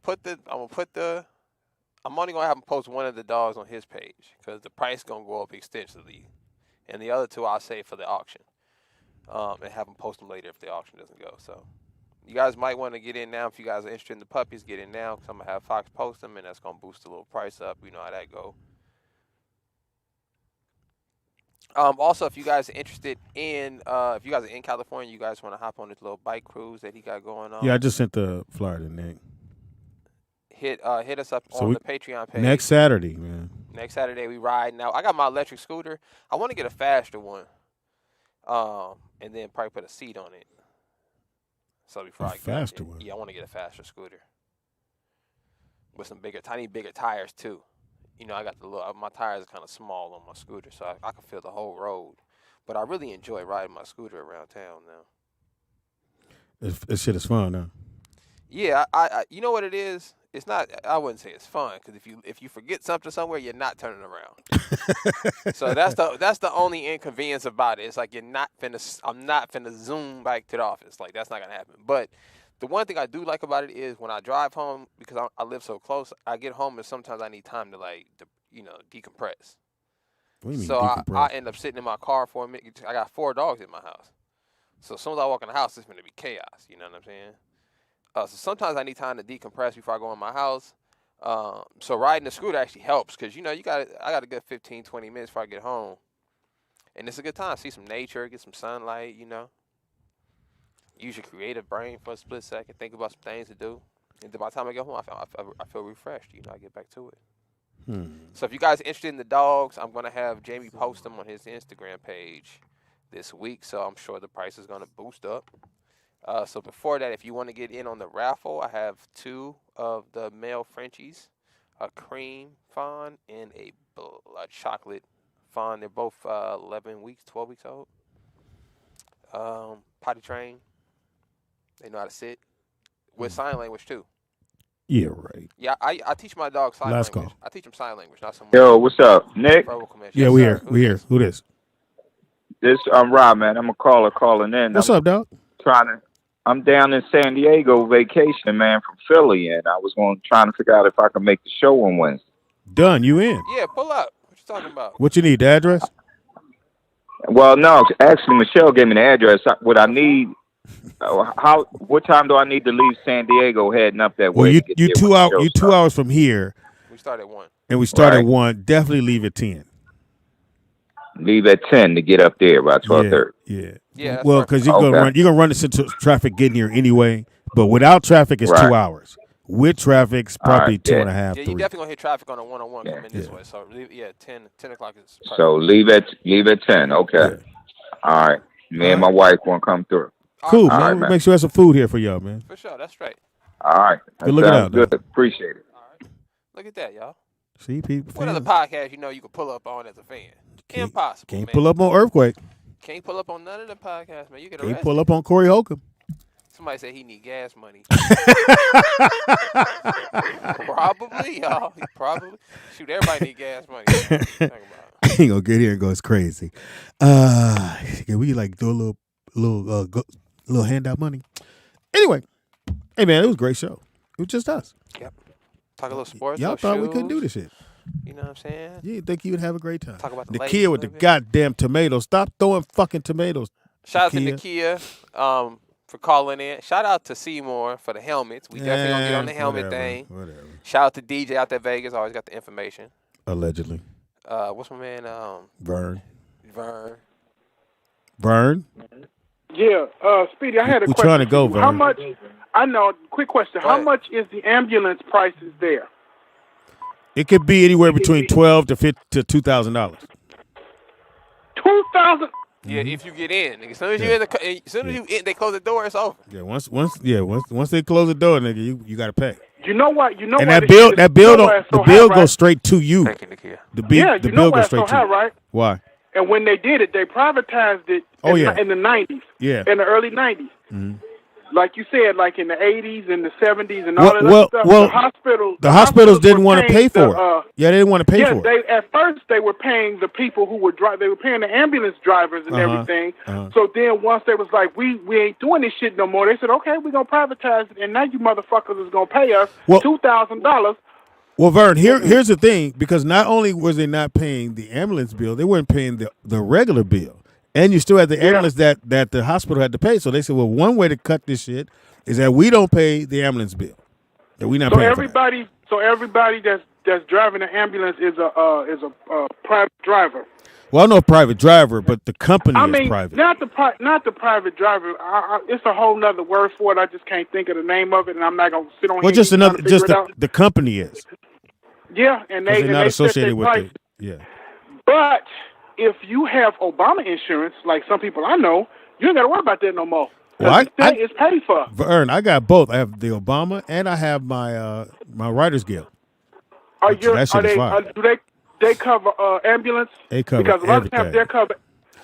only gonna have him post one of the dogs on his page because the price gonna go up extensively, and the other 2 I'll save for the auction, and have him post them later if the auction doesn't go. So, you guys might want to get in now if you guys are interested in the puppies. Get in now because I'm gonna have Fox post them, and that's gonna boost the little price up. You know how that go. Also, if you guys are interested in, if you guys are in California, you guys want to hop on this little bike cruise that he got going on. Yeah, I just sent the flyer to Nick. Hit us up on the Patreon page. Next Saturday, man. Next Saturday we ride. Now I got my electric scooter. I want to get a faster one, and then probably put a seat on it. So before I faster one. Yeah, I want to get a faster scooter with some bigger tires too. You know, I got my tires are kind of small on my scooter, so I can feel the whole road. But I really enjoy riding my scooter around town now. This shit is fun now. Yeah, I you know what it is? It's not. I wouldn't say it's fun because if you forget something somewhere, you're not turning around. So that's the only inconvenience about it. It's like I'm not finna zoom back to the office. Like that's not gonna happen. But the one thing I do like about it is when I drive home, because I live so close, I get home and sometimes I need time to decompress. What do you mean so decompress? I end up sitting in my car for a minute. I got 4 dogs in my house. So as soon as I walk in the house, it's going to be chaos. You know what I'm saying? So sometimes I need time to decompress before I go in my house. So riding the scooter actually helps because, I got a good 15, 20 minutes before I get home. And it's a good time. See some nature, get some sunlight, Use your creative brain for a split second. Think about some things to do. And by the time I get home, I feel refreshed. I get back to it. So if you guys are interested in the dogs, I'm going to have Jamie post them on his Instagram page this week. So I'm sure the price is going to boost up. So before that, if you want to get in on the raffle, I have 2 of the male Frenchies, a cream fawn and a chocolate fine. They're both 11 weeks, 12 weeks old. Potty trained. They know how to sit. With sign language, too. Yeah, right. Yeah, I teach my dog sign Last language. call. I teach him sign language, not so much. Yo, what's up, Nick? Yeah, we here. We here. Who this? This I'm Rob, man. I'm a caller calling in. What's up, dog? I'm down in San Diego vacation, man, from Philly, and I was trying to figure out if I can make the show on Wednesday. Done. You in? Yeah, pull up. What you talking about? What you need? The address? Well, no, actually, Michelle gave me the address. What I need, what time do I need to leave San Diego heading up that Well, way? you 2 hours. You 2 hours from here. We start at 1. And we start Right. at 1. Definitely leave at 10. Leave at 10 to get up there by 12:30. Yeah. Well, because you're gonna run into traffic getting here anyway. But without traffic, it's 2 hours. With traffic, it's probably 2.5. Yeah, 3. you're definitely going to hit traffic on a one-on-one coming this way. So, 10 o'clock is perfect. So leave at 10. Okay. All right. Me and my wife want to come through. Cool, All man. right, We'll make sure there's some food here for y'all, man. For sure, that's right. All right. Good looking out, Good. though. Appreciate it. Look at that, y'all. See, people. What other podcast you know you can pull up on as a fan? Impossible, Can't man. pull up on Earthquake. Can't pull up on none of the podcasts, man. You get Can't arrested. pull up on Corey Holcomb. Somebody said he need gas money. Probably, y'all. Probably. Shoot, everybody need gas money. He ain't gonna get here and go, it's crazy. Can we like do a little handout money? Anyway, hey man, it was a great show. It was just us. Yep. Talk a little sports. Y'all little thought we couldn't do shoes. this shit. You know what I'm saying? You didn't think you would have a great time. Talk about the Nakia ladies with a the little bit. goddamn tomatoes. Stop throwing fucking tomatoes. Shout out to Nakia for calling in. Shout out to Seymour for the helmets. We definitely gonna get on the helmet thing. Whatever. Shout out to DJ out there Vegas. Always got the information. Allegedly. What's my man? Vern. Yeah, Speedy, I had a We're question. trying to go, for you. How Vern. much? I know. Quick question. How much is the ambulance prices there? It could be anywhere between $1,200 to $2,000. 2,000. Yeah, if you get in, nigga. As soon as you in, they close the door. It's over. Yeah, once they close the door, nigga, you gotta pay. You know what? You know And why that this bill, shit that is- bill, you know why it's so the bill high, goes right? straight to you. Thank you, Nakia. Yeah, The you know bill why goes it's straight so to high, you. right? Why? And when they did it, they privatized it Oh, in, yeah. in the 90s. Yeah. In the early 90s. Mhm. Like you said, like in the 80s and the 70s and all that other stuff. The hospitals didn't were want to paying pay for it. Yeah, they didn't want to pay for it. They at first they were paying the people who were they were paying the ambulance drivers and everything. So then once they was like, we ain't doing this shit no more, they said, okay, we're gonna privatize it, and now you motherfuckers is gonna pay us $2,000. Well, Vern, here's the thing, because not only was they not paying the ambulance bill, they weren't paying the regular bill. And you still had the ambulance that the hospital had to pay. So they said, well, one way to cut this shit is that we don't pay the ambulance bill. That we not So paying for that. everybody that's driving an ambulance is a private driver. Well, I know a private driver, but the company I is mean, private. not the private driver. It's a whole nother word for it. I just can't think of the name of it, and I'm not gonna sit on Well, here just and another, try to figure just it out. the company is. Yeah, and 'Cause they they're not they set associated their with price. it. Yeah. But if you have Obama insurance, like some people I know, you ain't got to worry about that no more. Well, It's paid for. Vern, I got both. I have the Obama and I have my my Writers Guild. Are That shit is fine. do they cover ambulance? They cover because a lot of times everything. they're cover.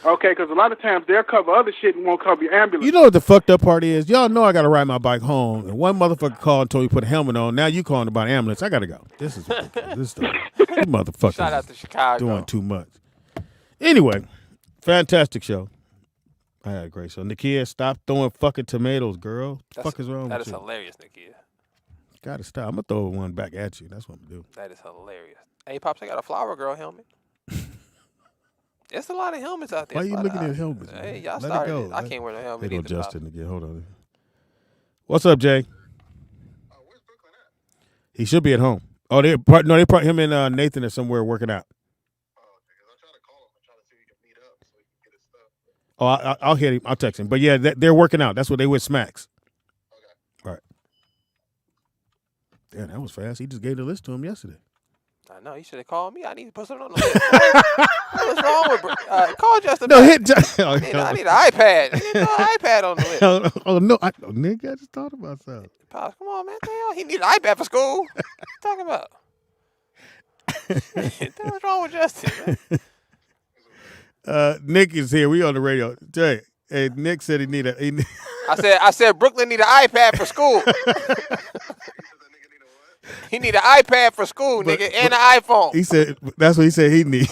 Okay, because a lot of times they'll cover other shit and won't cover your ambulance. You know what the fucked up part is? Y'all know I got to ride my bike home, and one motherfucker called and told me to put a helmet on. Now you calling about an ambulance. I got to go. This motherfucker. Shout out to Chicago. Doing too much. Anyway, fantastic show. I had a great show. Nakia, stop throwing fucking tomatoes, girl. What the fuck is wrong That with is you? hilarious, Nakia. Gotta stop. I'm gonna throw one back at you. That's what I'm gonna do. That is hilarious. Hey, Pops, I got a flower girl helmet. It's a lot of helmets out there. Why It's a you lot looking of- at helmets? Hey, man? y'all Let it started go. it. I can't wear no helmet Here either. go Pops. Justin again. Hold on. What's up, Jay? He should be at home. Oh, they probably him and Nathan are somewhere working out. Oh, I'll hit him. I'll text him. But yeah, they're working out. That's what they with Smacks. All right. Damn, that was fast. He just gave the list to him yesterday. I know. You should have called me. I need to put something on the list. What's wrong with call Justin? No, back. hit Justin. I need an iPad. I need an iPad on the list. Oh no, nigga, I just thought about something. Pops, come on, man. What the hell? He need an iPad for school. What you talking about? What's wrong with Justin, man? Nick is here. We on the radio. Jay, hey, Nick said he need a. I said Brooklyn need an iPad for school. He need an iPad for school, nigga, and an iPhone. He said that's what he said he need.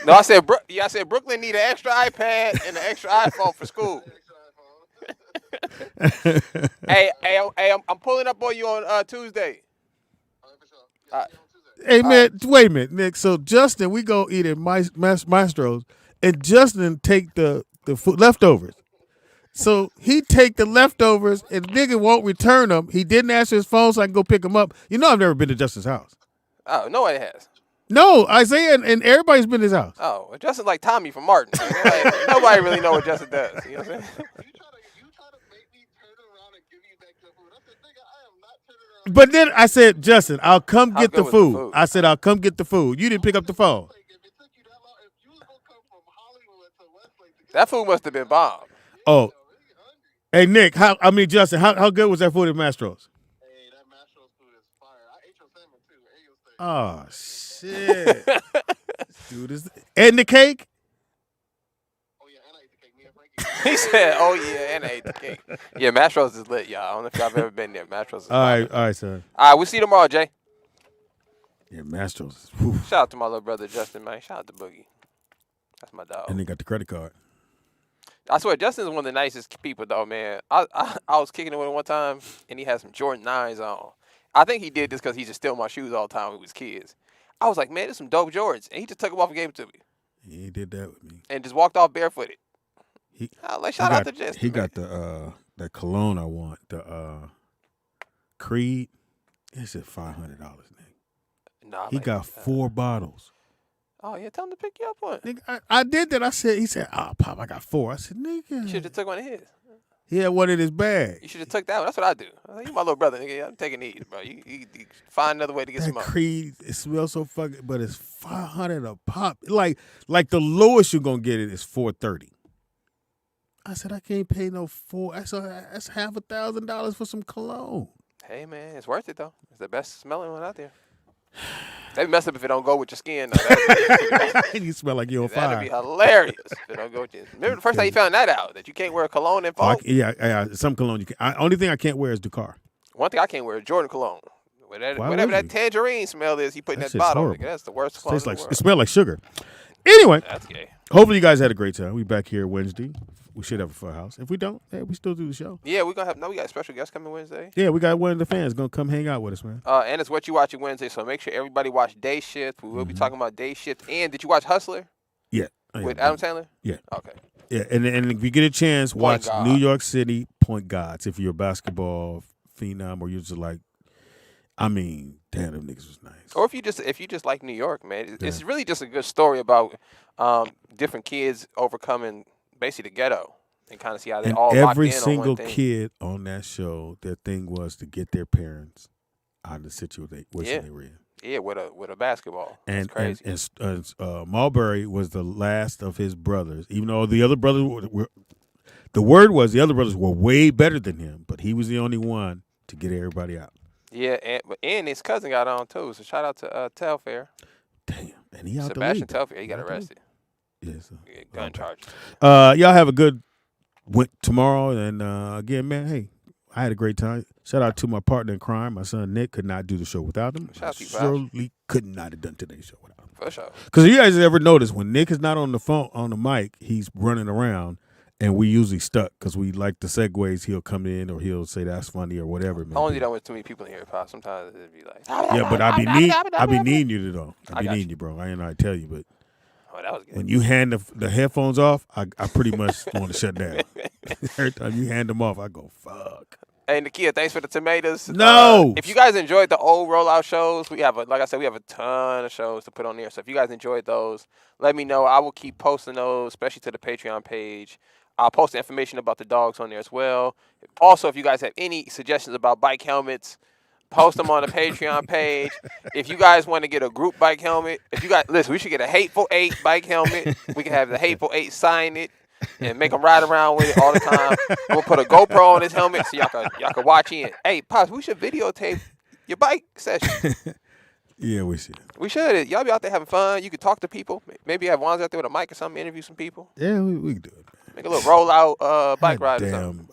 No, I said Brooklyn need an extra iPad and an extra iPhone for school. hey, I'm pulling up on you on Tuesday. Hey man, wait a minute, Nick. So Justin, we go eat at Maestro's, and Justin take the food leftovers. So he take the leftovers, and the nigga won't return them. He didn't answer his phone, so I can go pick them up. You know, I've never been to Justin's house. Oh, no one has. No, Isaiah and everybody's been to his house. Oh, well, Justin's like Tommy from Martin. Nobody really know what Justin does. You know what I'm saying? But then I said, Justin, I'll come get the food. I said, I'll come get the food. You didn't pick up the phone. That food must have been bomb. Oh. Hey, Nick, Justin, how good was that food at Mastro's? Hey, that Mastro's food is fire. I ate your salmon, too. Oh, shit. Dude, and the cake? He said, "Oh yeah, and I ate the cake." Yeah, Mastro's is lit, y'all. I don't know if y'all have ever been there. Mastro's is all right, son. All right, we'll see you tomorrow, Jay. Yeah, Mastro's. Shout out to my little brother Justin, man. Shout out to Boogie. That's my dog. And they got the credit card. I swear, Justin's one of the nicest people, though, man. I was kicking it with him one time, and he had some Jordan 9s on. I think he did this because he just steal my shoes all the time when we was kids. I was like, man, there's some dope Jordans, and he just took them off and gave them to me. He did that with me. And just walked off barefooted. Shout out to Justin. He got the cologne I want, the Creed. It's at $500, Nick. Nah, he got 4 bottles. Oh yeah, tell him to pick you up one. Nigga, I did that. He said, "Oh, Pop, I got 4." I said, "Nigga." You should have took one of his. He had one in his bag. You should have took that one. That's what I do. I was like, you my little brother, nigga. I'm taking these, bro. You find another way to get some money. Creed, it smells so fucking, but it's $500 a pop. Like the lowest you're gonna get it is $430. I said, I can't pay no that's $1,000 for some cologne. Hey man, it's worth it though. It's the best smelling one out there. They mess up if it don't go with your skin. Though. You smell like you're on fire. That'd be hilarious if it don't go with you. Remember the first time you found that out, that you can't wear a cologne and phone? Yeah, some cologne you can. Only thing I can't wear is Dakar. One thing I can't wear is Jordan cologne. Whatever that tangerine smell is, you put in that bottle. Nigga, that's the worst cologne in the world. It smells like sugar. Anyway, that's gay. Hopefully you guys had a great time. We back here Wednesday. We should have a full house. If we don't, hey, we still do the show. Yeah, we got a special guest coming Wednesday. Yeah, we got one of the fans gonna come hang out with us, man. And it's What You Watching Wednesday, so make sure everybody watch Day Shift. We will be talking about Day Shift. And did you watch Hustler? Yeah. With Adam Sandler? Yeah. Okay. Yeah, and if you get a chance, watch New York City Point Guards. If you're a basketball phenom or you're just like, damn, them niggas was nice. Or if you just like New York, man, it's really just a good story about different kids overcoming basically the ghetto. And kind of see how they all locked in on one thing. Every single kid on that show, their thing was to get their parents out of the situation they were in. Yeah, with a basketball. And crazy. And Marbury was the last of his brothers, even though the other brothers were. The word was the other brothers were way better than him, but he was the only one to get everybody out. Yeah, and his cousin got on too. So shout out to Telfair. Damn, and he out Sebastian the league. Telfair, he got arrested. Yes. Gun charges. Y'all have a good tomorrow, and again, man, hey, I had a great time. Shout out to my partner in crime, my son Nick. Could not do the show without him. Shout out to you, surely could not have done today's show without him. For sure. Because you guys ever notice when Nick is not on the phone on the mic, he's running around, and we usually stuck because we like the segues. He'll come in or he'll say that's funny or whatever. I only do that with too many people in here, Pop. Sometimes it'd be like. Yeah, but I be needing you to though. I be needing you, bro. I ain't know how to tell you, but. Oh, that was good. When you hand the headphones off, I pretty much want to shut down. Every time you hand them off, I go, fuck. Hey, Nakia, thanks for the tomatoes. No. If you guys enjoyed the old rollout shows, we have, like I said, we have a ton of shows to put on there. So if you guys enjoyed those, let me know. I will keep posting those, especially to the Patreon page. I'll post the information about the dogs on there as well. Also, if you guys have any suggestions about bike helmets, post them on the Patreon page. If you guys want to get a group bike helmet, listen, we should get a Hateful Eight bike helmet. We can have the Hateful Eight sign it and make them ride around with it all the time. We'll put a GoPro on his helmet so y'all can watch in. Hey, Pops, we should videotape your bike session. Yeah, we should. We should. Y'all be out there having fun. You could talk to people. Maybe have Wands out there with a mic or something, interview some people. Yeah, we can do it. Make a little rollout bike ride or something.